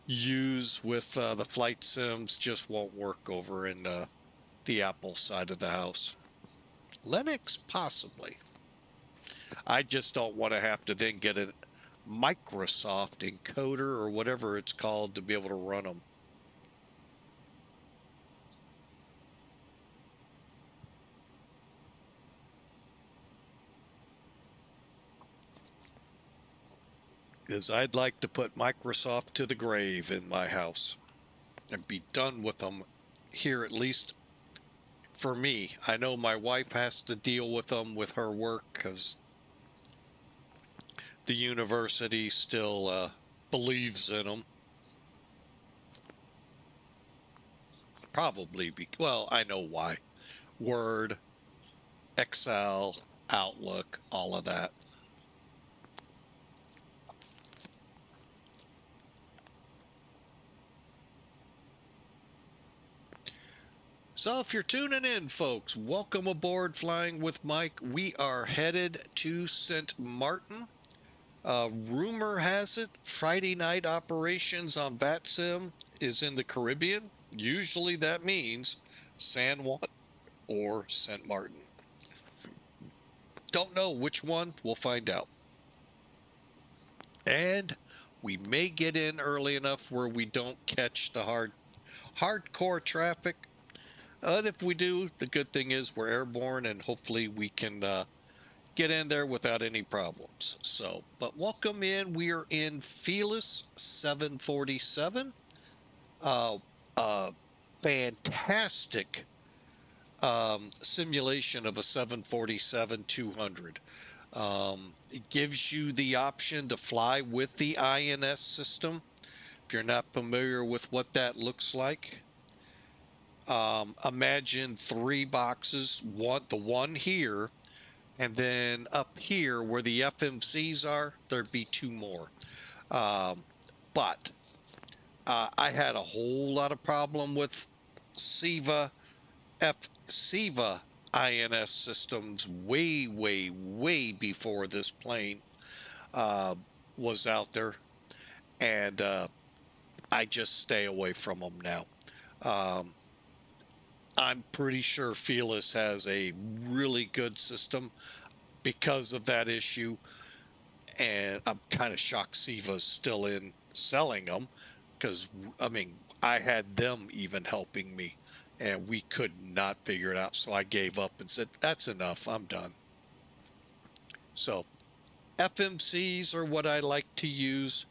use with the flight sims just won't work over in the Apple side of the house. Linux, possibly. I just don't want to have to then get a Microsoft encoder or whatever it's called to be able to run them. Because I'd like to put Microsoft to the grave in my house and be done with them here, at least for me. I know my wife has to deal with them with her work because the university still believes in them. Probably well, I know why. Word, Excel, Outlook, all of that. So if you're tuning in, folks, welcome aboard Flying with Mike. We are headed to Sint Maarten. Rumor has it Friday night operations on VATSIM is in the Caribbean. Usually that means San Juan or Sint Maarten. Don't know which one, we'll find out. And we may get in early enough where we don't catch the hardcore traffic. But if we do, the good thing is we're airborne and hopefully we can get in there without any problems. So, but welcome in. We are in Felis 747. Fantastic simulation of a 747-200. It gives you the option to fly with the INS system. If you're not familiar with what that looks like, imagine three boxes, the one here, and then up here where the FMCs are, there'd be two more. But I had a whole lot of problem with SIVA INS systems way before this plane was out there, and I just stay away from them now. I'm pretty sure Felis has a really good system because of that issue, and I'm kind of shocked SIVA's still in selling them because, I mean, I had them even helping me, and we could not figure it out, so I gave up and said, that's enough, I'm done. So FMCs are what I like to use,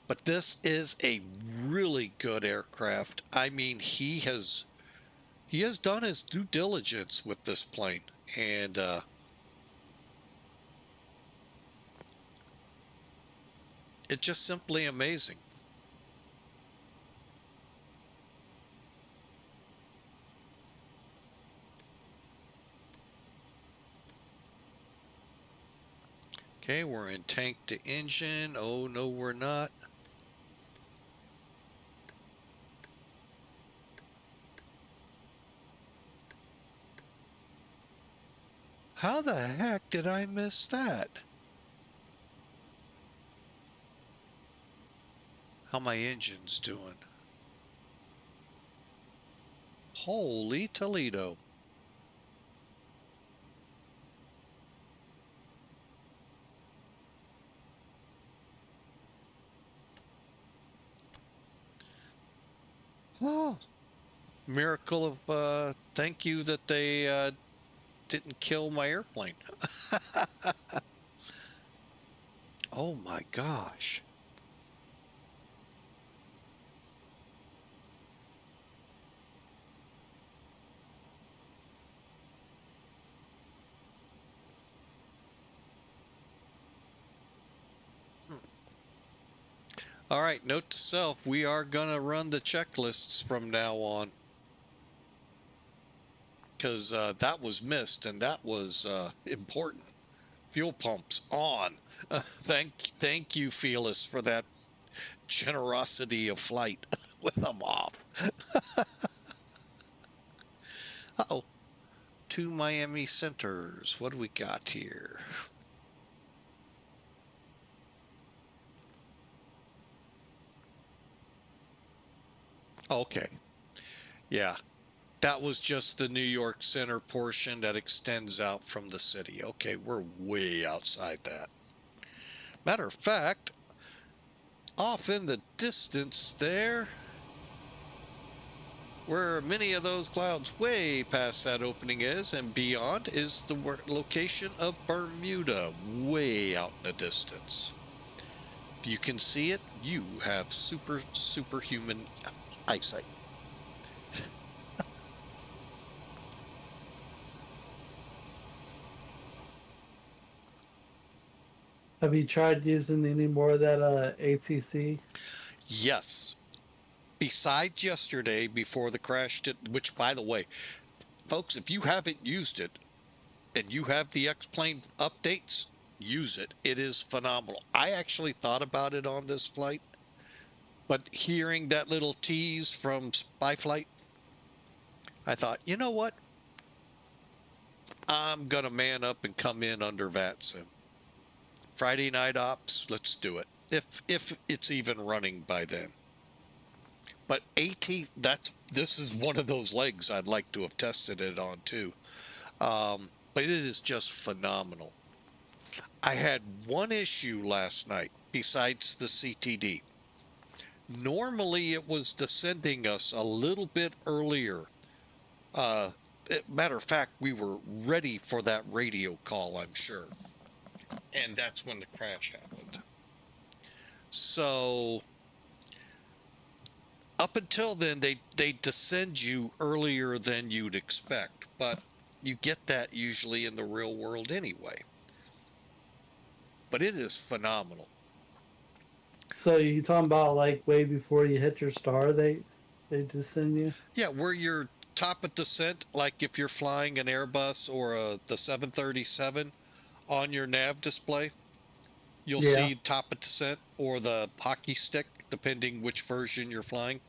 but this is a really good aircraft. I mean, he has done his due diligence with this plane, and it's just simply amazing. Okay, we're in tank to engine. Oh, no, we're not. How the heck did I miss that? How my engine's doing? Holy Toledo. Oh, miracle of thank you that they didn't kill my airplane. Oh my gosh. All right, note to self, we are going to run the checklists from now on. Because that was missed, and that was important. Fuel pumps on. Thank you, Felis, for that generosity of flight with them off. Uh-oh. 2 Miami centers. What do we got here? Okay. Yeah. That was just the New York Center portion that extends out from the city. Okay, we're way outside that. Matter of fact, off in the distance there, where many of those clouds way past that opening is and beyond, is the location of Bermuda, way out in the distance. If you can see it, you have superhuman eyesight. Have you tried using any more of that ATC? Yes. Besides yesterday before the crash, which, by the way, folks, if you haven't used it and you have the X-Plane updates, use it. It is phenomenal. I actually thought about it on this flight, but hearing that little tease from Spy Flight, I thought, you know what? I'm going to man up and come in under VATSIM. Friday night ops, let's do it. If it's even running by then. But this is one of those legs I'd like to have tested it on too. But it is just phenomenal. I had one issue last night besides the CTD. Normally it was descending us a little bit earlier. Matter of fact, we were ready for that radio call, I'm sure. And that's when the crash happened. So up until then, they descend you earlier than you'd expect, but you get that usually in the real world anyway. But it is phenomenal. So you talking about like way before you hit your star, they descend you? Yeah, where you're top of descent, like if you're flying an Airbus or the 737 on your nav display, you'll Yeah. see top of descent or the hockey stick, depending which version you're flying.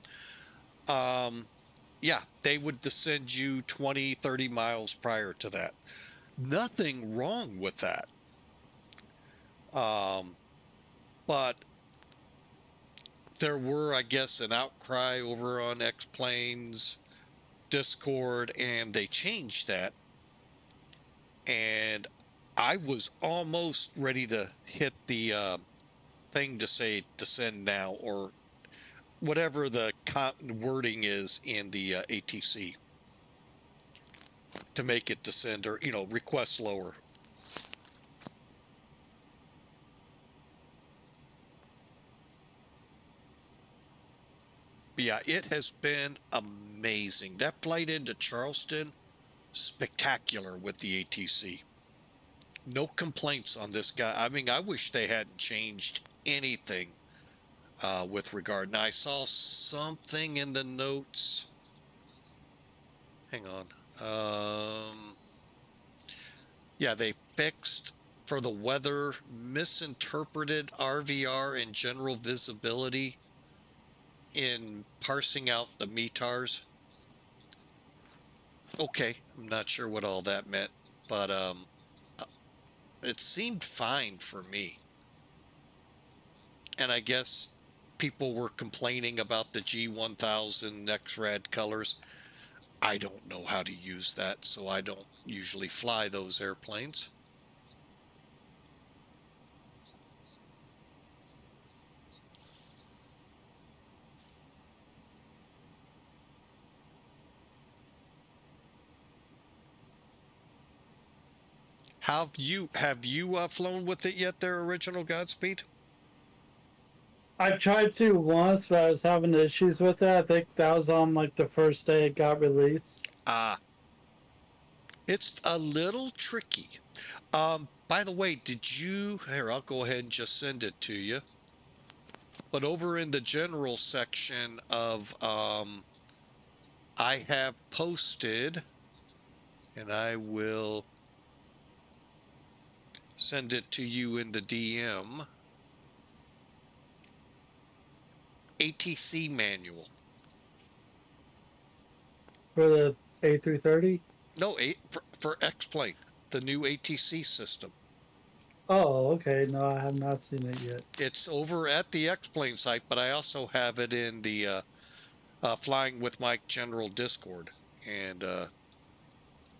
Yeah, they would descend you 20, 30 miles prior to that. Nothing wrong with that. But there were, I guess, an outcry over on X-Planes Discord, and they changed that. And I was almost ready to hit the thing to say descend now, or whatever the wording is in the ATC, to make it descend, or request lower. But yeah, it has been amazing. That flight into Charleston, spectacular with the ATC. No complaints on this guy. I mean, I wish they hadn't changed anything with regard. Now, I saw something in the notes. Hang on. Yeah, they fixed for the weather, misinterpreted RVR and general visibility in parsing out the METARs. Okay, I'm not sure what all that meant, but it seemed fine for me. And I guess people were complaining about the G1000 XRAD colors. I don't know how to use that, so I don't usually fly those airplanes. Have you flown with it yet, their original Godspeed? I tried to once, but I was having issues with it. I think that was on like the first day it got released. It's a little tricky. By the way, here, I'll go ahead and just send it to you. But over in the general section of, I have posted, and I will send it to you in the DM, ATC manual. For the A330? No, for X-Plane, the new ATC system. Oh, okay. No, I have not seen it yet. It's over at the X-Plane site, but I also have it in the Flying with Mike General Discord. And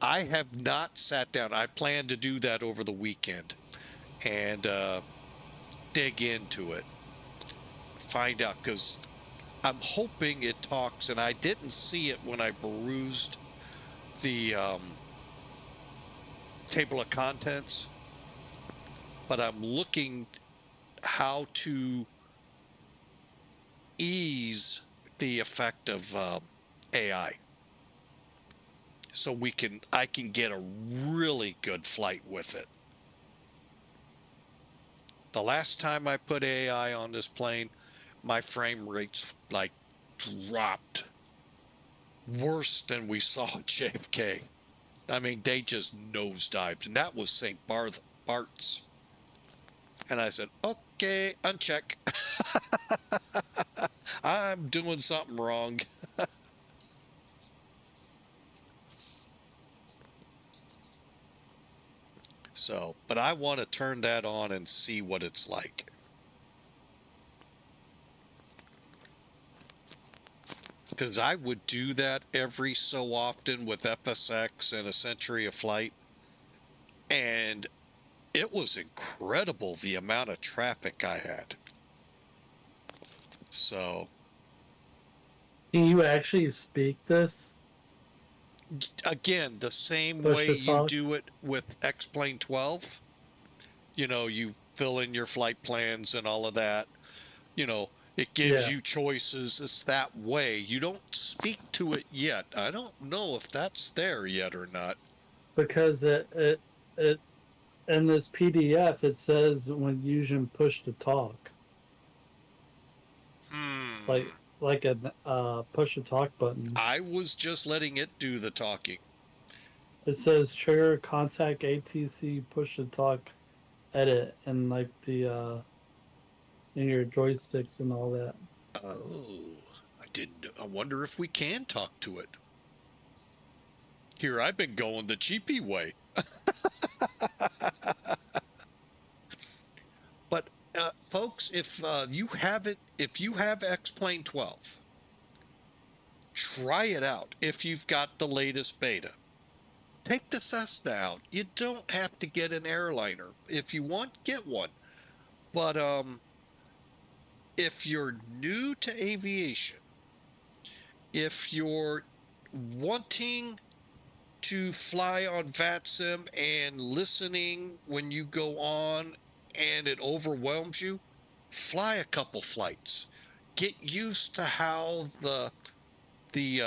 I have not sat down. I plan to do that over the weekend and dig into it. Find out, because I'm hoping it talks, and I didn't see it when I perused the table of contents, but I'm looking how to ease the effect of AI, so I can get a really good flight with it. The last time I put AI on this plane, my frame rates like dropped worse than we saw at JFK. I mean, they just nosedived, and that was St. Bart's. And I said, okay, uncheck. I'm doing something wrong. So, but I want to turn that on and see what it's like. Because I would do that every so often with FSX and a Century of Flight. And it was incredible the amount of traffic I had. So, Can you actually speak this? again, the same Push way to you talk? do it with X-Plane 12. You know, you fill in your flight plans and all of that. You know, it gives Yeah. you choices. It's that way. You don't speak to it yet. I don't know if that's there yet or not. Because it in this PDF it says when using push to talk. Like a push to talk button. I was just letting it do the talking. It says trigger contact ATC push to talk edit and like the in your joysticks and all that. Oh, I wonder if we can talk to it. Here, I've been going the cheapy way. But folks, if you have X-Plane 12, try it out if you've got the latest beta. Take the Cessna out. You don't have to get an airliner. If you want, get one. But if you're new to aviation, if you're wanting to fly on VATSIM and listening when you go on and it overwhelms you, fly a couple flights. get used to how the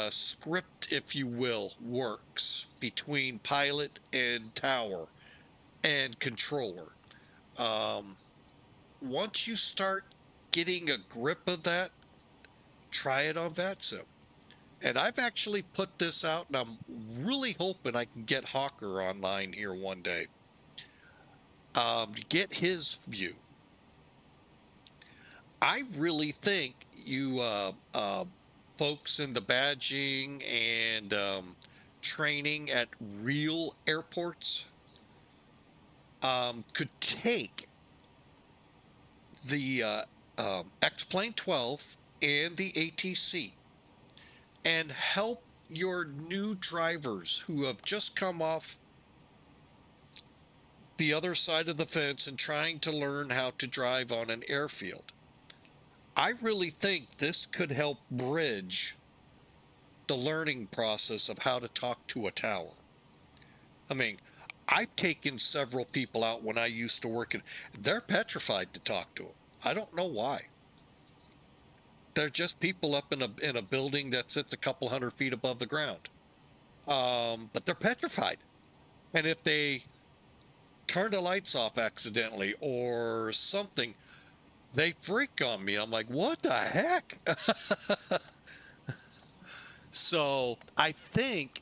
script, if you will, works between pilot and tower and controller. Once you start getting a grip of that, try it on VATSIM. And I've actually put this out, and I'm really hoping I can get Hawker online here one day. Get his view. I really think you folks in the badging and training at real airports could take the X-Plane 12 and the ATC and help your new drivers who have just come off the other side of the fence and trying to learn how to drive on an airfield. I really think this could help bridge the learning process of how to talk to a tower. I mean, I've taken several people out when I used to work in, they're petrified to talk to them. I don't know why. They're just people up in a building that sits a couple 100 feet above the ground. But they're petrified. And if they turn the lights off accidentally or something, they freak on me. I'm like, what the heck? So I think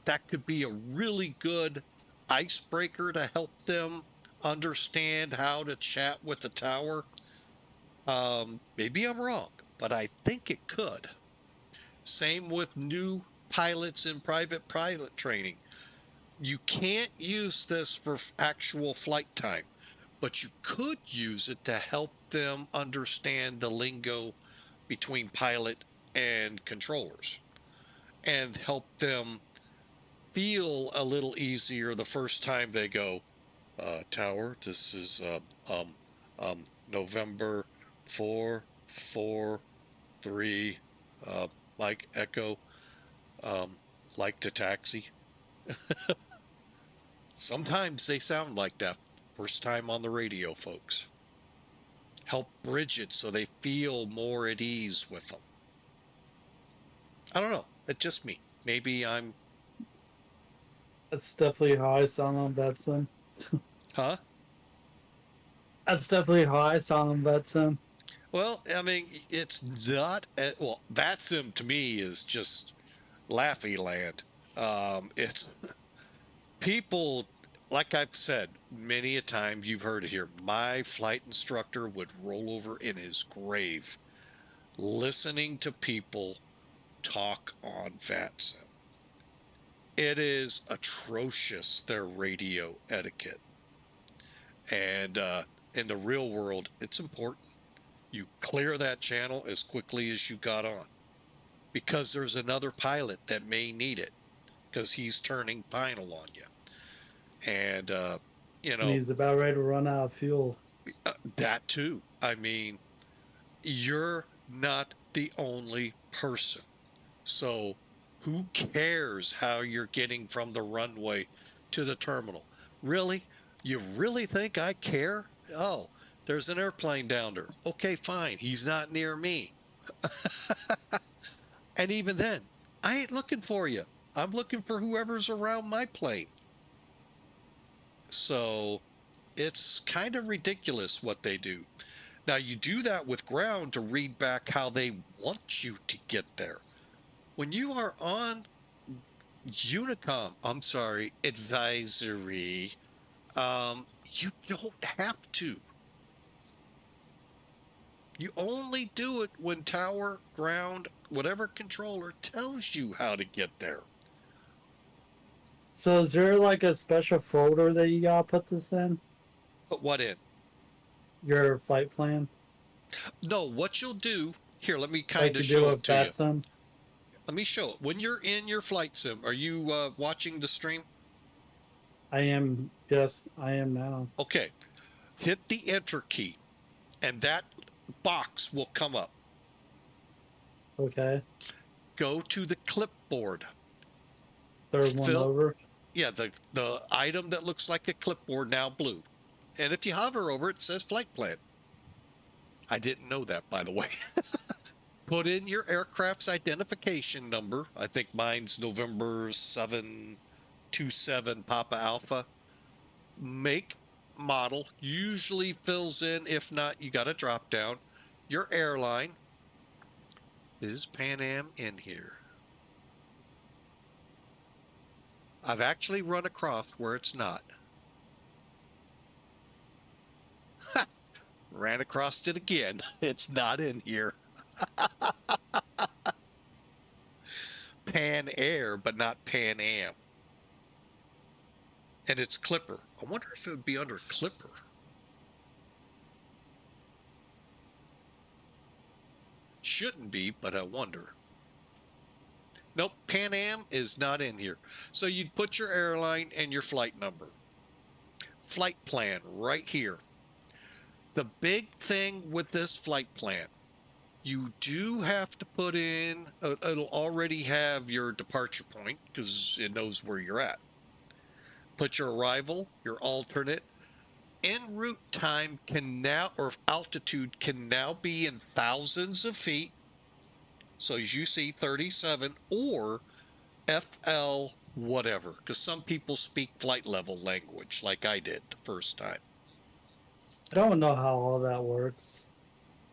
that could be a really good icebreaker to help them understand how to chat with the tower. Maybe I'm wrong, but I think it could. Same with new pilots in private pilot training. You can't use this for actual flight time, but you could use it to help them understand the lingo between pilot and controllers and help them feel a little easier the first time they go, tower, this is November 443, Mike Echo, like to taxi. Sometimes they sound like that first time on the radio, folks. Help bridge it so they feel more at ease with them. I don't know. It's just me. Maybe I'm... That's definitely how I sound on VATSIM. Huh? That's definitely how I sound on VATSIM. Well, I mean, it's not... well, VATSIM to me is just laughy land. It's... people, like I've said many a time, you've heard it here, my flight instructor would roll over in his grave listening to people talk on VATSIM. It is atrocious, their radio etiquette. And in the real world, it's important. You clear that channel as quickly as you got on, because there's another pilot that may need it because he's turning final on you. And, you know, He's about ready to run out of fuel. that too. I mean, you're not the only person. So who cares how you're getting from the runway to the terminal? Really? You really think I care? Oh, there's an airplane down there. Okay, fine. He's not near me. And even then, I ain't looking for you. I'm looking for whoever's around my plane. So it's kind of ridiculous what they do. Now, you do that with ground to read back how they want you to get there. When you are on Unicom, advisory, you don't have to. You only do it when tower, ground, whatever controller tells you how to get there. So is there like a special folder that you gotta put this in? Put what in? Your flight plan? No, what you'll do, here, let me Like kind you of do show with it to you. VATSIM? Let me show it. When you're in your flight sim, are you watching the stream? I am, yes, I am now. Okay. Hit the enter key, and that box will come up. Okay. Go to the clipboard. Third one over. Yeah, the item that looks like a clipboard, now blue. And if you hover over it, it says flight plan. I didn't know that, by the way. put in your aircraft's identification number. I think mine's November 727 Papa Alpha. Make, model, usually fills in. If not, you got to drop down. Your airline. Is Pan Am in here? I've actually run across where it's not. Ran across it again. It's not in here. Pan Air, but not Pan Am. And it's Clipper. I wonder if it would be under Clipper. Shouldn't be, but I wonder. Nope, Pan Am is not in here. So you'd put your airline and your flight number. Flight plan right here. The big thing with this flight plan, you do have to put in, it'll already have your departure point because it knows where you're at. Put your arrival, your alternate. En route time can now, or altitude can now be in thousands of feet. So as you see, 37 or FL whatever, because some people speak flight level language like I did the first time. I don't know how all that works.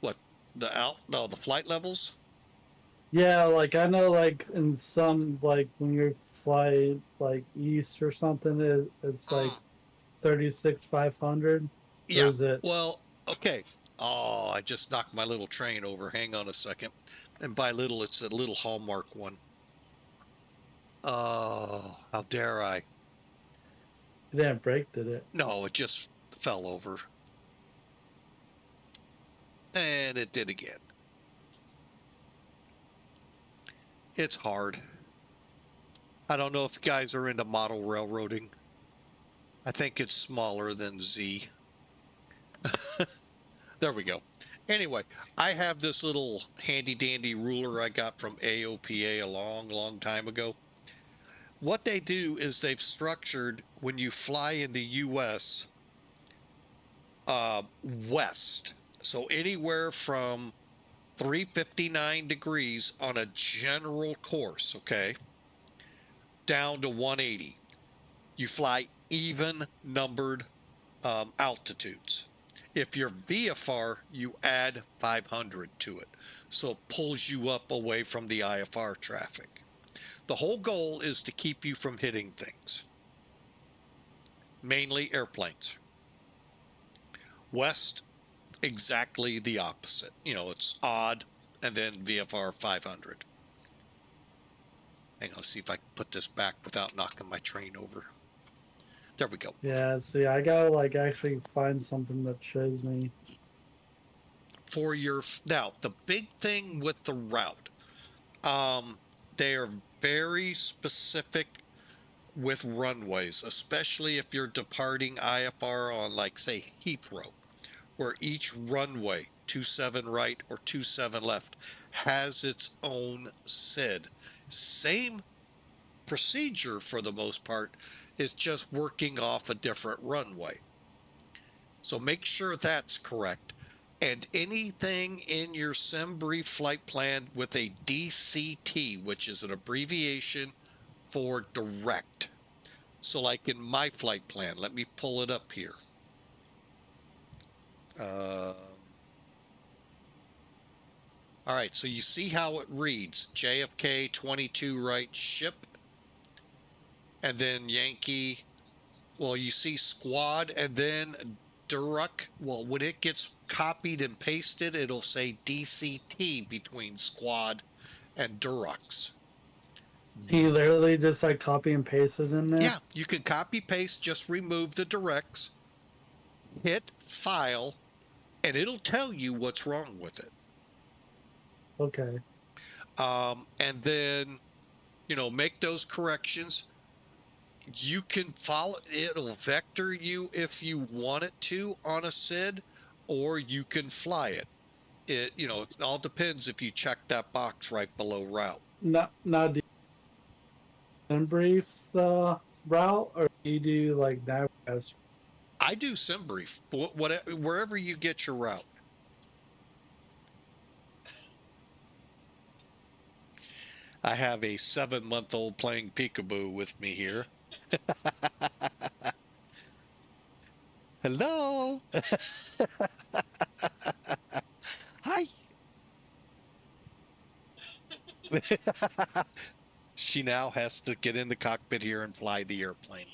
What, the flight levels? Yeah, like I know, like in some, like when you fly like east or something, it's like 36,500. Yeah. Or is it? Well, okay. Oh, I just knocked my little train over. Hang on a second. And by little, it's a little Hallmark one. Oh, how dare I? It didn't break, did it? No, it just fell over. And it did again. It's hard. I don't know if you guys are into model railroading. I think it's smaller than Z. There we go. Anyway, I have this little handy dandy ruler I got from AOPA a long time ago. What they do is they've structured when you fly in the US west. So anywhere from 359 degrees on a general course, okay, down to 180. You fly even numbered altitudes. If you're VFR, you add 500 to it. So it pulls you up away from the IFR traffic. The whole goal is to keep you from hitting things. Mainly airplanes. West, exactly the opposite. You know, it's odd, and then VFR 500. Hang on, let's see if I can put this back without knocking my train over. There we go. Yeah, see, I gotta like actually find something that shows me. For your, now, the big thing with the route, they are very specific with runways, especially if you're departing IFR on, like, say, Heathrow, where each runway, 27 right or 27 left, has its own SID. Same procedure for the most part, is just working off a different runway. So make sure that's correct. And anything in your sim brief flight plan with a DCT, which is an abbreviation for direct. So like in my flight plan, let me pull it up here. All right, so you see how it reads. JFK 22 right ship. And then Yankee, well, you see squad and then Duroc. Well, when it gets copied and pasted, it'll say DCT between squad and Durocs. You literally just like copy and paste it in there? Yeah, you can copy paste, just remove the directs, hit file, and it'll tell you what's wrong with it. Okay. And then, you know, make those corrections. You can follow, it'll vector you if you want it to on a SID, or you can fly it. It, you know, it all depends if you check that box right below route. Not do you briefs route, or do you do like navigation? I do SimBrief, whatever, wherever you get your route. I have a 7-month-old playing peekaboo with me here. Hello. Hi. She now has to get in the cockpit here and fly the airplane.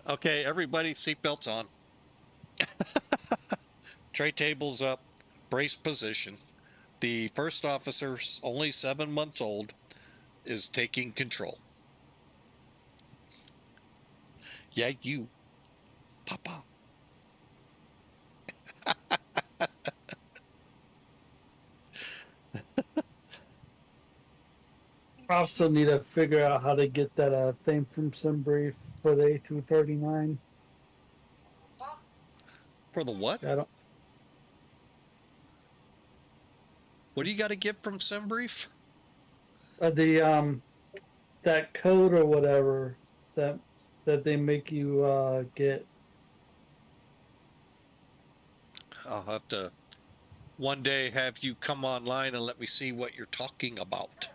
Okay, everybody, seatbelts on. Tray tables up. Brace position. The first officer, only 7 months old, is taking control. Yeah, you. Papa. I also need to figure out how to get that thing from SimBrief for the A339. For the what? I don't. What do you got to get from SimBrief? The that code or whatever that they make you get. I'll have to one day have you come online and let me see what you're talking about.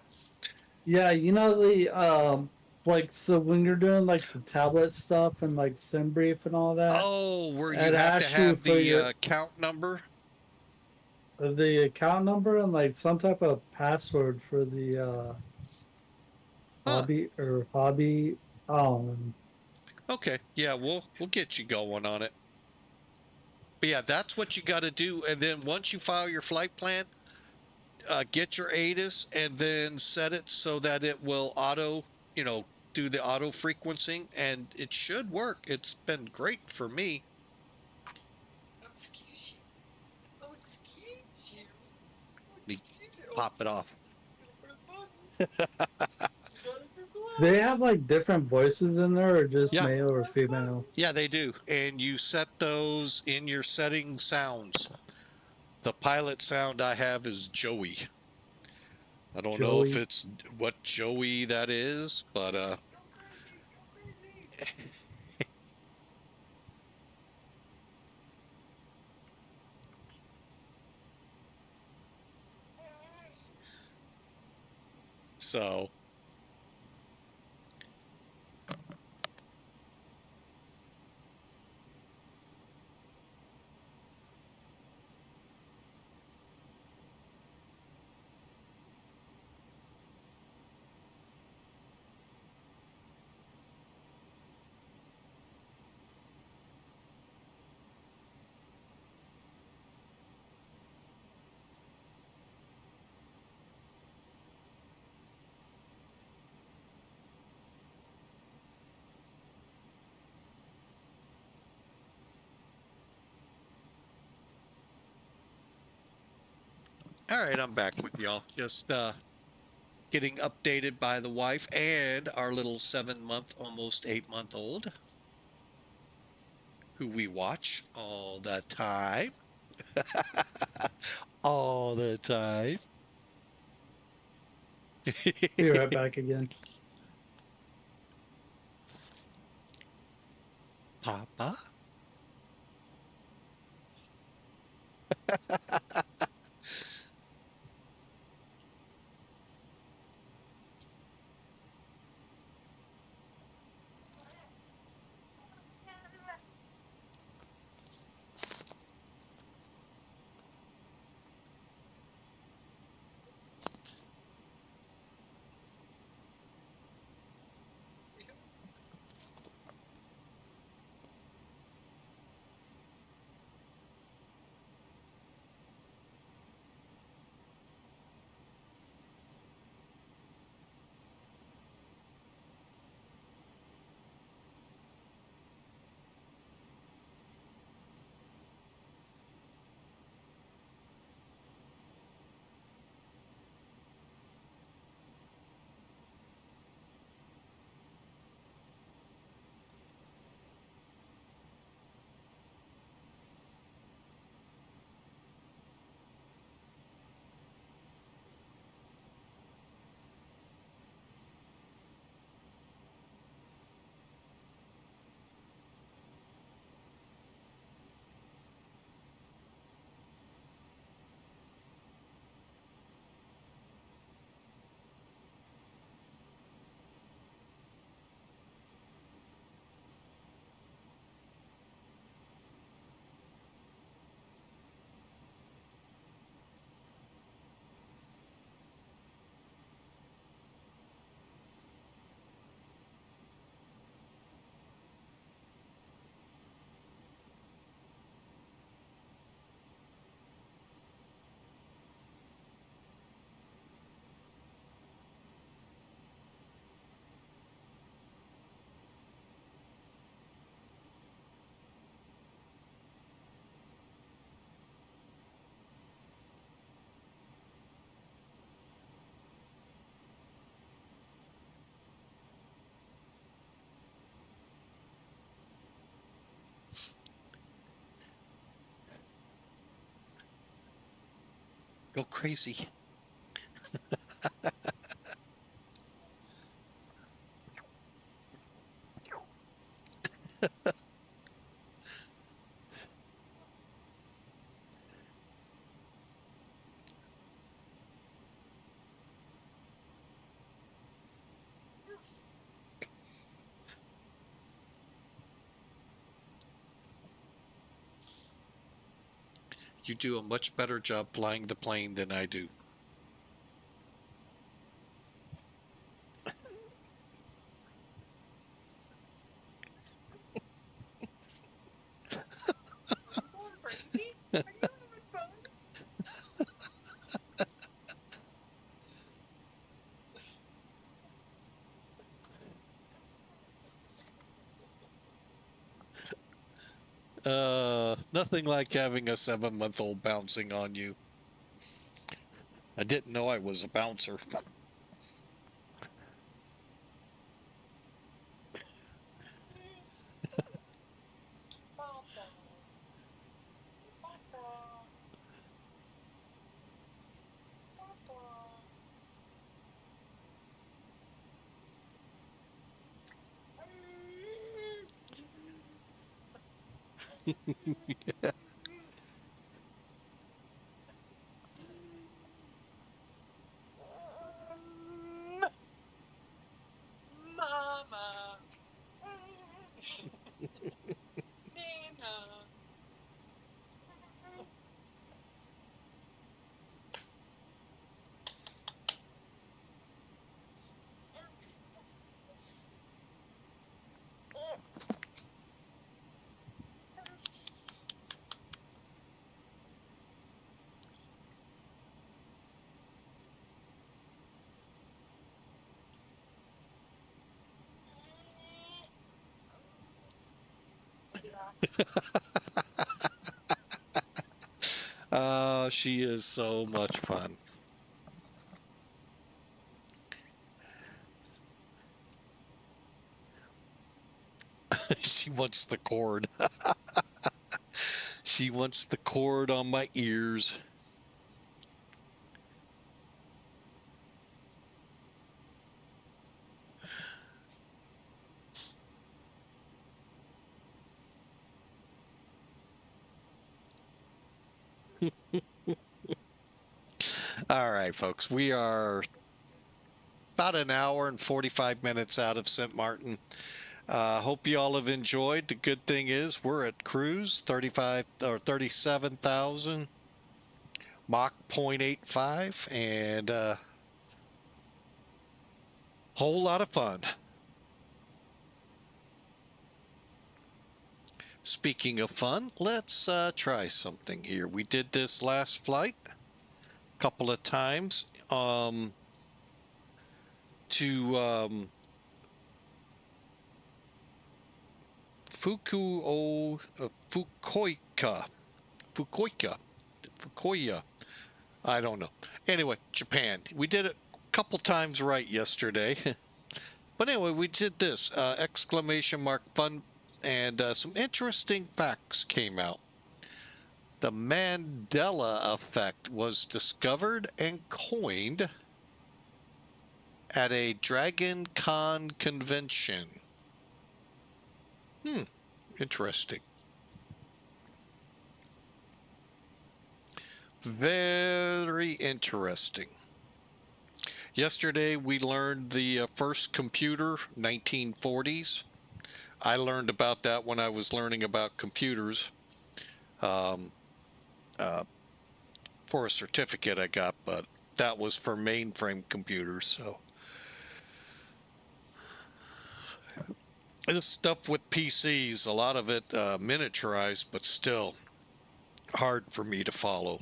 Yeah, you know the like so when you're doing like the tablet stuff and like SimBrief and all that, Oh, where you it have to asks you have for the your account number? the account number and like some type of password for the Huh. hobby. Um, Okay. Yeah, we'll get you going on it. But yeah, that's what you got to do. And then once you file your flight plan, get your ATIS and then set it so that it will auto, do the auto frequencing, and it should work. It's been great for me. Excuse you. Oh, excuse you. Oh, Me excuse you. pop it off. Gonna press buttons. You gotta do they gloves. have like different voices in there, or just Yeah. male or Press female. buttons. Yeah, they do. And you set those in your setting sounds. The pilot sound I have is Joey. I don't know if Joey. it's what Joey that is, but Go crazy. Go crazy. so all right, I'm back with y'all. Just getting updated by the wife and our little 7-month, almost 8-month-old, who we watch all the time. All the time. Be right back again. Papa. Go crazy. You do a much better job flying the plane than I do. Are you going crazy? Are you having fun? Nothing like having a 7-month-old bouncing on you. I didn't know I was a bouncer. Papa. Papa. Papa. Mama. Nina. She is so much fun. She wants the cord. She wants the cord on my ears. All right, folks, we are about an hour and 45 minutes out of Sint Maarten. Hope you all have enjoyed. The good thing is we're at cruise 35 or 37,000 Mach 0.85 and whole lot of fun. Speaking of fun, let's try something here. We did this last flight a couple of times to Fukuoka. I don't know. Anyway, Japan. We did it a couple times right yesterday. But anyway, we did this exclamation mark fun, and some interesting facts came out. The Mandela effect was discovered and coined at a Dragon Con convention. Interesting. Very interesting. Yesterday we learned the first computer, 1940s. I learned about that when I was learning about computers for a certificate I got, but that was for mainframe computers. So this stuff with PCs, a lot of it miniaturized, but still hard for me to follow.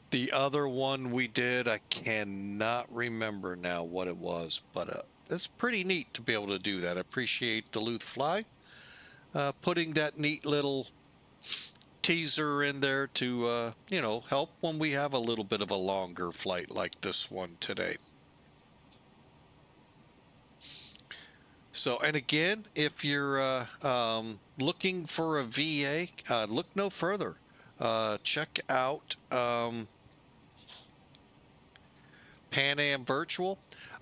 The other one we did, I cannot remember now what it was, but it's pretty neat to be able to do that. I appreciate Duluth Fly putting that neat little teaser in there to, help when we have a little bit of a longer flight like this one today. So, and again, if you're looking for a VA, look no further. check out Pan Am Virtual.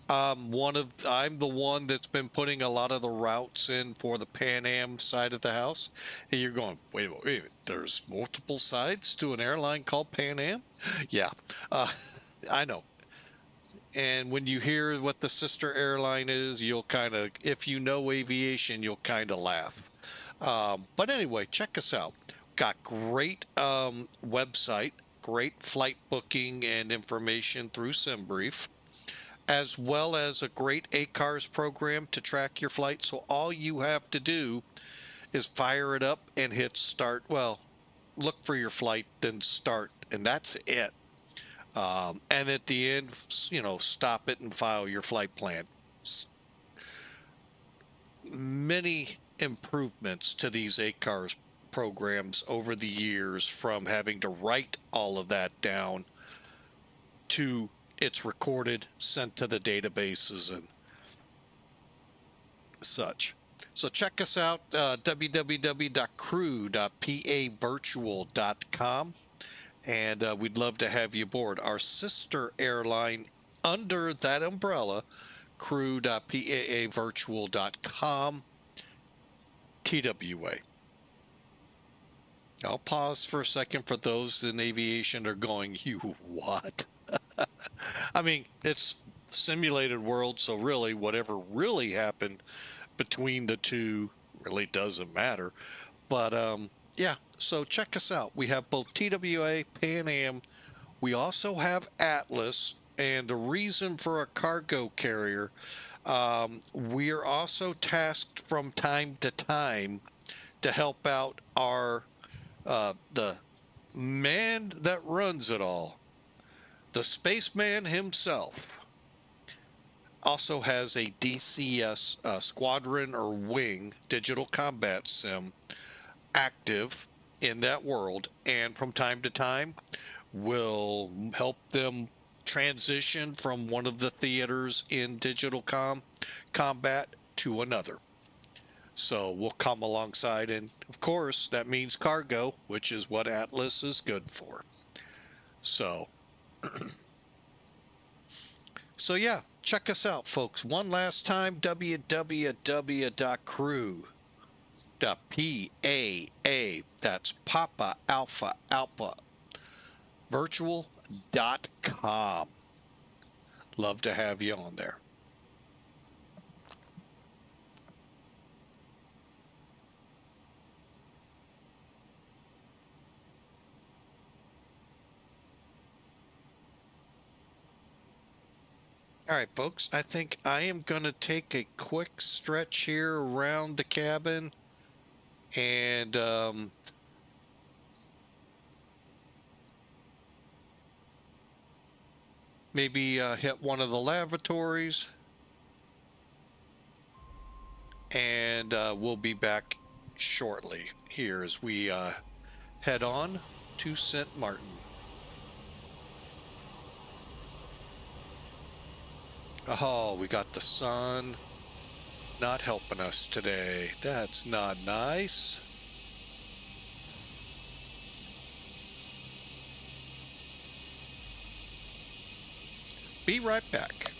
I'm the one that's been putting a lot of the routes in for the Pan Am side of the house. And you're going, wait a minute, there's multiple sides to an airline called Pan Am? Yeah, I know. And when you hear what the sister airline is, you'll kind of, if you know aviation, you'll kind of laugh. But anyway, check us out. Got great website, great flight booking and information through SimBrief, as well as a great ACARS program to track your flight. So all you have to do is fire it up and hit start. Well, look for your flight, then start, and that's it. And at the end, stop it and file your flight plan. Many improvements to these ACARS programs over the years, from having to write all of that down to it's recorded, sent to the databases and such. So check us out, www.crew.pavirtual.com. And we'd love to have you aboard. Our sister airline under that umbrella, crew.paavirtual.com, TWA. I'll pause for a second for those in aviation are going, you what? I mean, it's simulated world, so really whatever really happened between the two really doesn't matter. But yeah, so check us out. We have both TWA, Pan Am. We also have Atlas, and the reason for a cargo carrier, we are also tasked from time to time to help out our the man that runs it all, the spaceman himself. Also has a DCS squadron or wing digital combat sim active in that world, and from time to time will help them transition from one of the theaters in digital combat to another. So we'll come alongside, and of course that means cargo, which is what Atlas is good for. So yeah, check us out, folks. One last time, www.crew.paa, that's Papa Alpha Alpha virtual.com. Love to have you on there. All right, folks, I think I am going to take a quick stretch here around the cabin and maybe hit one of the lavatories, and we'll be back shortly here as we head on to Sint Maarten. Oh, we got the sun not helping us today. That's not nice. Be right back.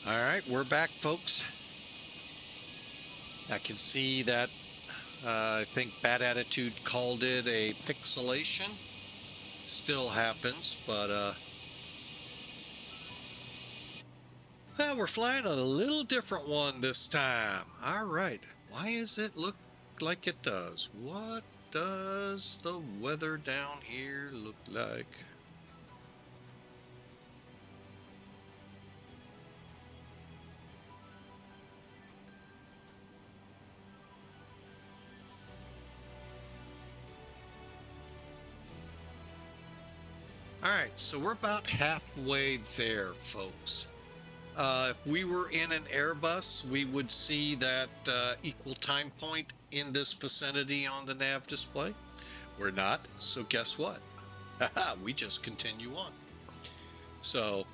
All right, we're back, folks. I can see that I think Bad Attitude called it a pixelation. Still happens, but we're flying on a little different one this time. All right, why does it look like it does? What does the weather down here look like? All right, so we're about halfway there, folks. If we were in an Airbus, we would see that equal time point in this vicinity on the nav display. We're not, so guess what? We just continue on. So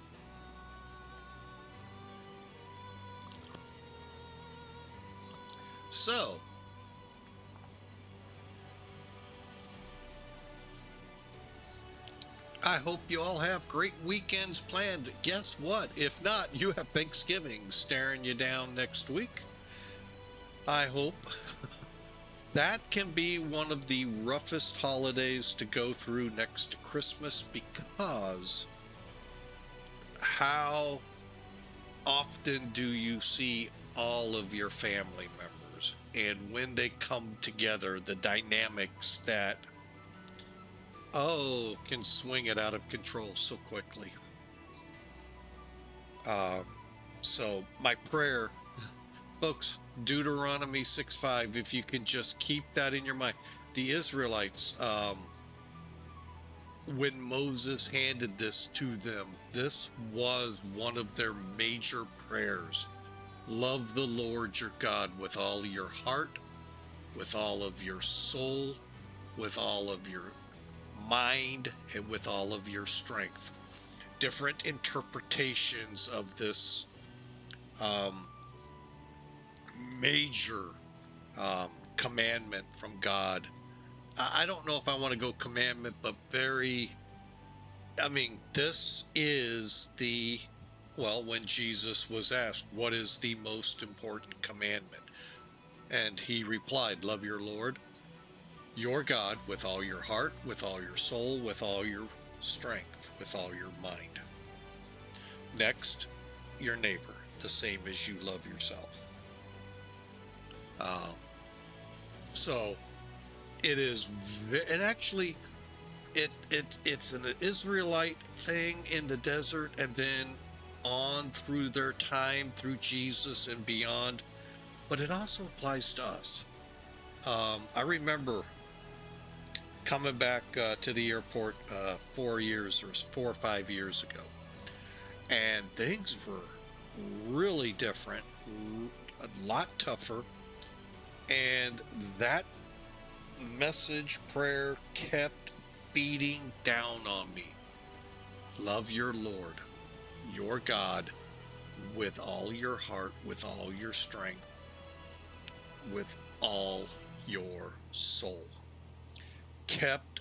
I hope you all have great weekends planned. Guess what? If not, you have Thanksgiving staring you down next week. I hope that can be one of the roughest holidays to go through next to Christmas, because how often do you see all of your family members? And when they come together, the dynamics that can swing it out of control so quickly. So my prayer, folks, Deuteronomy 6:5, if you can just keep that in your mind. The Israelites, when Moses handed this to them, this was one of their major prayers. Love the Lord your God with all your heart, with all of your soul, with all of your mind, and with all of your strength. Different interpretations of this major commandment from God. I don't know if I want to go commandment, but this is when Jesus was asked, what is the most important commandment? And he replied, love your Lord, your God, with all your heart, with all your soul, with all your strength, with all your mind. Next, your neighbor, the same as you love yourself. So it is, and actually, it's an Israelite thing in the desert, and then on through their time through Jesus and beyond, but it also applies to us. I remember coming back to the airport 4 or 5 years ago, and things were really different, a lot tougher, and that message prayer kept beating down on me. Love your Lord, your God, with all your heart, with all your strength, with all your soul. Kept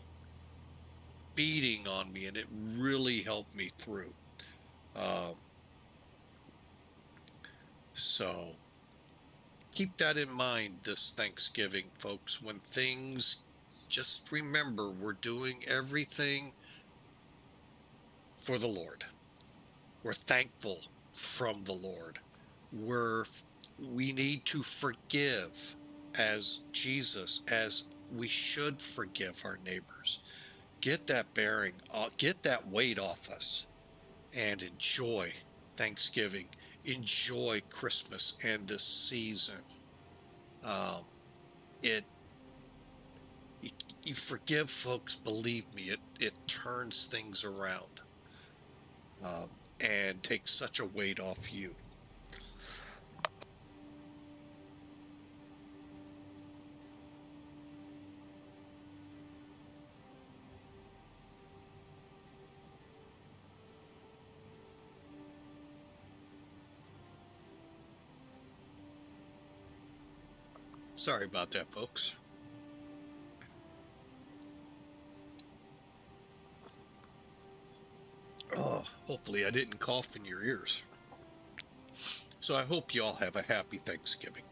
beating on me, and it really helped me through. So keep that in mind this Thanksgiving, folks. When things, just remember, we're doing everything for the Lord. We're thankful from the Lord. We need to forgive as Jesus, as we should forgive our neighbors. Get that bearing, get that weight off us, and enjoy Thanksgiving. Enjoy Christmas and this season. You forgive folks, believe me, it turns things around, and takes such a weight off you. Sorry about that, folks. Oh, hopefully I didn't cough in your ears. So I hope you all have a happy Thanksgiving.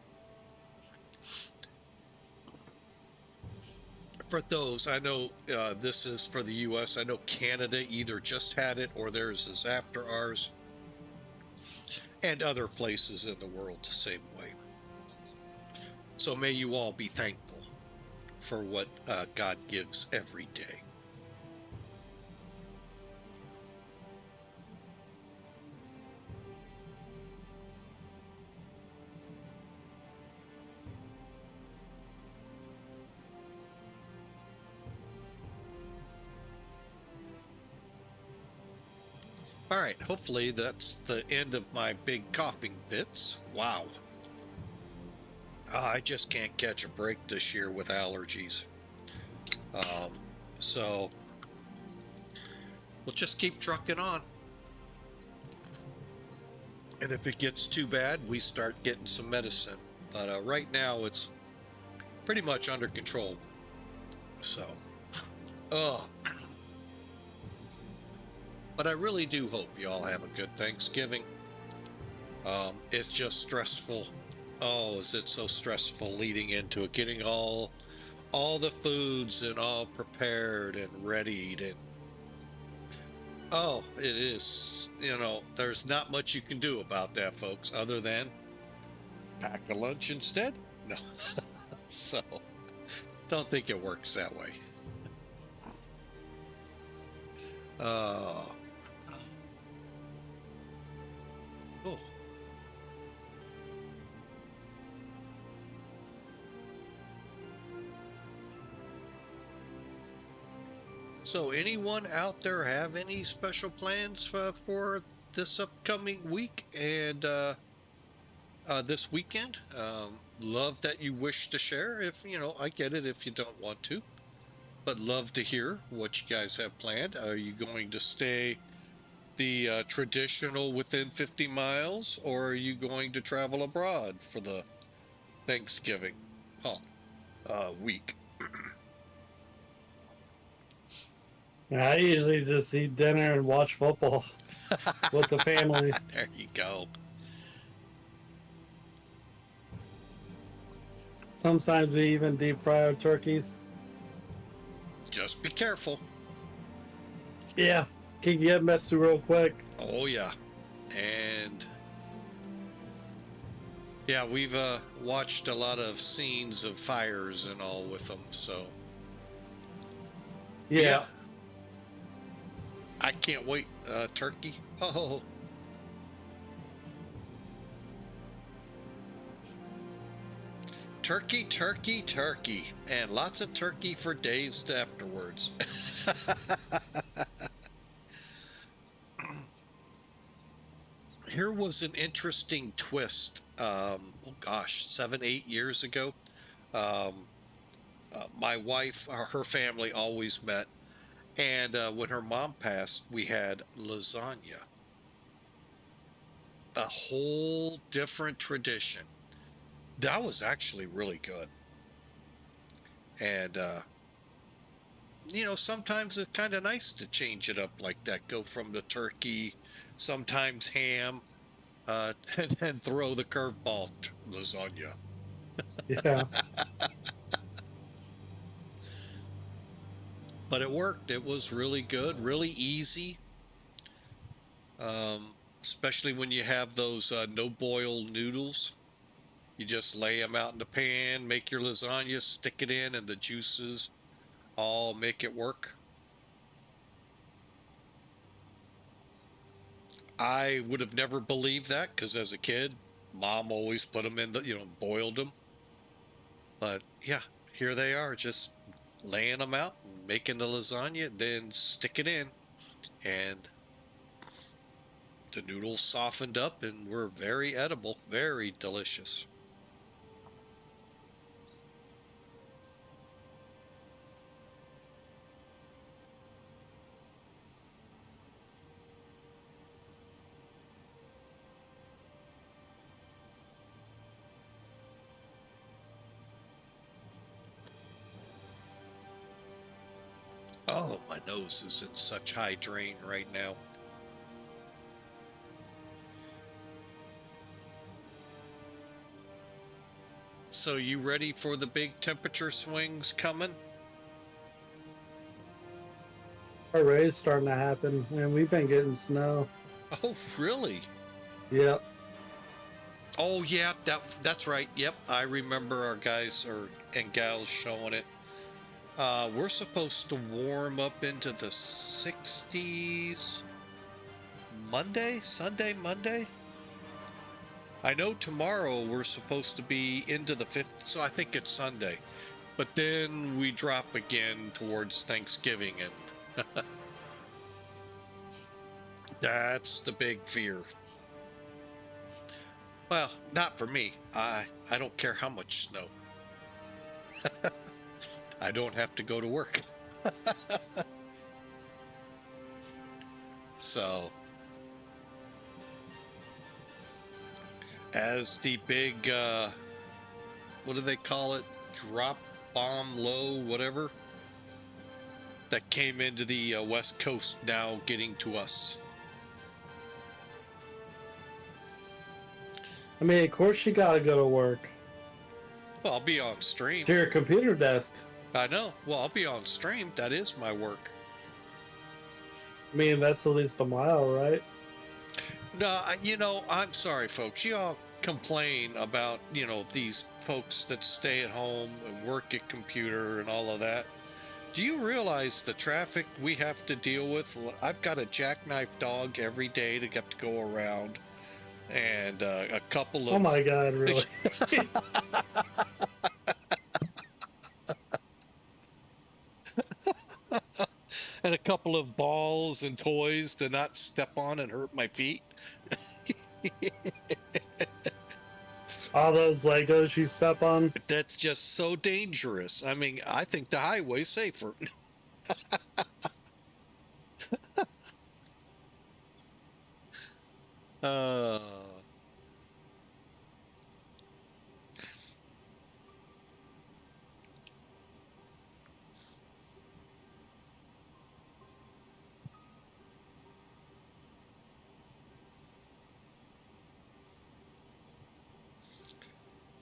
For those, I know this is for the U.S. I know Canada either just had it or theirs is after ours, and other places in the world the same way. So may you all be thankful for what God gives every day. All right, hopefully that's the end of my big coughing fits. Wow. I just can't catch a break this year with allergies. So we'll just keep trucking on. And if it gets too bad, we start getting some medicine. But right now, it's pretty much under control. So, but I really do hope you all have a good Thanksgiving. It's just stressful. Oh, is it so stressful leading into it, getting all the foods and all prepared and readied, and oh, it is, there's not much you can do about that, folks, other than pack a lunch instead. No. So don't think it works that way. Oh. So anyone out there have any special plans for this upcoming week and this weekend? Love that you wish to share. If I get it if you don't want to, but love to hear what you guys have planned. Are you going to stay the traditional within 50 miles, or are you going to travel abroad for the Thanksgiving week? I usually just eat dinner and watch football with the family. There you go. Sometimes we even deep fry our turkeys. Just be careful. Yeah, can get messy real quick. Oh yeah. And yeah, we've watched a lot of scenes of fires and all with them, so Yeah. I can't wait. Turkey. Oh. Turkey, turkey, turkey. And lots of turkey for days afterwards. Here was an interesting twist. 7, 8 years ago. My wife, her family always met. And when her mom passed, we had lasagna. A whole different tradition. That was actually really good. And, sometimes it's kind of nice to change it up like that. Go from the turkey, sometimes ham, and then throw the curveball lasagna. Yeah. But it worked. It was really good, really easy. Especially when you have those no-boil noodles. You just lay them out in the pan, make your lasagna, stick it in, and the juices all make it work. I would have never believed that because as a kid, mom always put them in boiled them. But yeah, here they are, just laying them out and making the lasagna, then stick it in. And the noodles softened up and were very edible, very delicious. Oh, my nose is in such high drain right now. So you ready for the big temperature swings coming? Already starting to happen, and we've been getting snow. Oh, really? Yep. Oh, yeah, that's right. Yep, I remember our guys and gals showing it. We're supposed to warm up into the 60s Sunday, Monday. I know tomorrow we're supposed to be into the 50s, so I think it's Sunday. But then we drop again towards Thanksgiving, and that's the big fear. Well, not for me. I don't care how much snow. I don't have to go to work. So, as the big, what do they call it? Drop bomb low, whatever, that came into the West Coast now getting to us. I mean, of course you gotta go to work. Well, I'll be on stream. To your computer desk. I know. Well, I'll be on stream. That is my work. I mean, that's at least a mile, right? No, you know, I'm sorry, folks. You all complain about, you know, these folks that stay at home and work at computer and all of that. Do you realize the traffic we have to deal with? I've got a jackknife dog every day to have to go around, and a couple of... Oh my God, really? and a couple of balls and toys to not step on and hurt my feet. All those Legos you step on. That's just so dangerous. I mean, I think the highway's safer.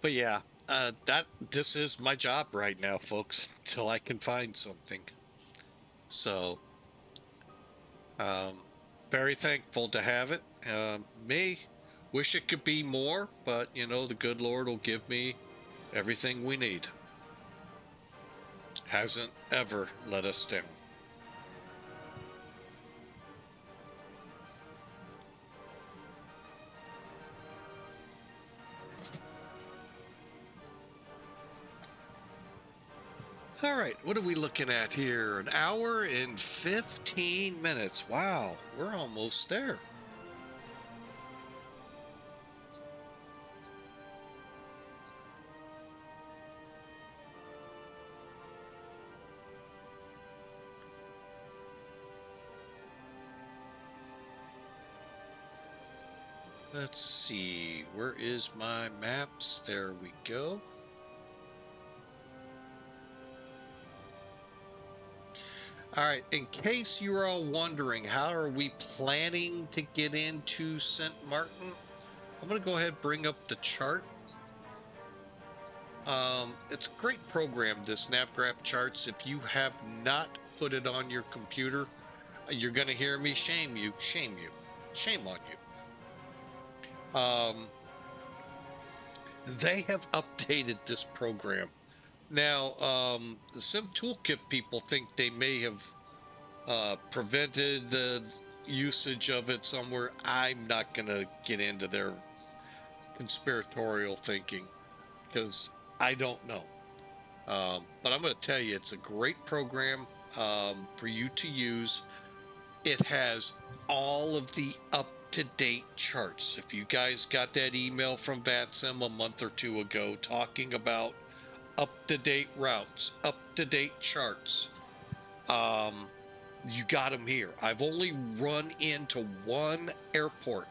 But yeah, this is my job right now, folks, till I can find something. So, very thankful to have it. Me, wish it could be more, but you know, the good Lord will give me everything we need. Hasn't ever let us down. All right, what are we looking at here? An hour and 15 minutes. Wow, we're almost there. Let's see, where is my maps? There we go. All right, in case you're all wondering, how are we planning to get into Sint Maarten? I'm going to go ahead and bring up the chart. It's a great program, this NavGraph Charts. If you have not put it on your computer, you're going to hear me shame you, shame on you. They have updated this program. Now, the Sim Toolkit people think they may have prevented the usage of it somewhere. I'm not going to get into their conspiratorial thinking because I don't know. But I'm going to tell you, it's a great program for you to use. It has all of the up-to-date charts. If you guys got that email from VATSIM a month or two ago talking about up-to-date routes, up-to-date charts, you got them here. I've only run into one airport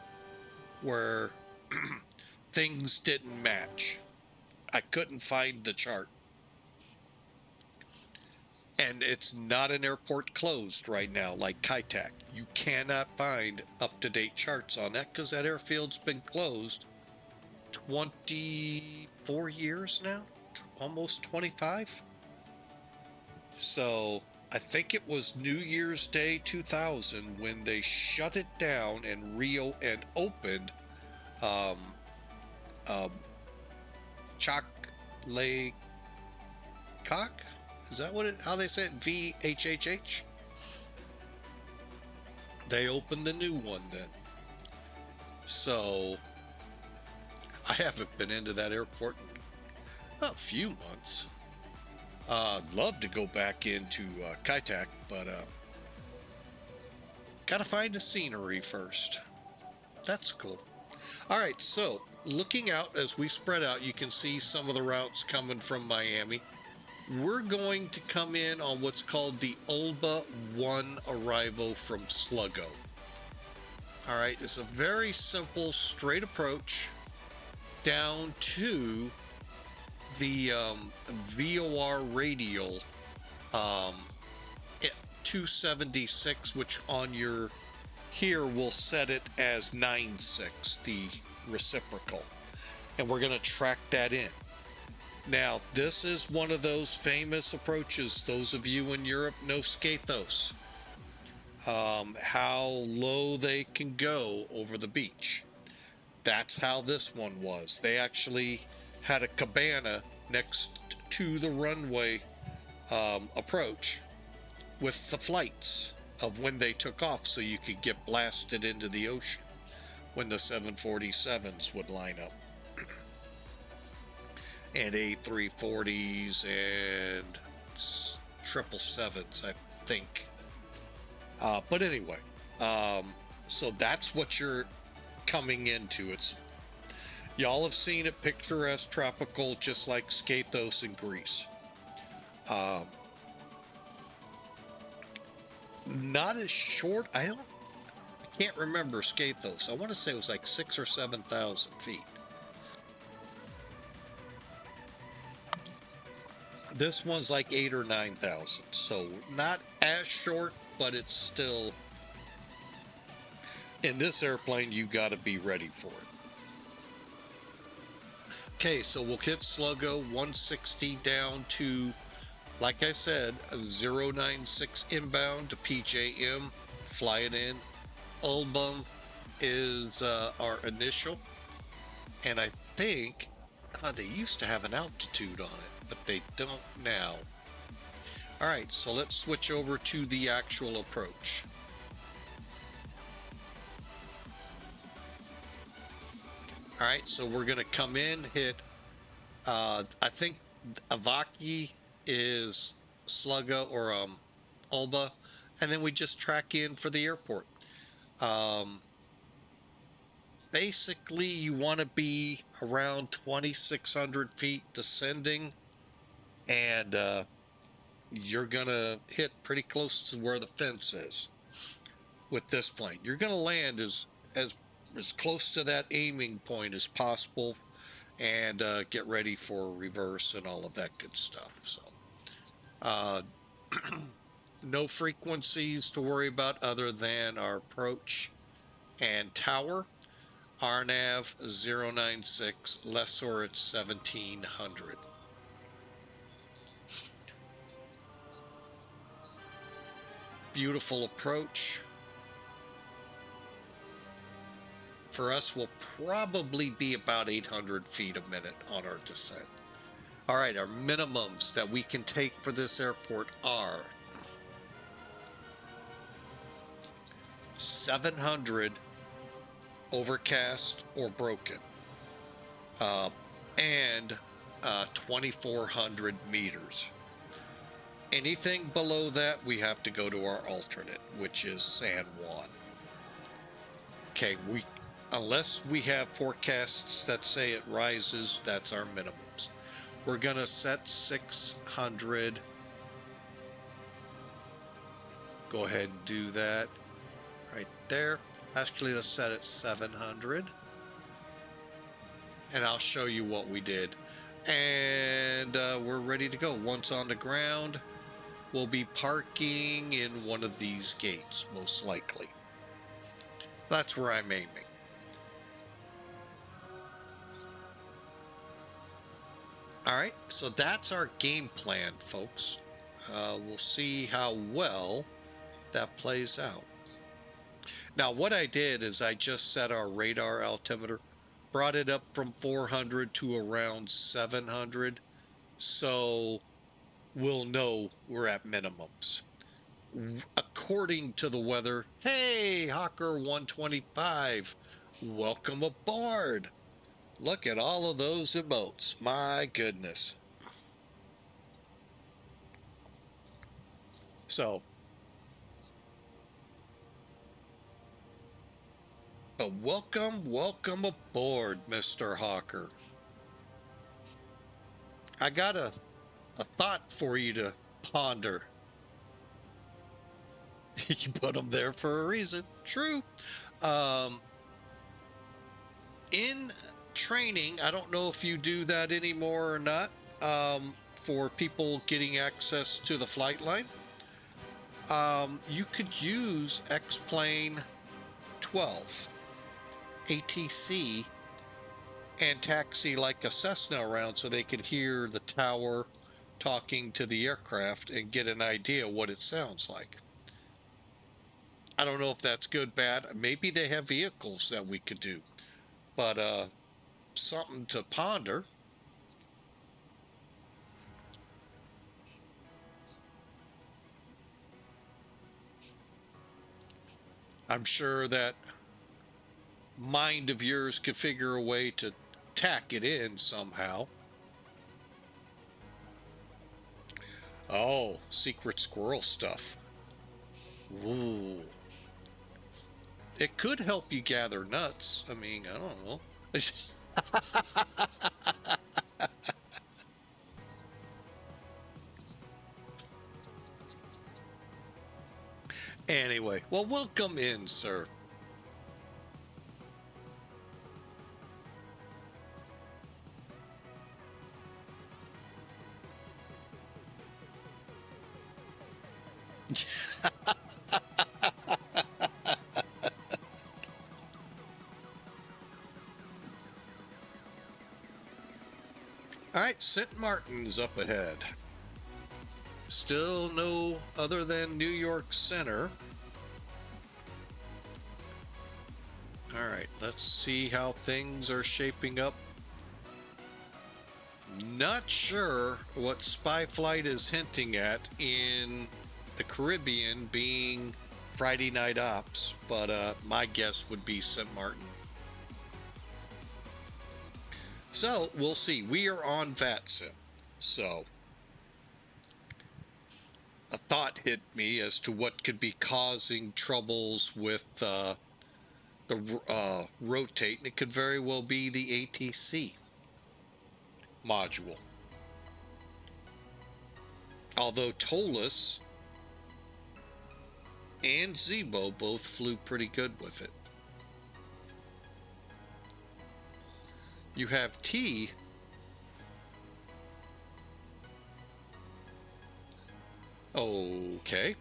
where things didn't match. I couldn't find the chart. And it's not an airport closed right now like Kaitak. You cannot find up-to-date charts on that because that airfield's been closed 24 years now, almost 25. So I think it was New Year's Day 2000 when they shut it down and opened Choc Lake Cock. Is that how they say it? VHHH. They opened the new one then. So I haven't been into that airport in a few months. I'd love to go back into Kaitak, but gotta find the scenery first. That's cool. All right, so looking out as we spread out, you can see some of the routes coming from Miami. We're going to come in on what's called the ULBA 1 arrival from Sluggo. All right, it's a very simple, straight approach down to the VOR radial 276, which on your here we'll set it as 96, the reciprocal, and we're going to track that in. Now, this is one of those famous approaches. Those of you in Europe know Skathos, how low they can go over the beach. That's how this one was. They actually had a cabana next to the runway approach with the flights of when they took off, so you could get blasted into the ocean when the 747s would line up. And A340s and 777s, I think. But anyway, so that's what you're coming into. Y'all have seen it, picturesque, tropical, just like Skathos in Greece. Not as short. I can't remember Skathos. I want to say it was like 6,000 or 7,000 feet. This one's like 8,000 or 9,000, so not as short, but it's still, in this airplane, you got to be ready for it. Okay, so we'll hit Sluggo 160 down to, like I said, 096 inbound to PJM, fly it in. Ulbum is our initial, and I think they used to have an altitude on it, but they don't now. All right, so let's switch over to the actual approach. All right, so we're going to come in, hit, I think Avaki is Sluggo or Ulba, and then we just track in for the airport. Basically, you want to be around 2,600 feet descending, and you're going to hit pretty close to where the fence is with this plane. You're going to land as close to that aiming point as possible, and get ready for reverse and all of that good stuff. So no frequencies to worry about other than our approach and tower. RNAV 096, lessor at 1,700. Beautiful approach. For us, will probably be about 800 feet a minute on our descent. All right, our minimums that we can take for this airport are 700 overcast or broken, and 2,400 meters. Anything below that, we have to go to our alternate, which is San Juan. Okay, unless we have forecasts that say it rises, that's our minimums. We're gonna set 600. Go ahead and do that right there. Actually, let's set it 700. And I'll show you what we did. And we're ready to go. Once on the ground, we'll be parking in one of these gates, most likely. That's where I'm aiming. All right, so that's our game plan, folks. We'll see how well that plays out. Now, what I did is I just set our radar altimeter, brought it up from 400 to around 700, so we'll know we're at minimums. According to the weather, hey, Hawker 125, welcome aboard. Look at all of those emotes. My goodness. So, welcome aboard, Mr. Hawker. I got a thought for you to ponder. You put them there for a reason. True. In training, I don't know if you do that anymore or not, for people getting access to the flight line. You could use Xplane 12 ATC and taxi like a Cessna around so they could hear the tower talking to the aircraft and get an idea what it sounds like. I don't know if that's good, bad. Maybe they have vehicles that we could do, but something to ponder. I'm sure that mind of yours could figure a way to tack it in somehow. Oh, secret squirrel stuff. Ooh. It could help you gather nuts. I mean, I don't know. Anyway, well, welcome in, sir. All right, Sint Maarten's up ahead. Still no other than New York Center. All right, let's see how things are shaping up. Not sure what Spy Flight is hinting at in the Caribbean being Friday night ops, but my guess would be Sint Maarten. So we'll see. We are on VATSIM, so a thought hit me as to what could be causing troubles with the rotate, and it could very well be the ATC module. Although Tolus and Zibo both flew pretty good with it. You have T. Okay.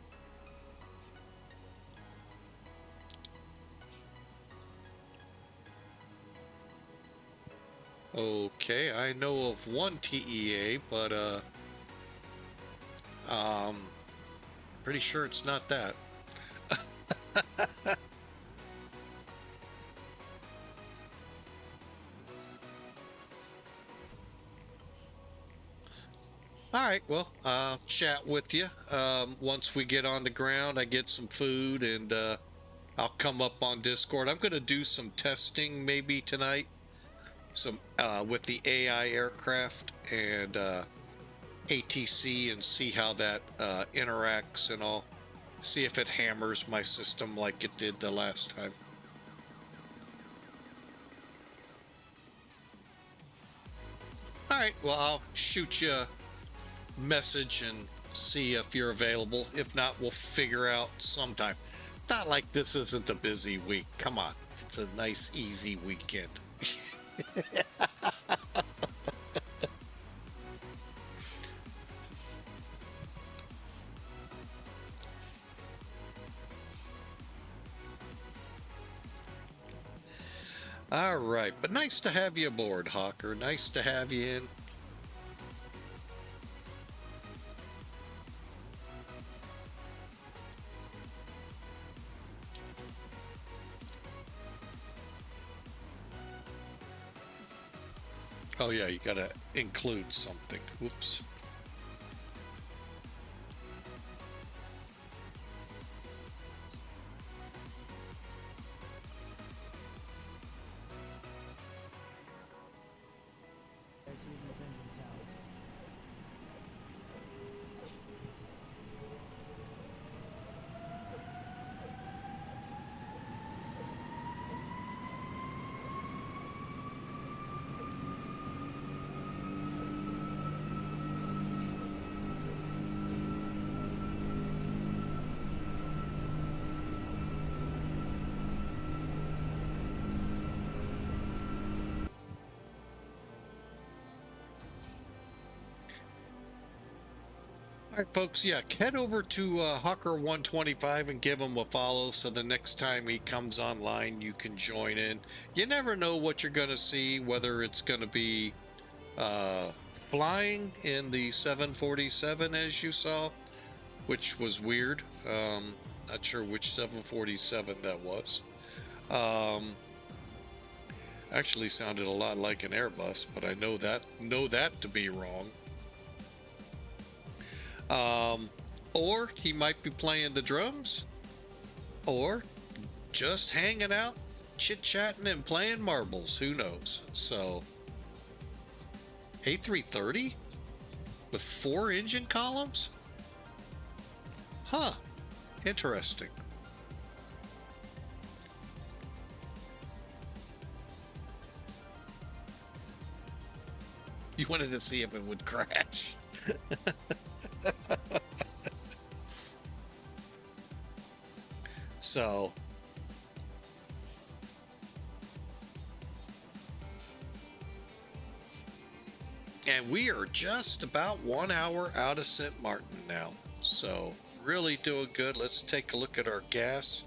Okay, I know of one TEA, but pretty sure it's not that. All right, well, I'll chat with you. Once we get on the ground, I get some food, and I'll come up on Discord. I'm going to do some testing maybe tonight, some with the AI aircraft and ATC, and see how that interacts, and I'll see if it hammers my system like it did the last time. All right, well, I'll shoot you a message and see if you're available. If not, we'll figure out sometime. Not like this isn't a busy week. Come on, it's a nice, easy weekend. All right, but nice to have you aboard, Hawker. Nice to have you in. Oh yeah, you gotta include something. Oops. All right, folks. Yeah, head over to Hawker 125 and give him a follow so the next time he comes online, you can join in. You never know what you're going to see, whether it's going to be flying in the 747 as you saw, which was weird. Not sure which 747 that was. Actually sounded a lot like an Airbus, but I know that to be wrong. Or he might be playing the drums, or just hanging out, chit-chatting and playing marbles. Who knows? So, A330 with 4 engine columns? Huh. Interesting. You wanted to see if it would crash. So, and we are just about 1 hour out of Sint Maarten now. So, really doing good. Let's take a look at our gas.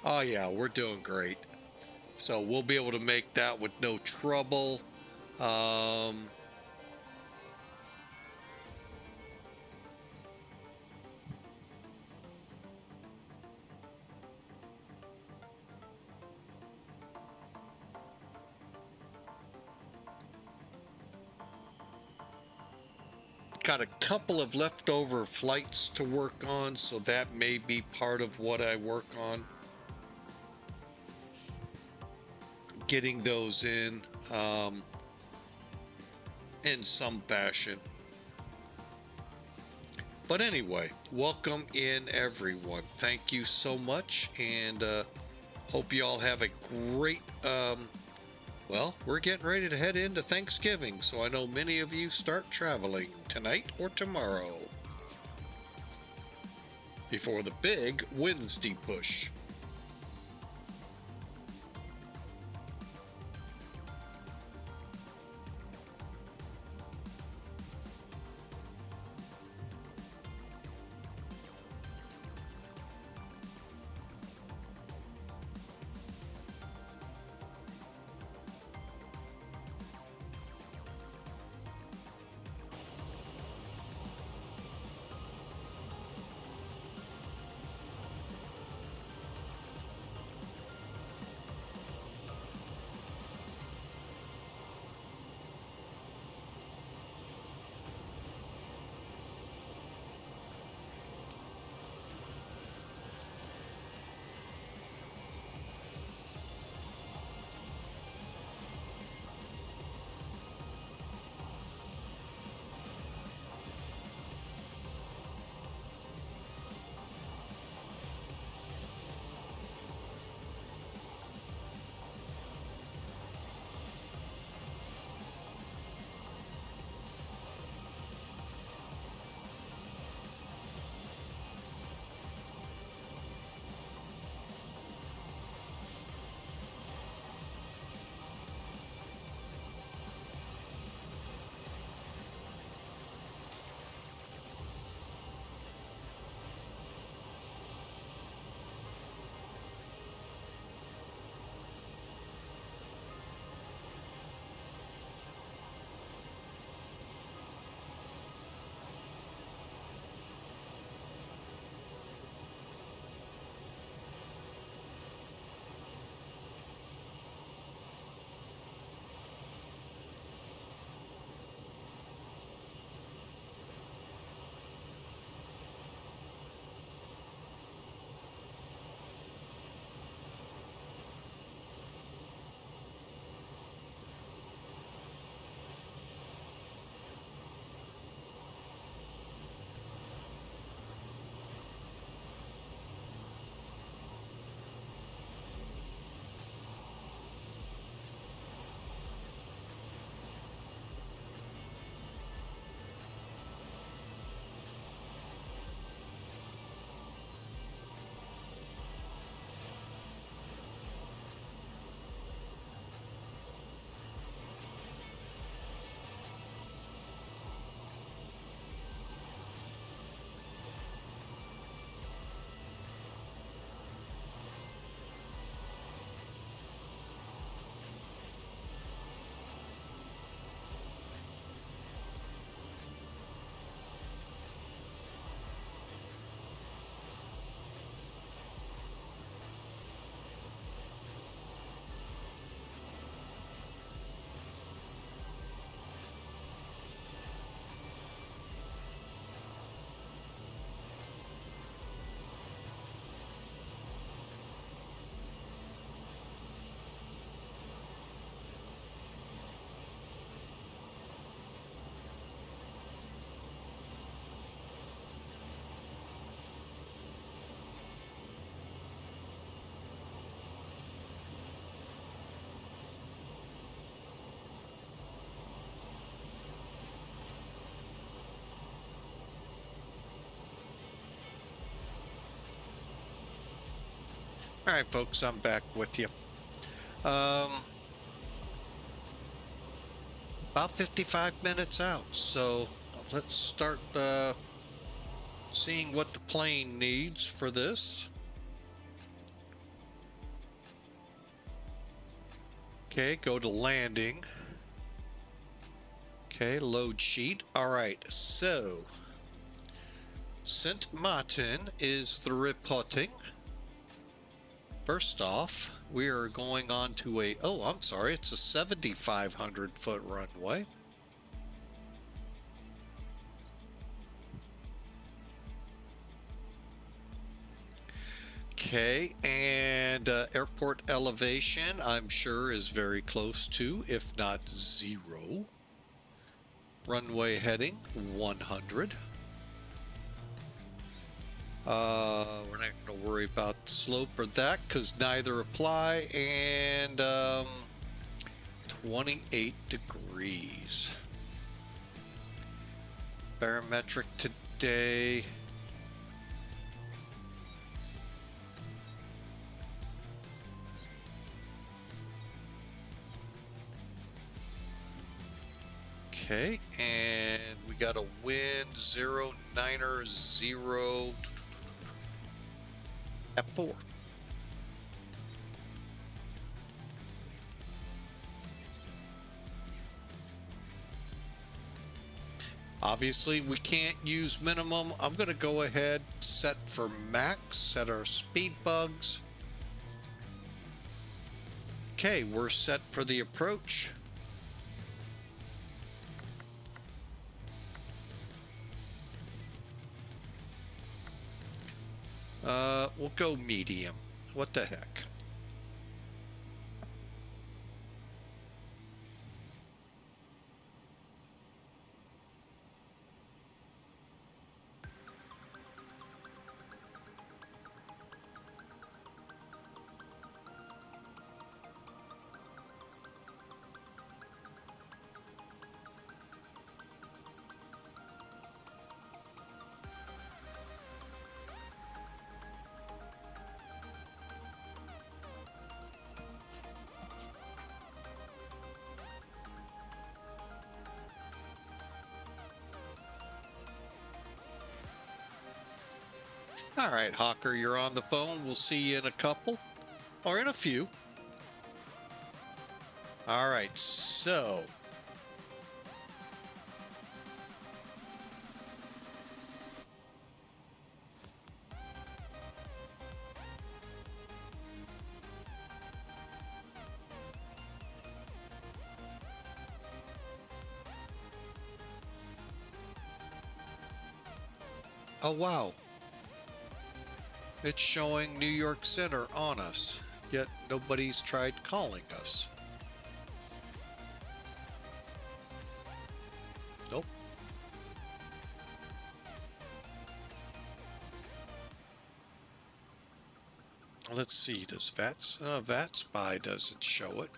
Oh yeah, we're doing great. So we'll be able to make that with no trouble. Got a couple of leftover flights to work on, so that may be part of what I work on. Getting those in some fashion. But anyway, welcome in everyone. Thank you so much, and hope you all have a great well, we're getting ready to head into Thanksgiving, so I know many of you start traveling tonight or tomorrow before the big Wednesday push. All right, folks, I'm back with you. About 55 minutes out, so let's start seeing what the plane needs for this. Okay, go to landing. Okay, load sheet. All right, so Sint Maarten is the reporting. First off, we are going on to a, oh, I'm sorry, it's a 7,500 foot runway. Okay, and airport elevation, I'm sure, is very close to, if not 0. Runway heading 100. We're not going to worry about slope or that because neither apply. And 28 degrees. Barometric today. Okay, and we got a wind 090 at 4. Obviously, we can't use minimum. I'm going to go ahead, set for max, set our speed bugs. Okay, we're set for the approach. We'll go medium. What the heck? All right, Hawker, you're on the phone. We'll see you in a couple or in a few. All right, so oh wow. It's showing New York Center on us, yet nobody's tried calling us. Nope. Let's see, does VATSPy doesn't show it.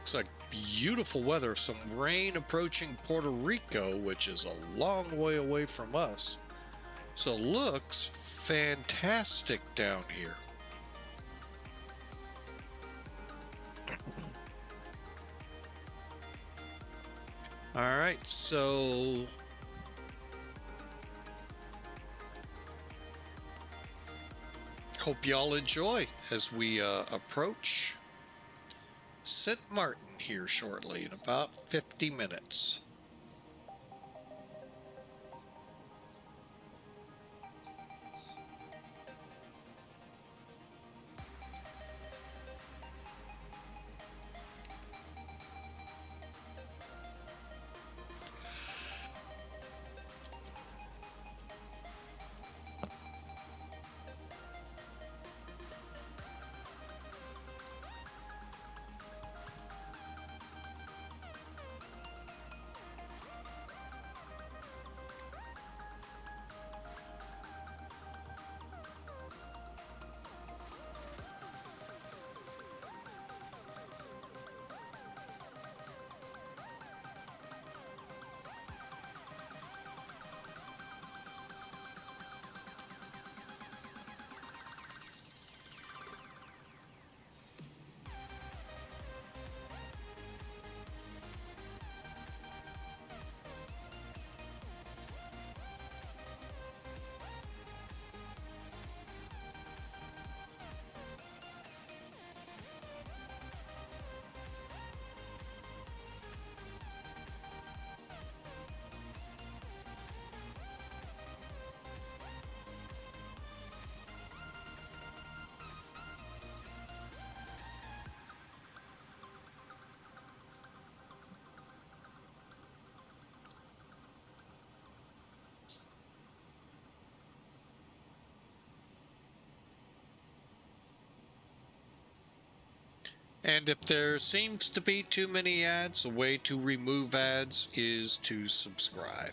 Looks like beautiful weather, some rain approaching Puerto Rico, which is a long way away from us. So looks fantastic down here. All right, so hope y'all enjoy as we approach Sint Maarten here shortly in about 50 minutes. And if there seems to be too many ads, the way to remove ads is to subscribe.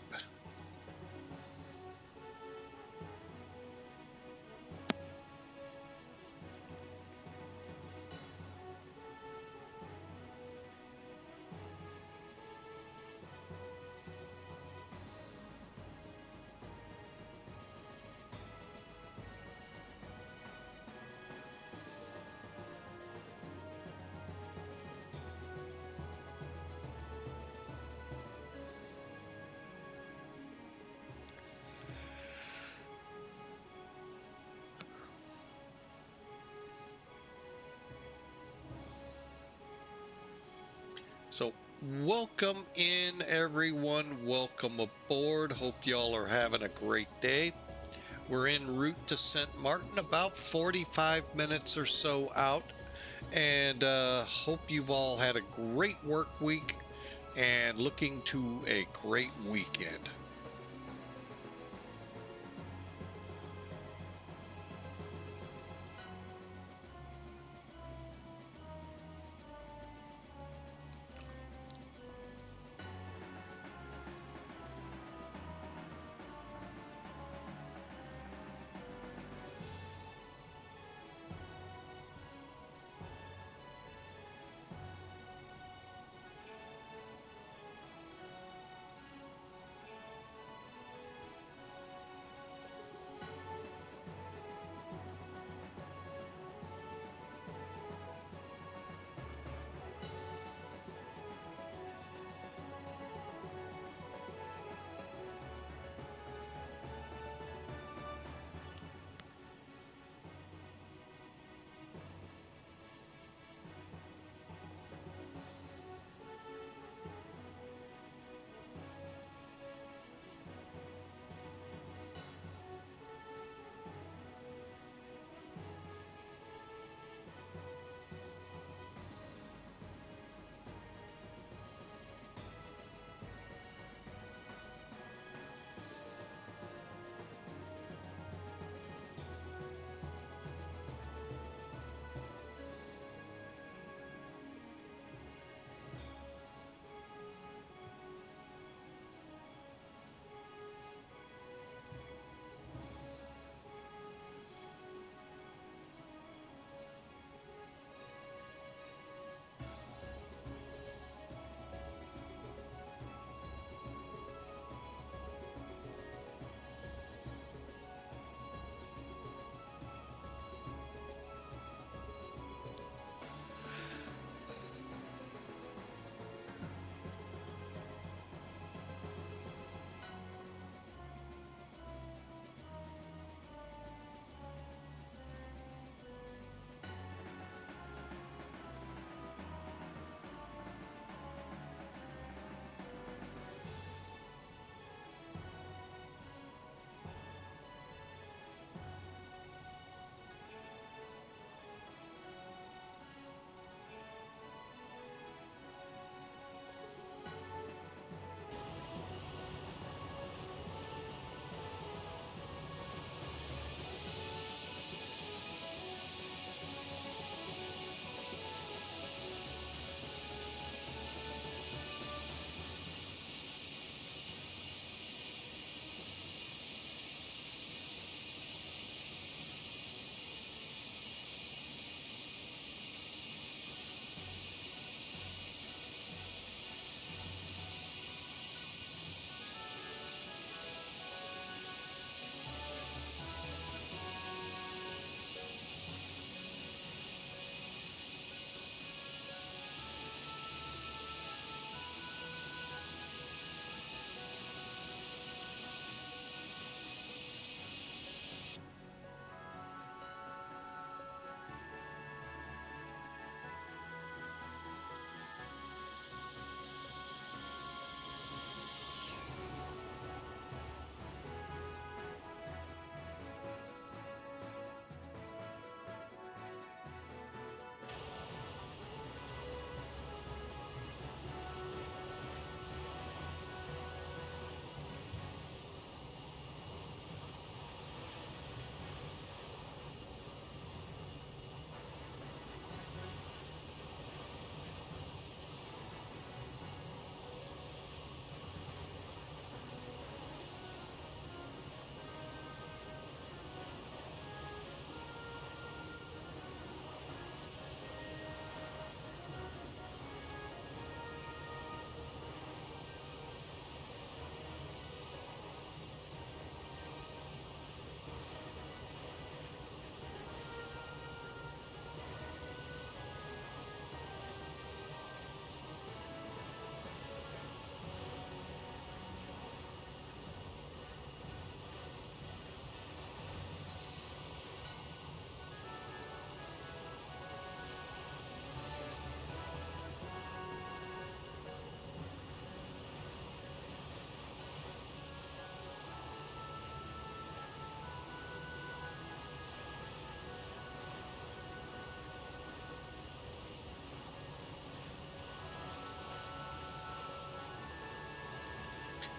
So welcome in, everyone. Welcome aboard. Hope y'all are having a great day. We're en route to Sint Maarten, about 45 minutes or so out. And hope you've all had a great work week and looking to a great weekend.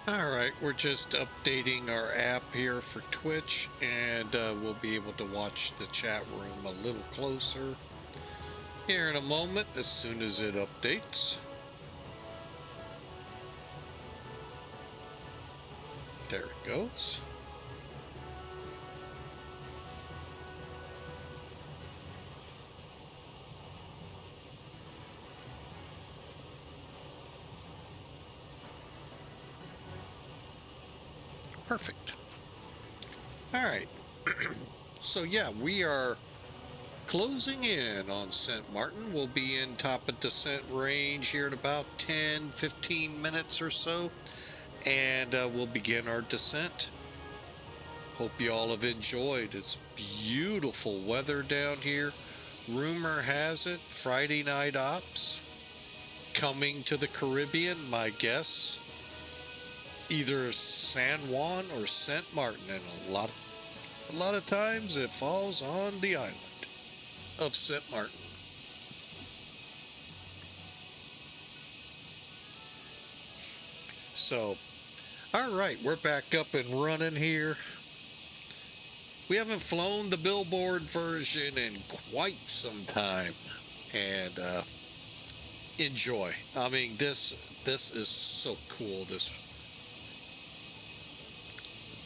All right, we're just updating our app here for Twitch, and we'll be able to watch the chat room a little closer here in a moment as soon as it updates. There it goes. Perfect. All right. So yeah, we are closing in on Sint Maarten. We'll be in top of descent range here in about 10-15 minutes or so, and we'll begin our descent. Hope you all have enjoyed. It's beautiful weather down here. Rumor has it Friday night ops coming to the Caribbean. My guess, either San Juan or Sint Maarten, and a lot of times it falls on the island of Sint Maarten. So, all right, we're back up and running here. We haven't flown the billboard version in quite some time, and enjoy. I mean, this is so cool.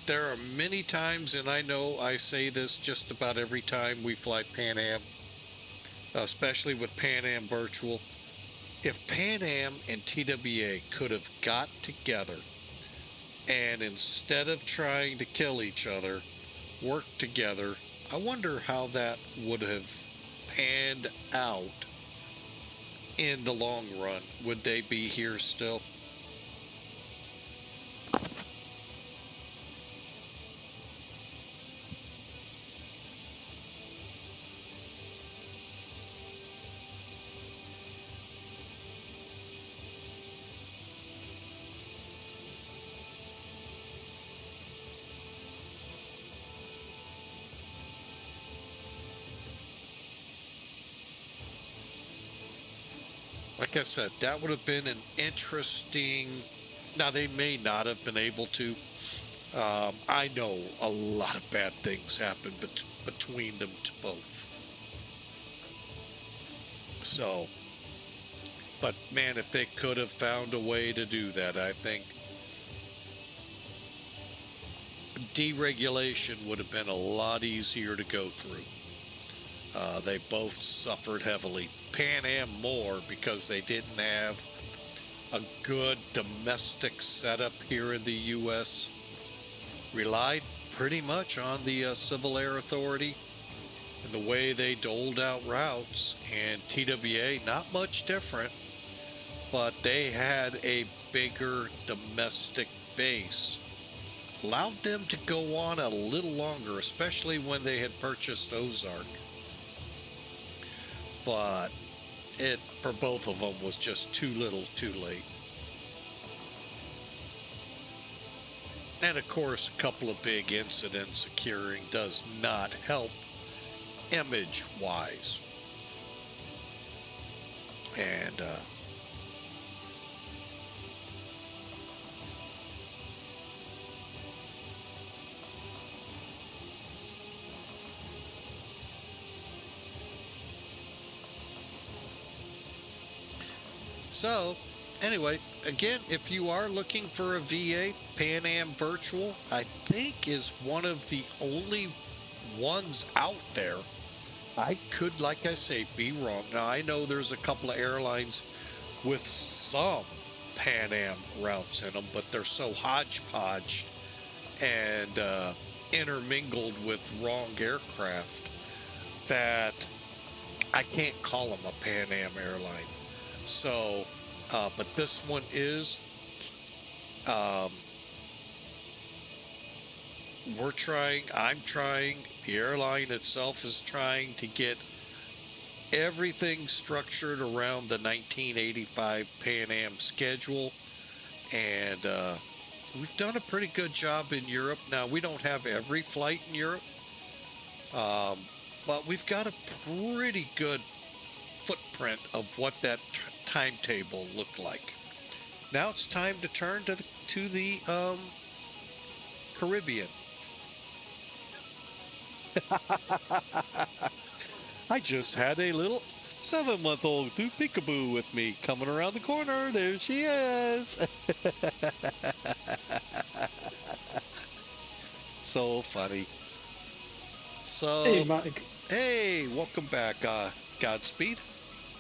There are many times, and I know I say this just about every time we fly Pan Am, especially with Pan Am Virtual. If Pan Am and TWA could have got together and instead of trying to kill each other, work together, I wonder how that would have panned out in the long run. Would they be here still? Like I said, that would have been an interesting. Now, they may not have been able to. I know a lot of bad things happened between them both. So, but man, if they could have found a way to do that, I think deregulation would have been a lot easier to go through. They both suffered heavily. Pan Am more because they didn't have a good domestic setup here in the U.S. Relied pretty much on the Civil Air Authority and the way they doled out routes. And TWA, not much different, but they had a bigger domestic base. Allowed them to go on a little longer, especially when they had purchased Ozark. But it, for both of them, was just too little too late. And of course, a couple of big incidents occurring does not help image-wise. And so, anyway, again, if you are looking for a VA, Pan Am Virtual, I think is one of the only ones out there. I could, like I say, be wrong. Now, I know there's a couple of airlines with some Pan Am routes in them, but they're so hodgepodge and intermingled with wrong aircraft that I can't call them a Pan Am airline. So, but this one is, I'm trying, the airline itself is trying to get everything structured around the 1985 Pan Am schedule. And we've done a pretty good job in Europe. Now, we don't have every flight in Europe, but we've got a pretty good footprint of what that timetable looked like. Now it's time to turn to the Caribbean. I just had a little 7-month-old do peekaboo with me coming around the corner. There she is. So funny. So, Hey, Mike. hey, welcome back. Godspeed.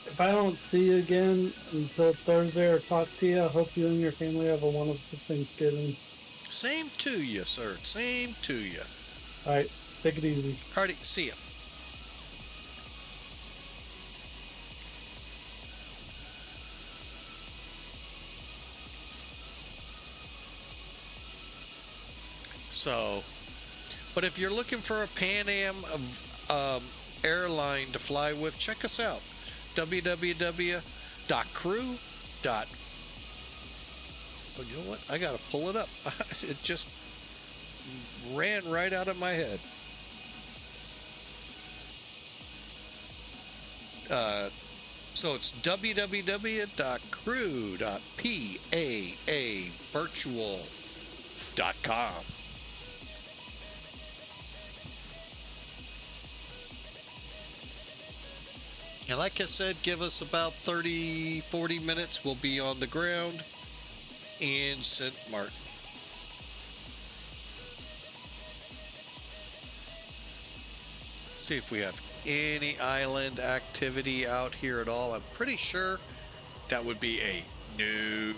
If I don't see you again until Thursday or talk to you, I hope you and your family have a wonderful Thanksgiving. Same to you, sir. Same to you. All right, take it easy. Alrighty, see ya. So, but if you're looking for a Pan Am airline to fly with, check us out. www.crew. Oh, you know what? I gotta pull it up. It just ran right out of my head. So it's www.crew.paavirtual.com. And like I said, give us about 30-40 minutes. We'll be on the ground in Sint Maarten. See if we have any island activity out here at all. I'm pretty sure that would be a no.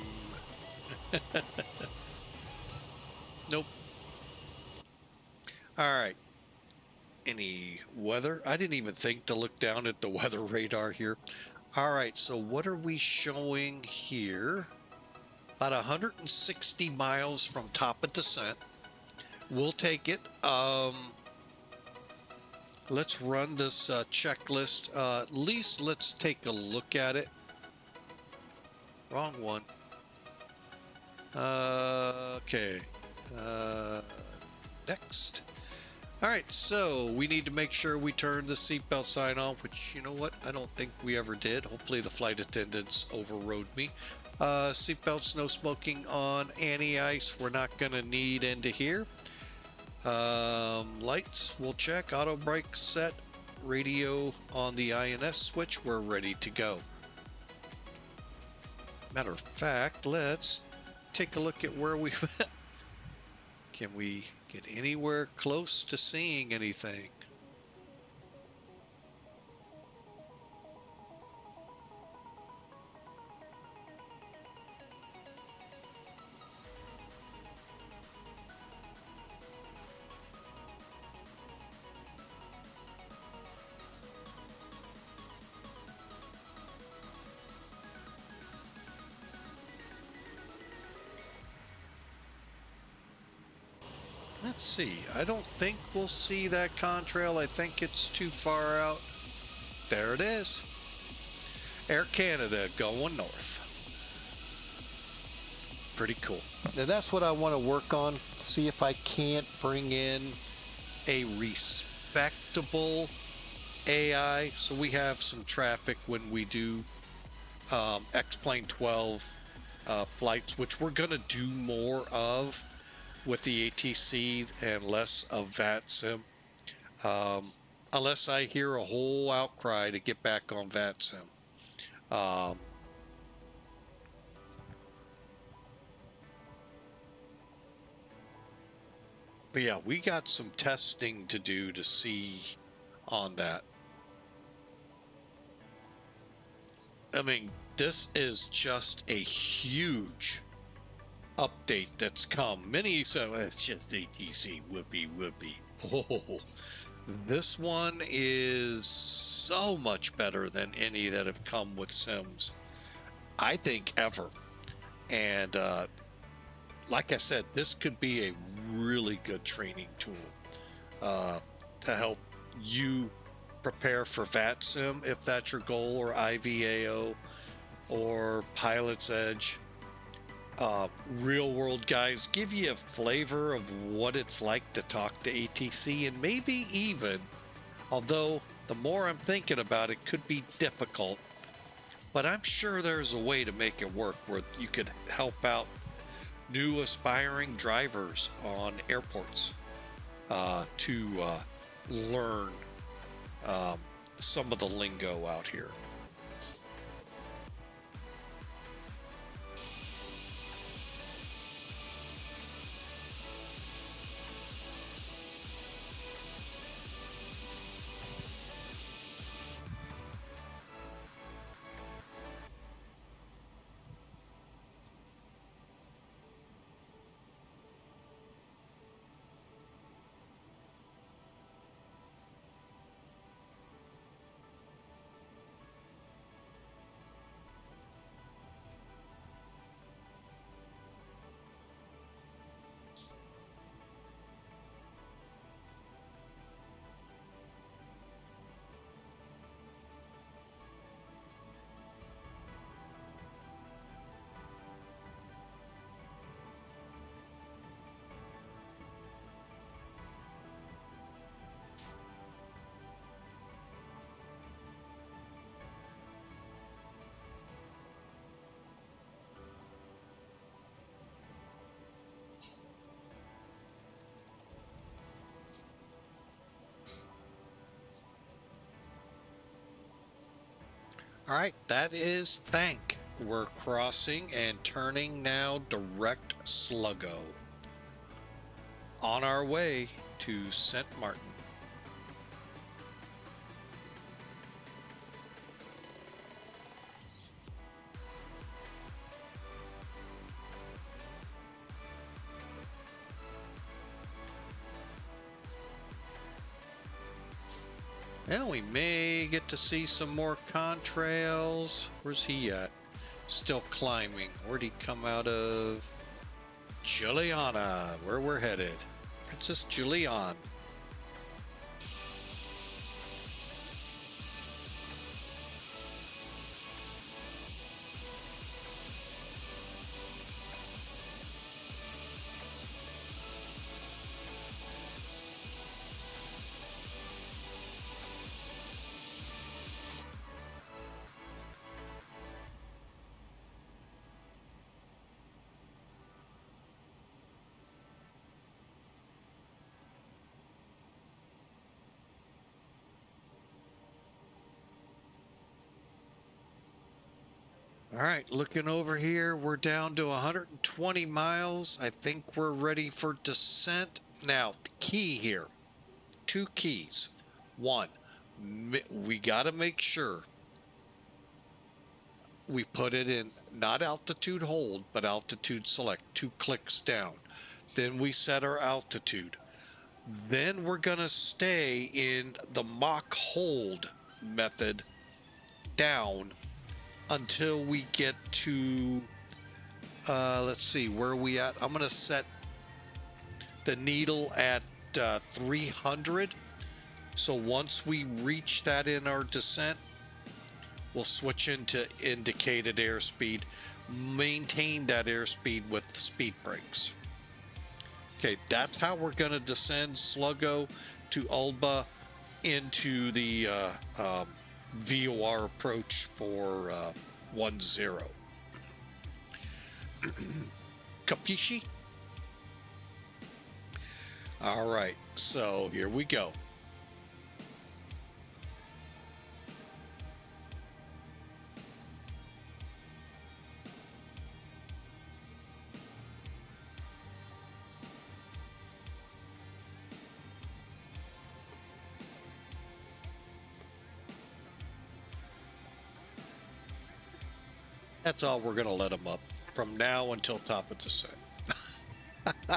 Nope. All right. Any weather? I didn't even think to look down at the weather radar here. All right, so what are we showing here? About 160 miles from top of descent. We'll take it. Let's run this checklist. At least let's take a look at it. Wrong one. Okay. Next. All right, so we need to make sure we turn the seatbelt sign on, which, you know what, I don't think we ever did. Hopefully the flight attendants overrode me. Seatbelts, no smoking on anti-ice. We're not going to need into here. Lights, we'll check. Auto brake set. Radio on the INS switch. We're ready to go. Matter of fact, let's take a look at where we've... Can we get anywhere close to seeing anything? Let's see. I don't think we'll see that contrail. I think it's too far out. There it is. Air Canada going north. Pretty cool. Now that's what I want to work on. See if I can't bring in a respectable AI so we have some traffic when we do X-Plane 12 flights, which we're going to do more of with the ATC and less of VATSIM. Unless I hear a whole outcry to get back on VATSIM. But yeah, we got some testing to do to see on that. I mean, this is just a huge update that's come. Many so it's just ATC whoopee whoopee. Oh, this one is so much better than any that have come with Sims, I think, ever. And like I said, this could be a really good training tool to help you prepare for VATSIM if that's your goal, or IVAO, or Pilot's Edge. Real world guys give you a flavor of what it's like to talk to ATC, and maybe even, although the more I'm thinking about it, could be difficult, But I'm sure there's a way to make it work where you could help out new aspiring drivers on airports to learn some of the lingo out here. All right, that is Thank. We're crossing and turning now direct Sluggo. On our way to Sint Maarten. Well, we may get to see some more contrails. Where's he at? Still climbing. Where'd he come out of? Juliana, where we're headed. Princess Juliana. All right, looking over here, we're down to 120 miles. I think we're ready for descent. Now, the key here, two keys. One, we got to make sure we put it in not altitude hold, but altitude select, 2 clicks down. Then we set our altitude. Then we're going to stay in the mock hold method down until we get to, let's see, where are we at? I'm going to set the needle at 300. So once we reach that in our descent, we'll switch into indicated airspeed, maintain that airspeed with speed brakes. Okay, that's how we're going to descend Sluggo to Ulba into the VOR approach for 10. Capisci? All right, so here we go. That's all we're going to let them up from now until top of descent. As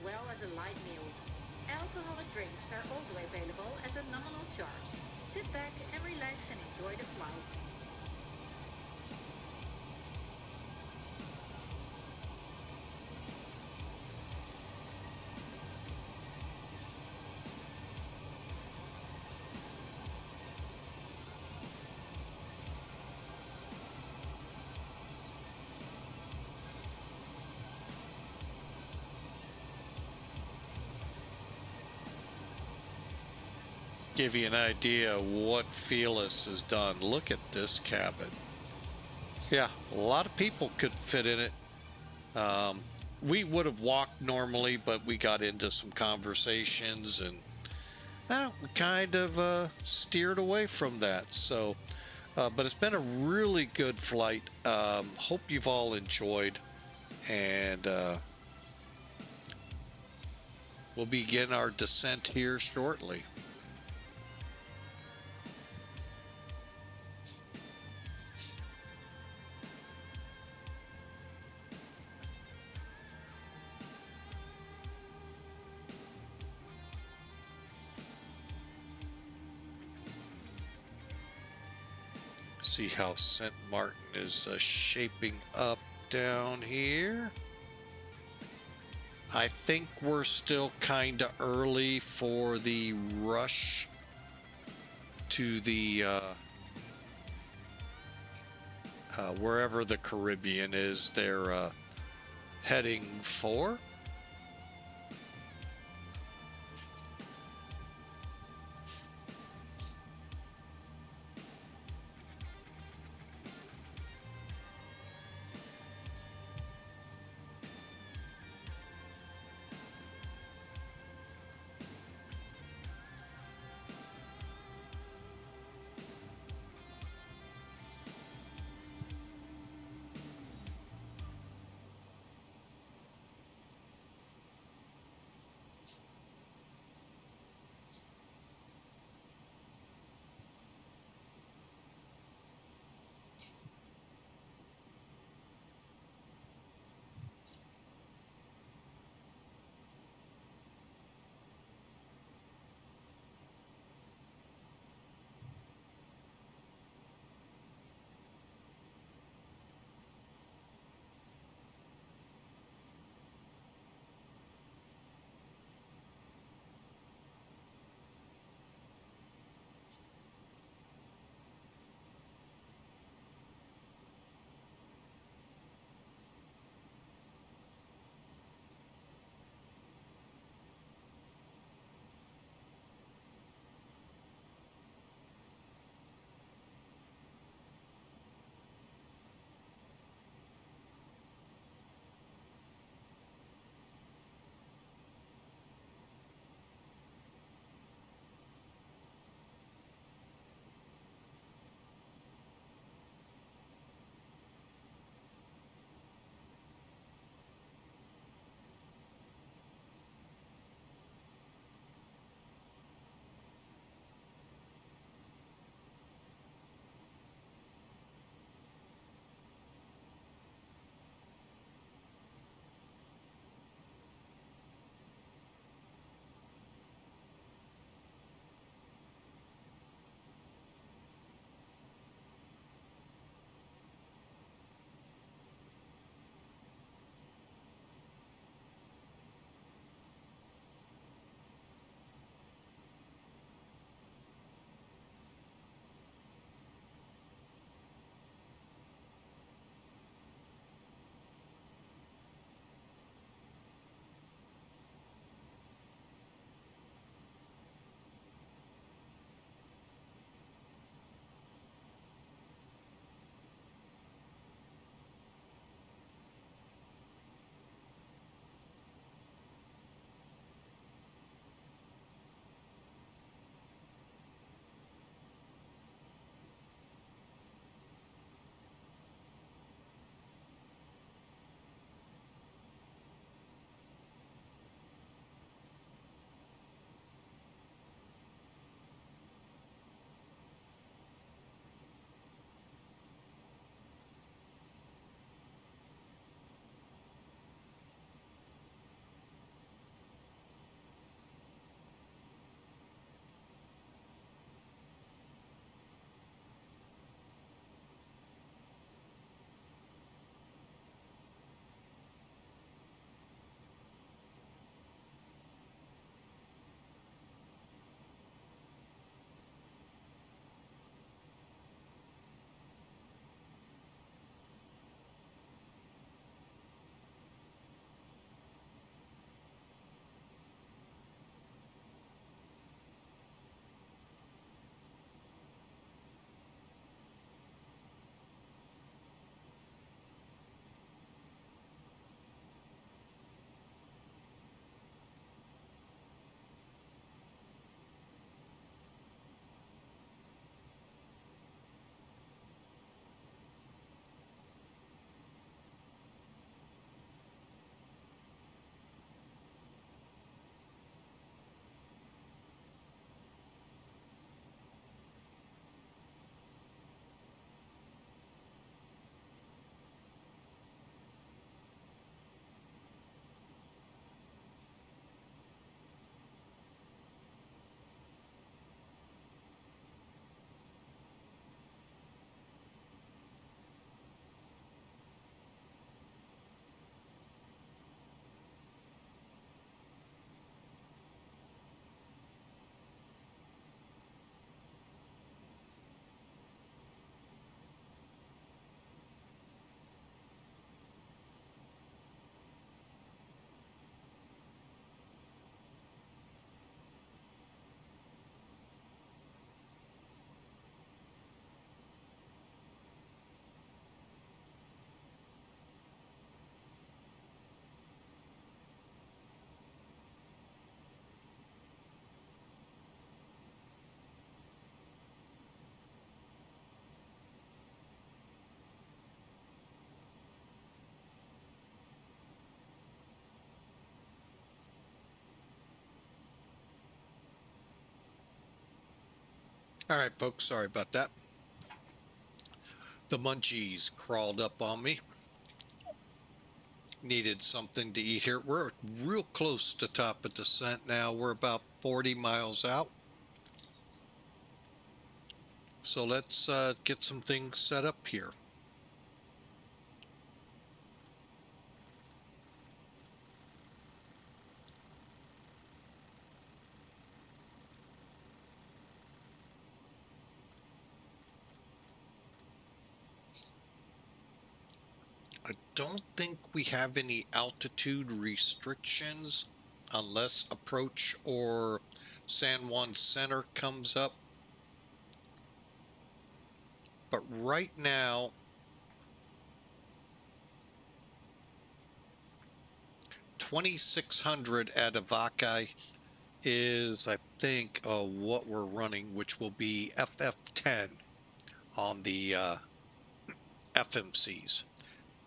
well as a light meal. Alcoholic drinks are also available at a nominal charge. Sit back and relax and enjoy the flight. give you an idea of what Felis has done. Look at this cabin. Yeah, a lot of people could fit in it. We would have walked normally, but we got into some conversations and we kind of steered away from that. So, but it's been a really good flight. Hope you've all enjoyed, and we'll begin our descent here shortly. See how Sint Maarten is shaping up down here. I think we're still kind of early for the rush to the wherever the Caribbean is they're heading for. All right, folks, sorry about that. The munchies crawled up on me. Needed something to eat here. We're real close to top of descent now. We're about 40 miles out. So let's get some things set up here. I don't think we have any altitude restrictions unless approach or San Juan Center comes up. But right now, 2600 at Avakai is, I think, what we're running, which will be FF10 on the FMCs.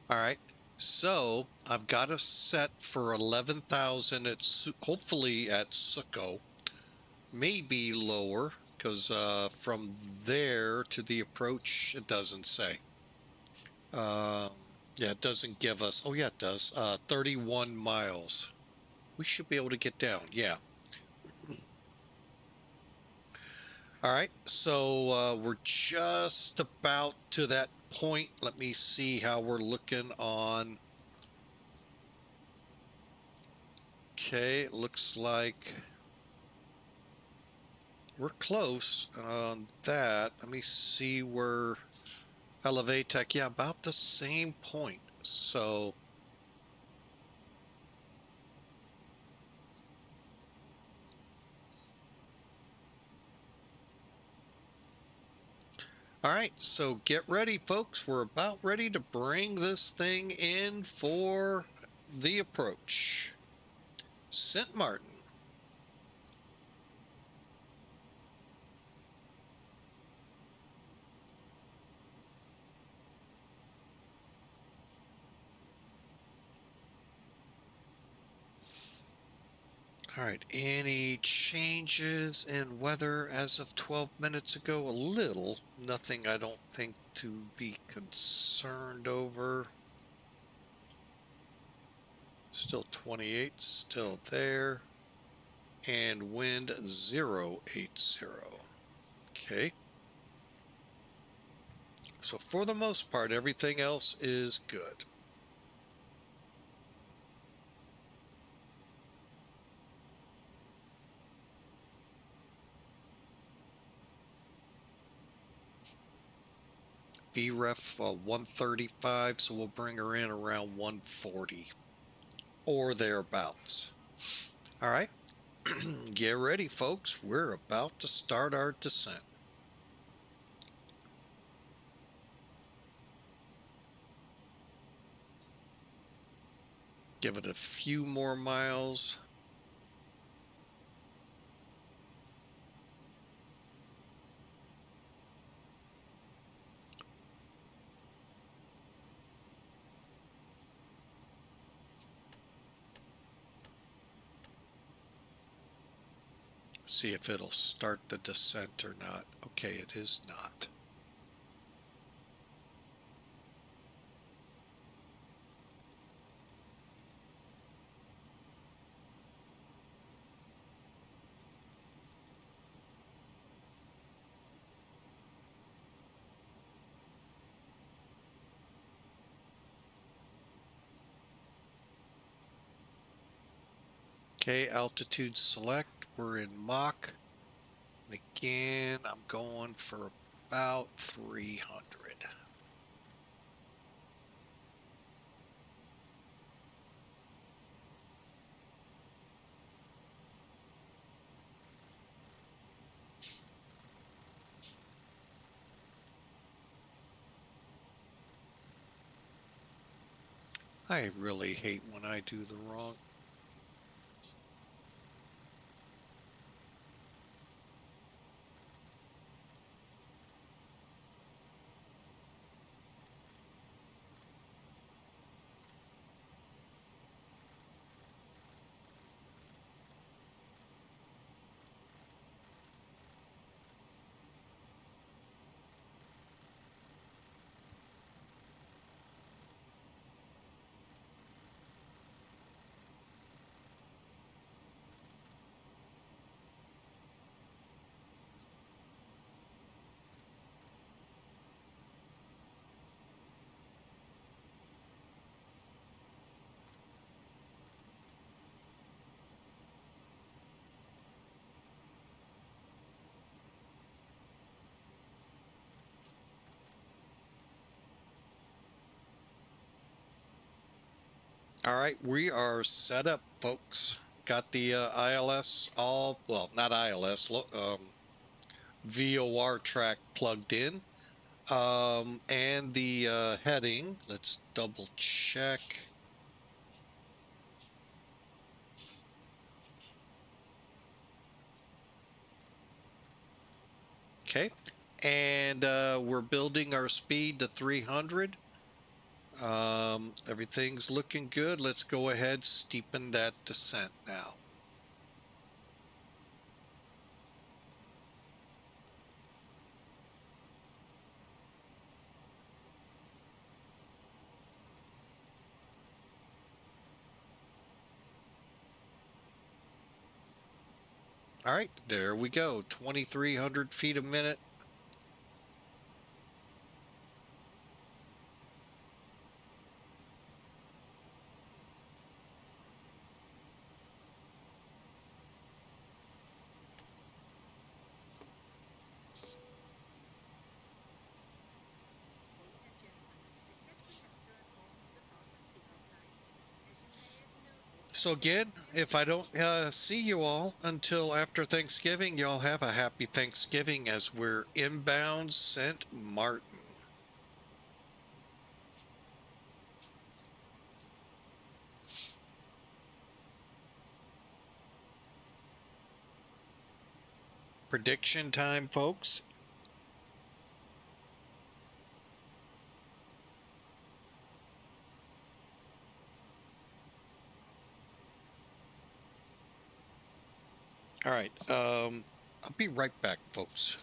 All right. So I've got a set for 11,000 at hopefully at Suco, maybe lower because from there to the approach it doesn't say. Yeah, it doesn't give us. Oh yeah, it does. 31 miles. We should be able to get down. Yeah. All right. So we're just about to that point. Let me see how we're looking on. Okay, it looks like we're close on that. Let me see where Elevatech, yeah, about the same point. So all right, so get ready, folks. We're about ready to bring this thing in for the approach. Sint Maarten. All right, any changes in weather as of 12 minutes ago? A little, nothing I don't think to be concerned over. Still 28, still there. And wind 080. Okay. So for the most part, everything else is good. VREF 135, so we'll bring her in around 140 or thereabouts. All right, get ready, folks. We're about to start our descent. Give it a few more miles. See if it'll start the descent or not. Okay, it is not. Okay, altitude select. We're in Mach. And again, I'm going for about 300. I really hate when I do the wrong. All right, we are set up, folks. Got the ILS all, well, not ILS, VOR track plugged in. And the heading, let's double check. Okay, and we're building our speed to 300. Everything's looking good. Let's go ahead, steepen that descent now. All right, there we go. 2,300 feet a minute. So again, if I don't see you all until after Thanksgiving, y'all have a happy Thanksgiving as we're inbound Sint Maarten. Prediction time, folks. All right, I'll be right back, folks.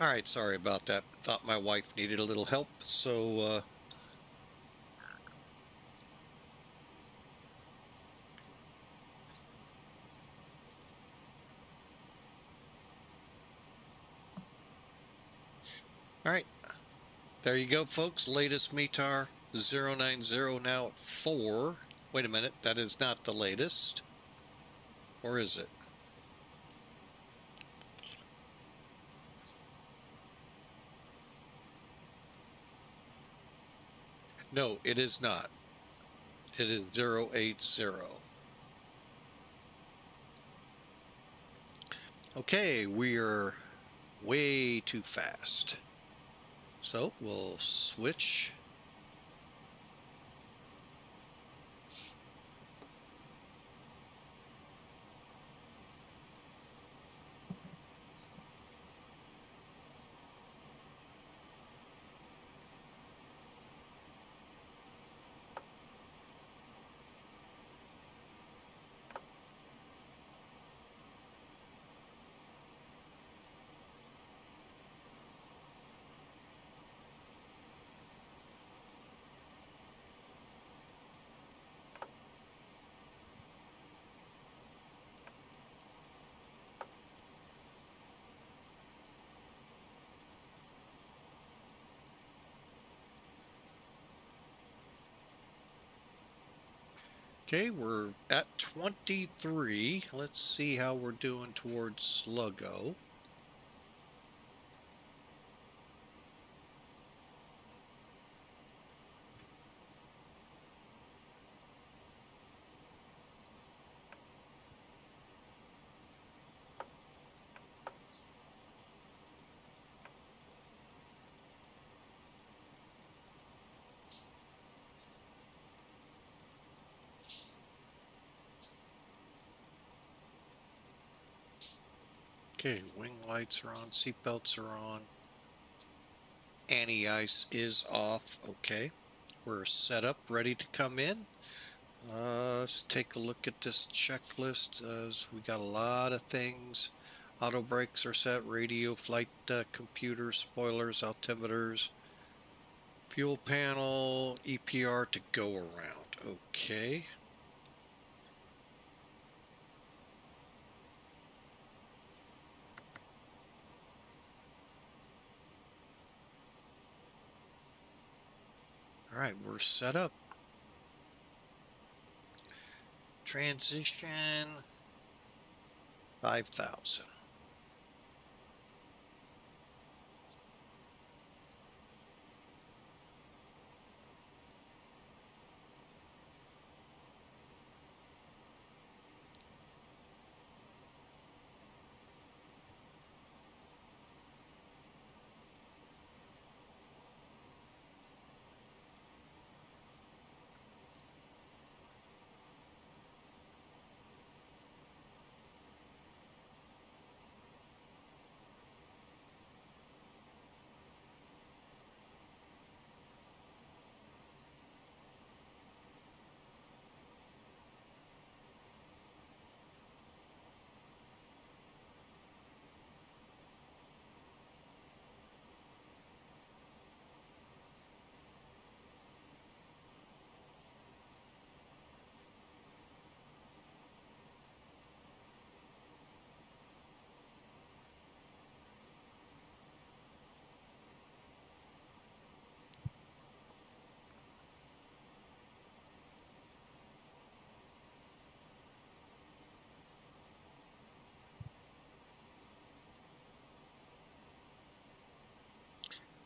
All right, sorry about that. Thought my wife needed a little help, so all right. There you go, folks. Latest METAR 090 now at 4. Wait a minute, that is not the latest. Or is it? No, it is not. It is 080. Okay, we are way too fast. So we'll switch. Okay, we're at 23. Let's see how we're doing towards Sluggo. Okay, wing lights are on, seatbelts are on. Anti-ice is off. Okay, we're set up, ready to come in. Let's take a look at this checklist. We got a lot of things. Auto brakes are set, radio, flight computer, spoilers, altimeters, fuel panel, EPR to go around. Okay. All right, we're set up. Transition 5,000.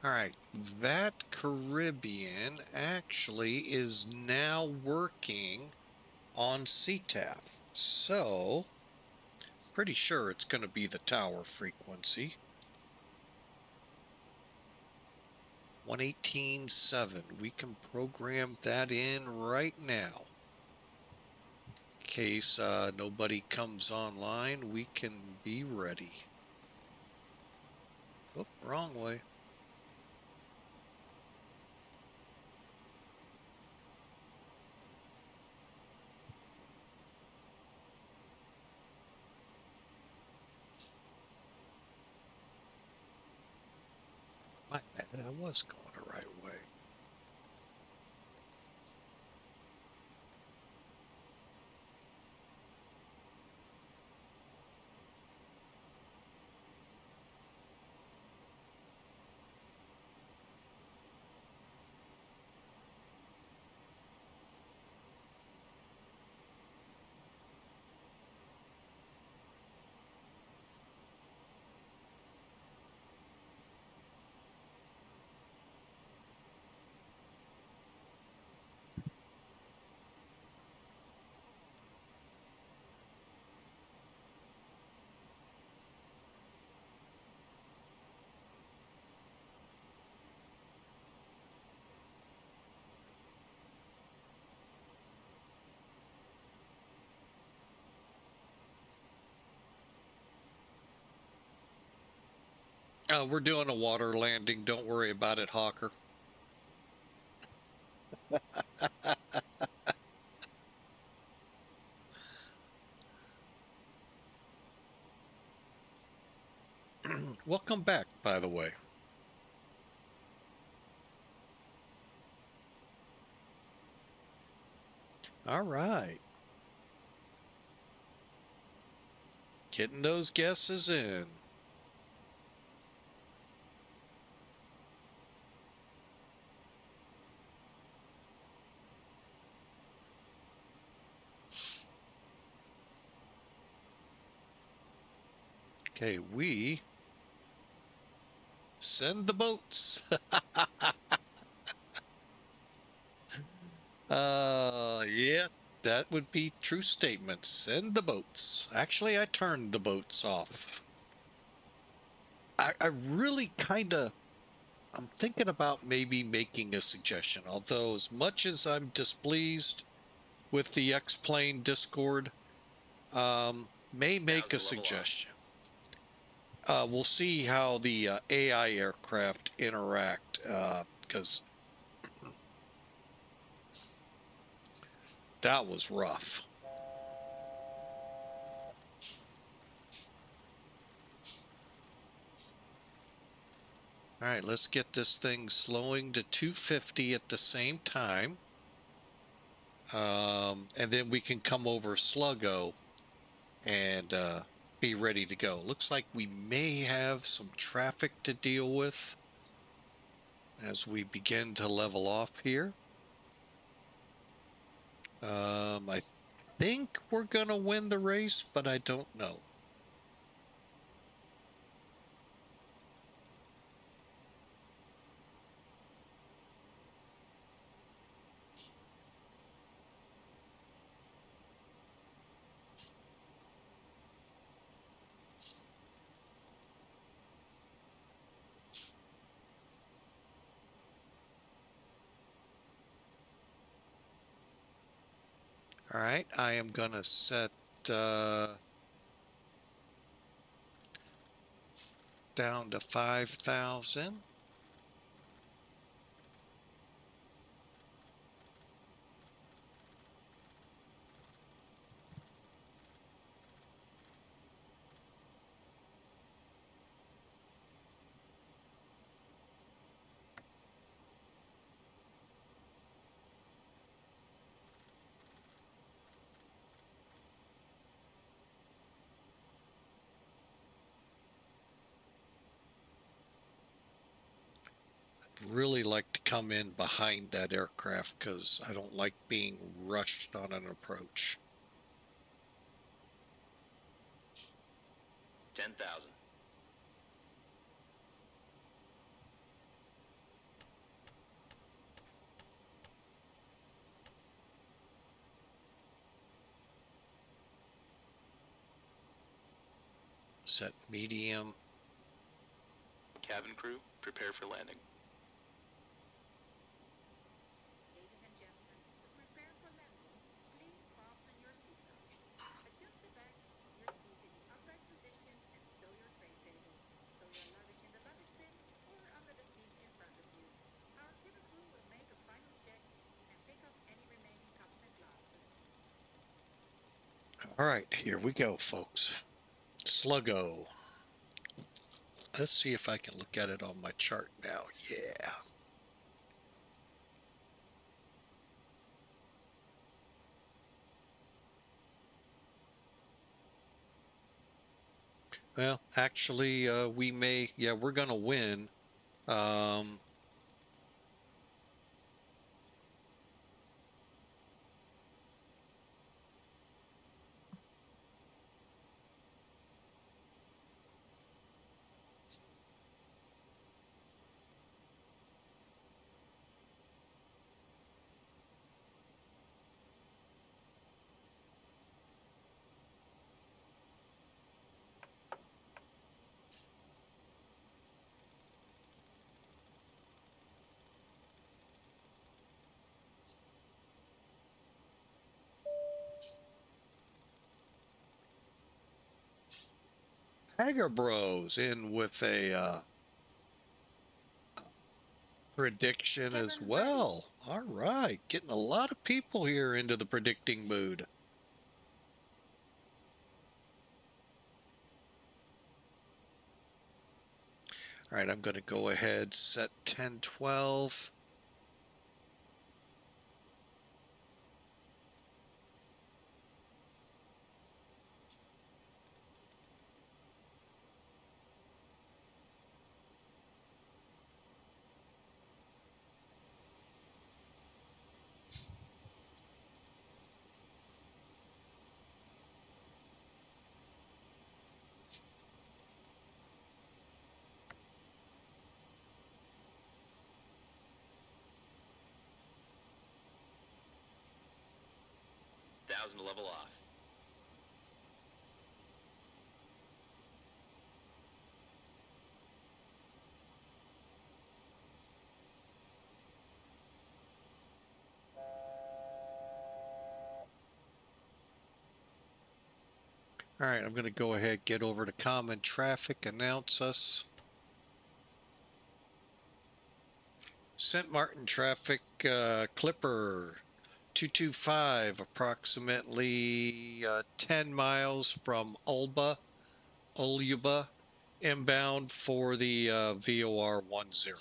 All right, that Caribbean actually is now working on CTAF. So, pretty sure it's going to be the tower frequency. 118.7. We can program that in right now. In case nobody comes online, we can be ready. Oh, wrong way. My bad, I was going the right way. We're doing a water landing. Don't worry about it, Hawker. Welcome back, by the way. All right. Getting those guesses in. Okay, we send the boats. Yeah, that would be true statement. Send the boats. Actually, I turned the boats off. I really kind of, I'm thinking about maybe making a suggestion. Although, as much as I'm displeased with the X-Plane Discord, may make a suggestion. We'll see how the AI aircraft interact, because that was rough. All right, let's get this thing slowing to 250 at the same time. And then we can come over Sluggo and be ready to go. Looks like we may have some traffic to deal with as we begin to level off here. I think we're going to win the race, but I don't know. All right, I am going to set down to 5,000. Really like to come in behind that aircraft because I don't like being rushed on an approach. 10,000. Set medium. Cabin crew, prepare for landing. Ladies and gentlemen, to prepare for landing, please fasten your seatbelts. Adjust the back of your seat in the upright position and stow your tray table. Stow your luggage in the luggage bin or under the seat in front of you. Our cabin crew will make a final check and pick up any remaining cups and glasses. All right, here we go, folks. Sluggo. Let's see if I can look at it on my chart now. Yeah. Well, actually, we may, yeah, we're going to win. Hager Bros in with a prediction as well. All right, getting a lot of people here into the predicting mood. All right, I'm going to go ahead, set 1012. 1000 level off. All right, I'm going to go ahead, get over to common traffic, announce us. Sint Maarten traffic, Clipper 225, approximately 10 miles from Uluba, inbound for the VOR 10.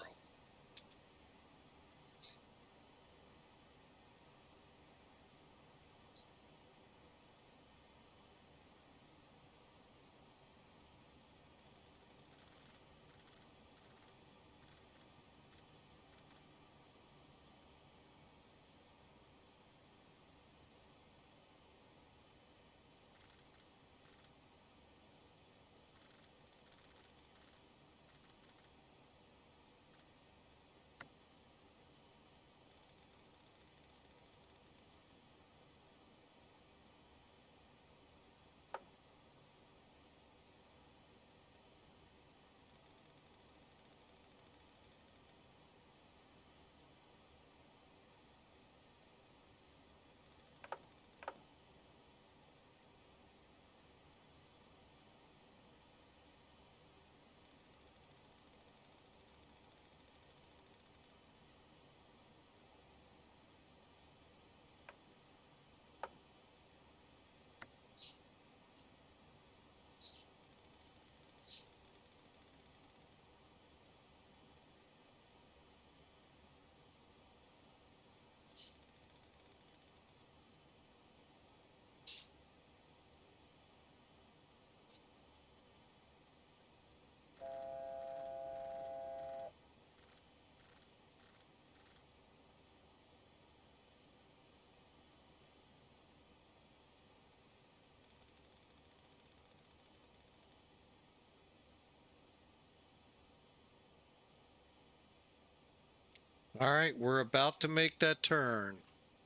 All right, we're about to make that turn.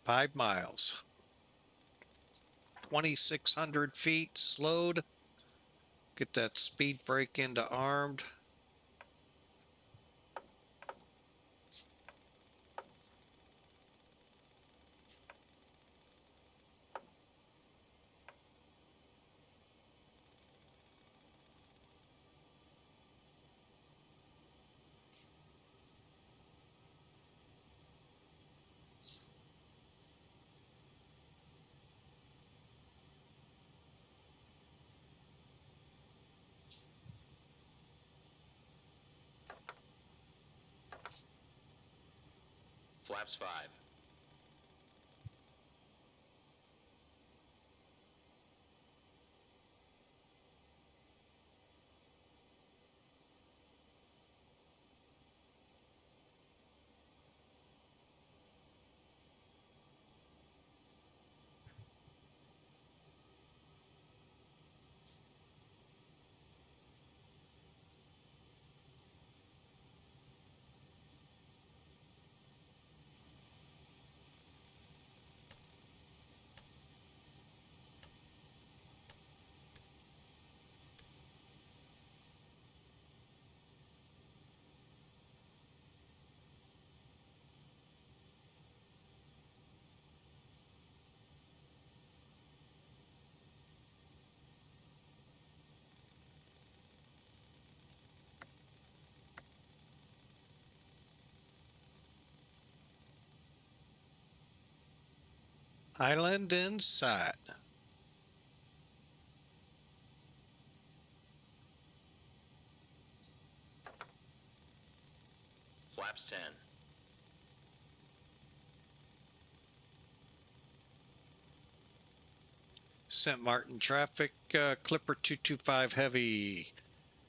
5 miles. 2,600 feet, slowed. Get that speed brake into armed. Flaps 5. Island in sight. Flaps 10. Sint Maarten traffic, Clipper 225 heavy,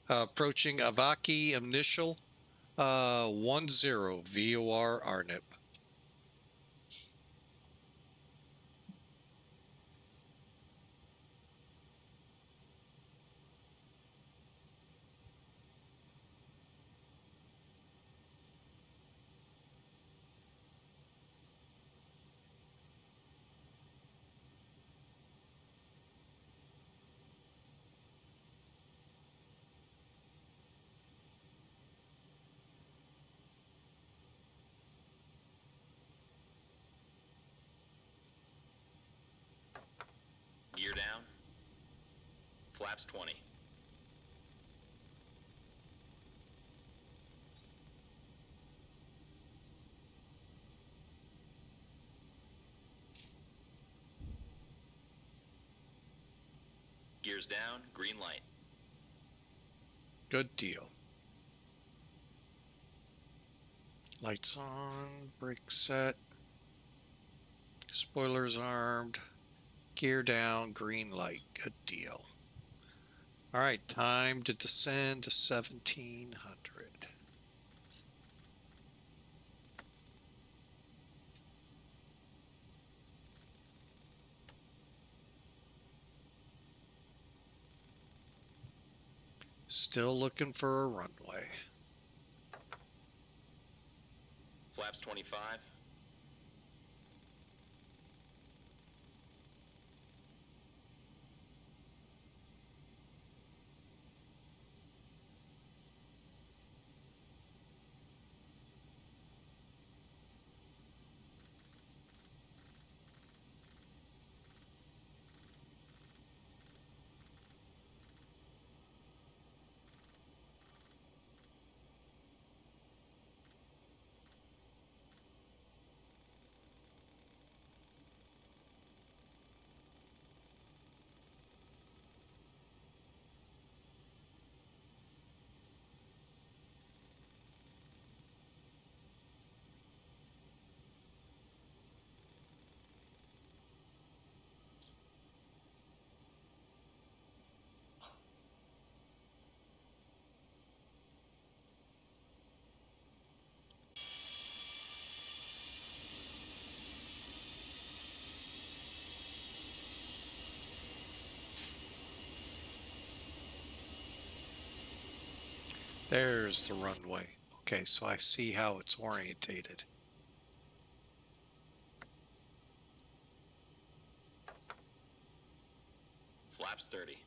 approaching Avaki initial, 10 VOR Arnip. Flaps 20. Gears down, green light. Good deal. Lights on, brake set, spoilers armed, gear down, green light. Good deal. All right, time to descend to 1700. Still looking for a runway. Flaps 25. There's the runway. Okay, so I see how it's orientated. Flaps 30.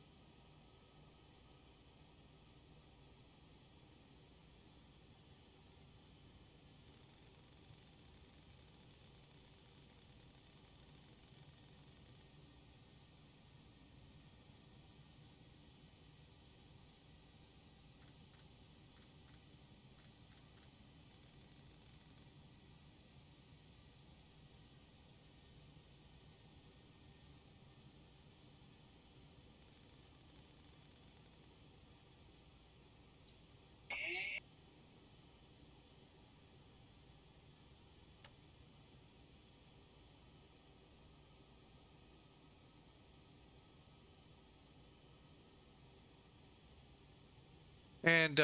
And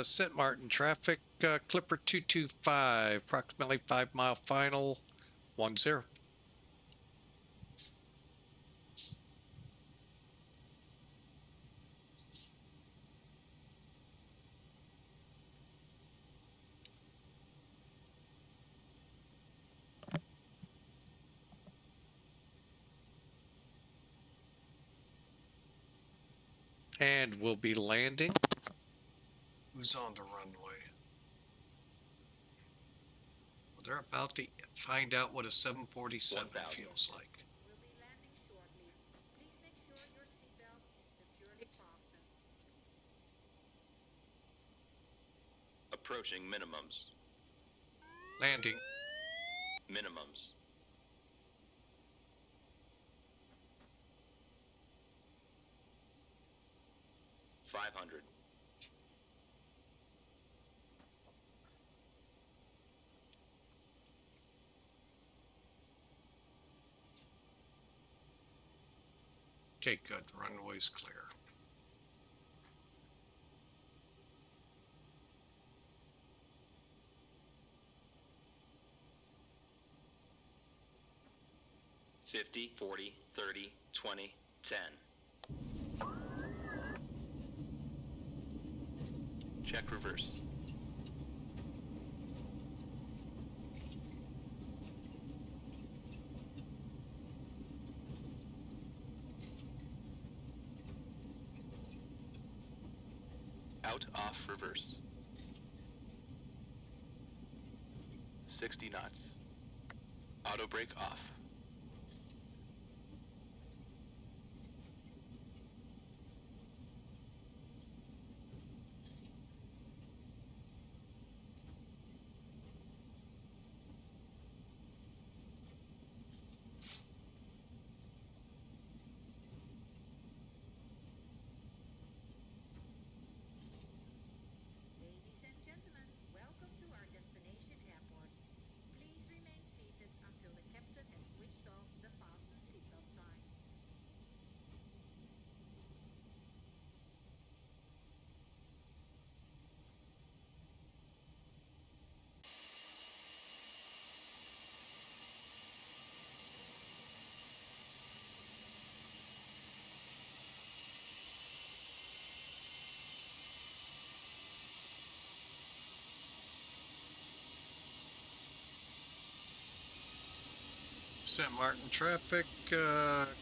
Sint Maarten traffic, Clipper 225, approximately 5 mile final, 10. And we'll be landing. Who's on the runway? Well, they're about to find out what a 747 1,000. feels like. We'll be landing shortly. Please make sure your seatbelt is securely fastened. Approaching minimums. Landing. Minimums. $500. Okay, good. Runway's clear. $50, $40, $30, $20, $10. Check reverse. Out, off, reverse. 60 knots. Auto brake off. Sint Maarten traffic,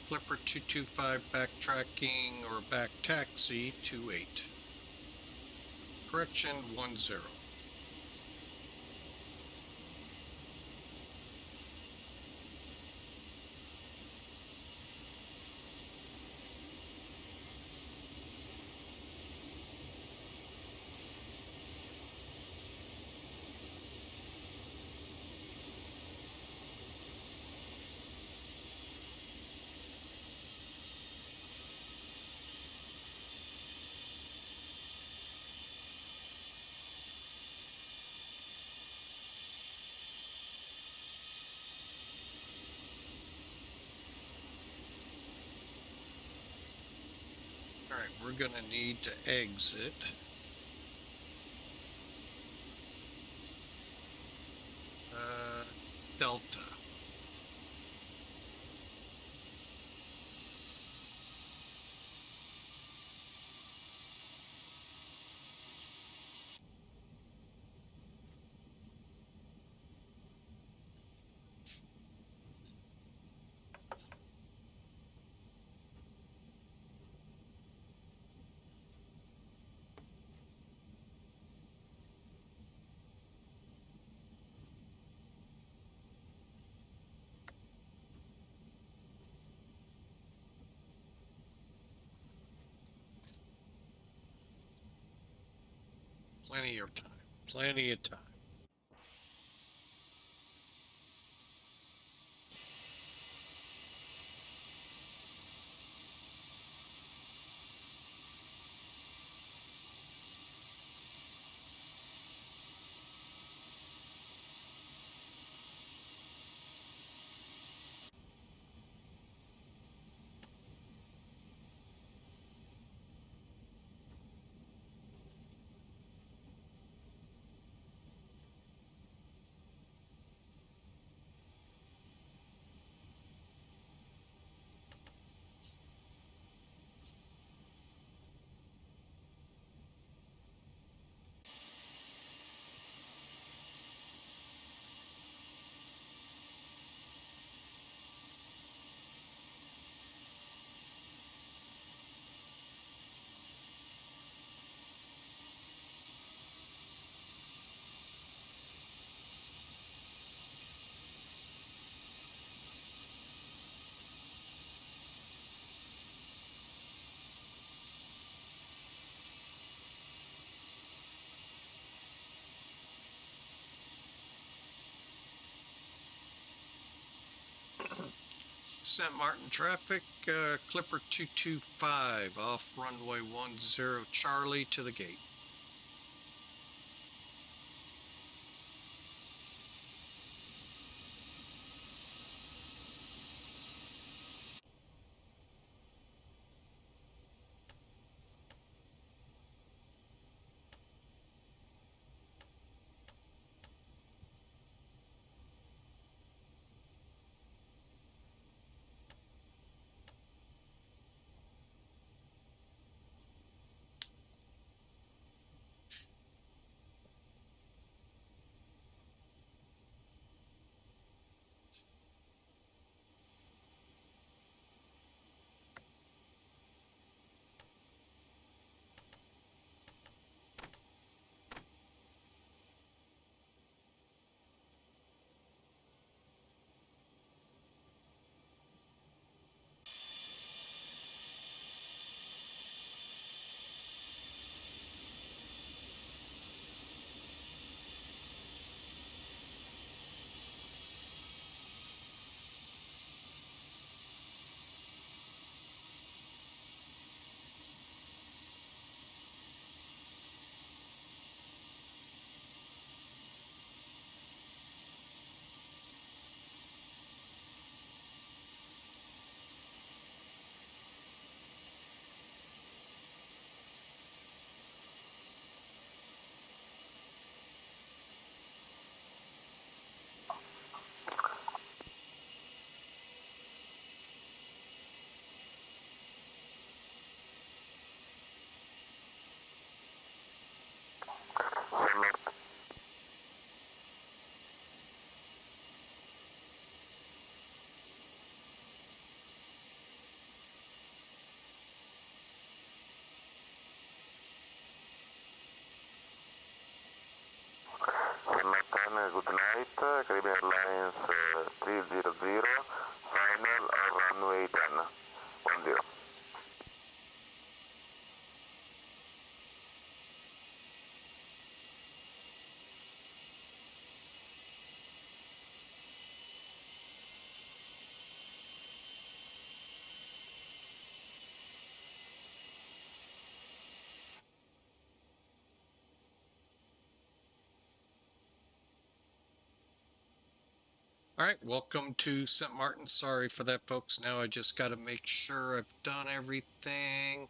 Clipper 225 backtracking or back taxi 28. Correction 10. Alright, we're gonna need to exit. Delta. Plenty of time. Plenty of time. Sint Maarten traffic, Clipper 225 off runway 10 Charlie to the gate. All right, welcome to Sint Maarten. Sorry for that, folks. Now I just got to make sure I've done everything.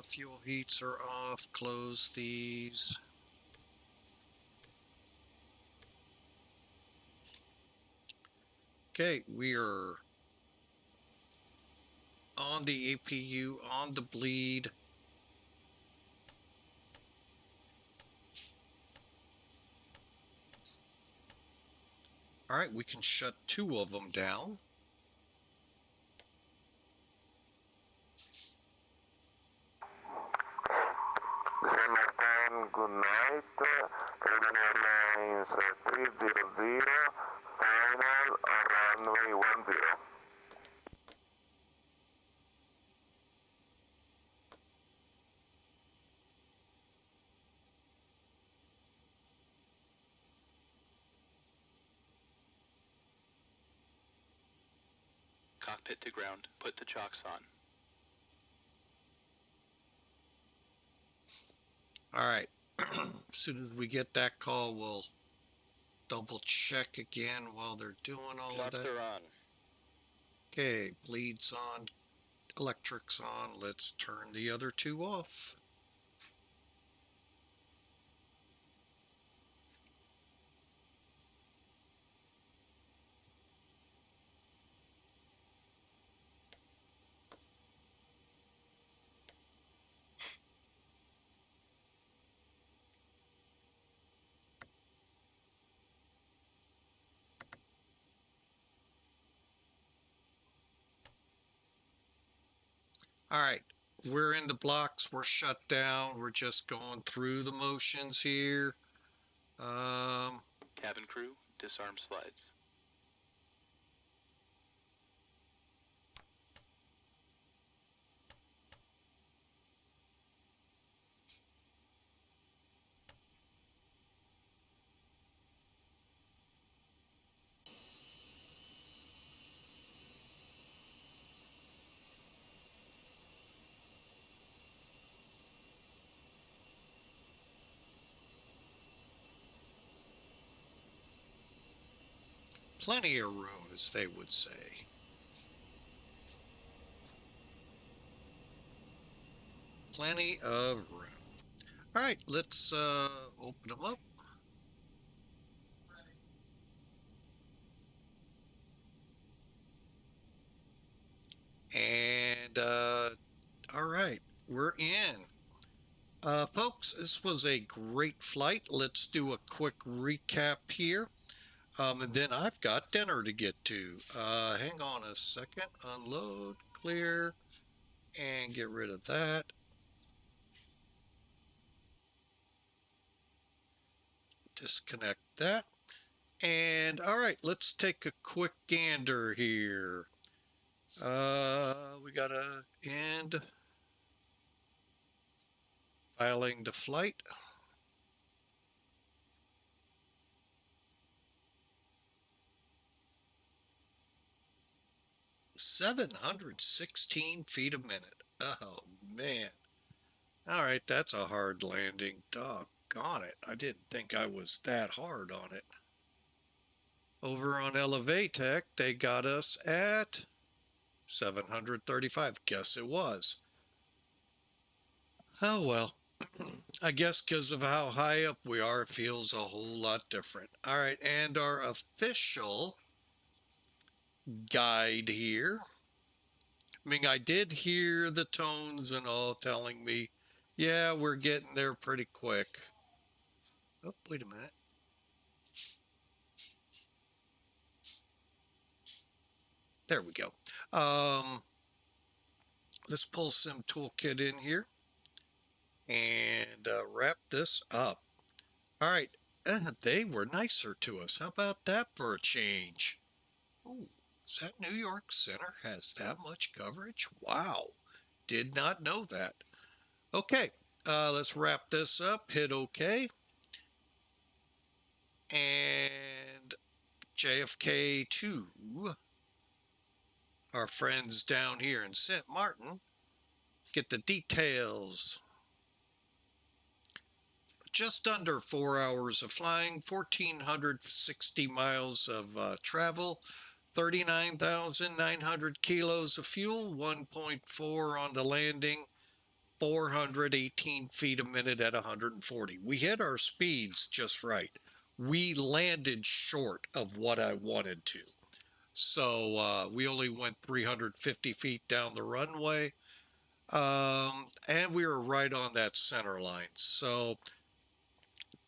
Fuel heats are off. Close these. Okay, we are on the APU, on the bleed. All right, we can shut 2 of them down. Sint Maarten, good night. Airlines 300, final runway 10. Cockpit to ground. Put the chocks on. All right, as soon as we get that call, we'll double check again while they're doing all of that. Are on. Okay, bleeds on, electrics on. Let's turn the other 2 off. All right, we're in the blocks. We're shut down. We're just going through the motions here. Cabin crew, disarm slides. Plenty of room, as they would say. Plenty of room. All right, let's open them up. And all right, we're in. Folks, this was a great flight. Let's do a quick recap here. And then I've got dinner to get to. Hang on a second. Unload, clear, and get rid of that. Disconnect that. And all right, let's take a quick gander here. We gotta end filing the flight. $716 feet a minute. Oh man. All right, that's a hard landing. Doggone it. I didn't think I was that hard on it. Over on Elevatech, they got us at 735. Guess it was. Oh well. I guess because of how high up we are, it feels a whole lot different. All right, and our official guide here. I mean, I did hear the tones and all telling me, yeah, we're getting there pretty quick. Oh, wait a minute. There we go. Let's pull some toolkit in here and wrap this up. All right, they were nicer to us. How about that for a change? Ooh, is that New York Center has that much coverage? Wow, did not know that. Okay, let's wrap this up. Hit OK. And JFK 2, our friends down here in Sint Maarten, get the details. just under 4 hours of flying, 1,460 miles of travel, 39,900 kilos of fuel, 1.4 on the landing, 418 feet a minute at 140. We hit our speeds just right. We landed short of what I wanted to. So we only went 350 feet down the runway. And we were right on that center line. So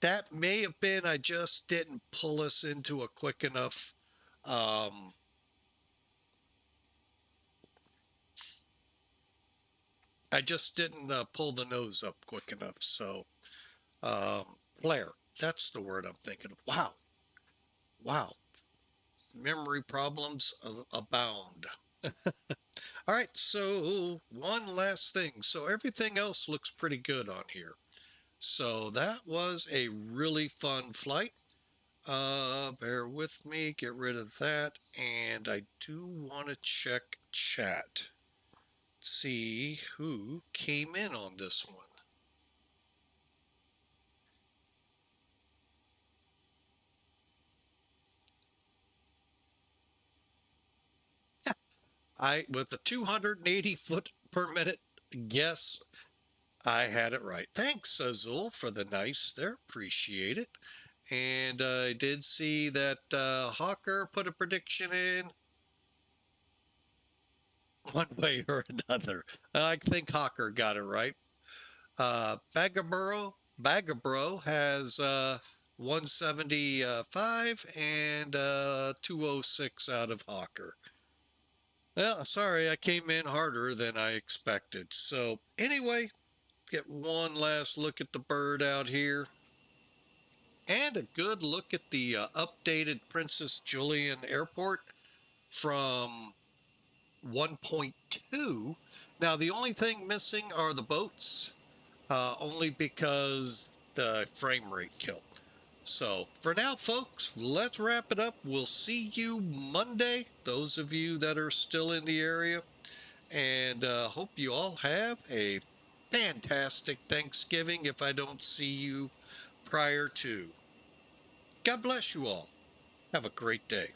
that may have been, I just didn't pull us into a quick enough, I just didn't pull the nose up quick enough. So, flare, that's the word I'm thinking of. Wow. Wow. Memory problems abound. All right, so one last thing. So everything else looks pretty good on here. So that was a really fun flight. Bear with me, get rid of that. And I do want to check chat. See who came in on this one. With the 280 foot per minute guess, I had it right. Thanks, Azul, for the nice there. Appreciate it. And I did see that Hawker put a prediction in. One way or another. I think Hawker got it right. Bagabro has 175 and 206 out of Hawker. Well, sorry, I came in harder than I expected. So anyway, get one last look at the bird out here. And a good look at the updated Princess Julian Airport from 1.2. Now, the only thing missing are the boats, only because the frame rate killed. So for now, folks, let's wrap it up. We'll see you Monday, those of you that are still in the area, and hope you all have a fantastic Thanksgiving if I don't see you prior to. God bless you all. Have a great day.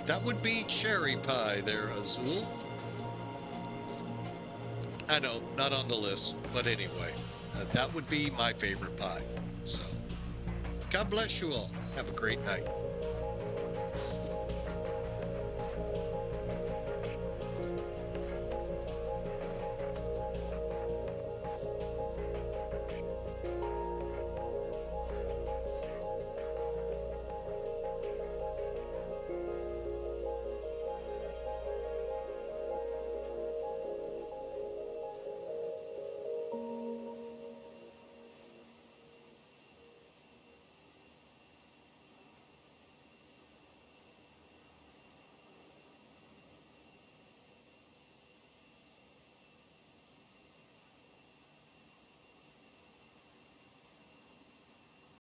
That would be cherry pie there, Azul. I know, not on the list, but anyway, that would be my favorite pie. So, God bless you all. Have a great night.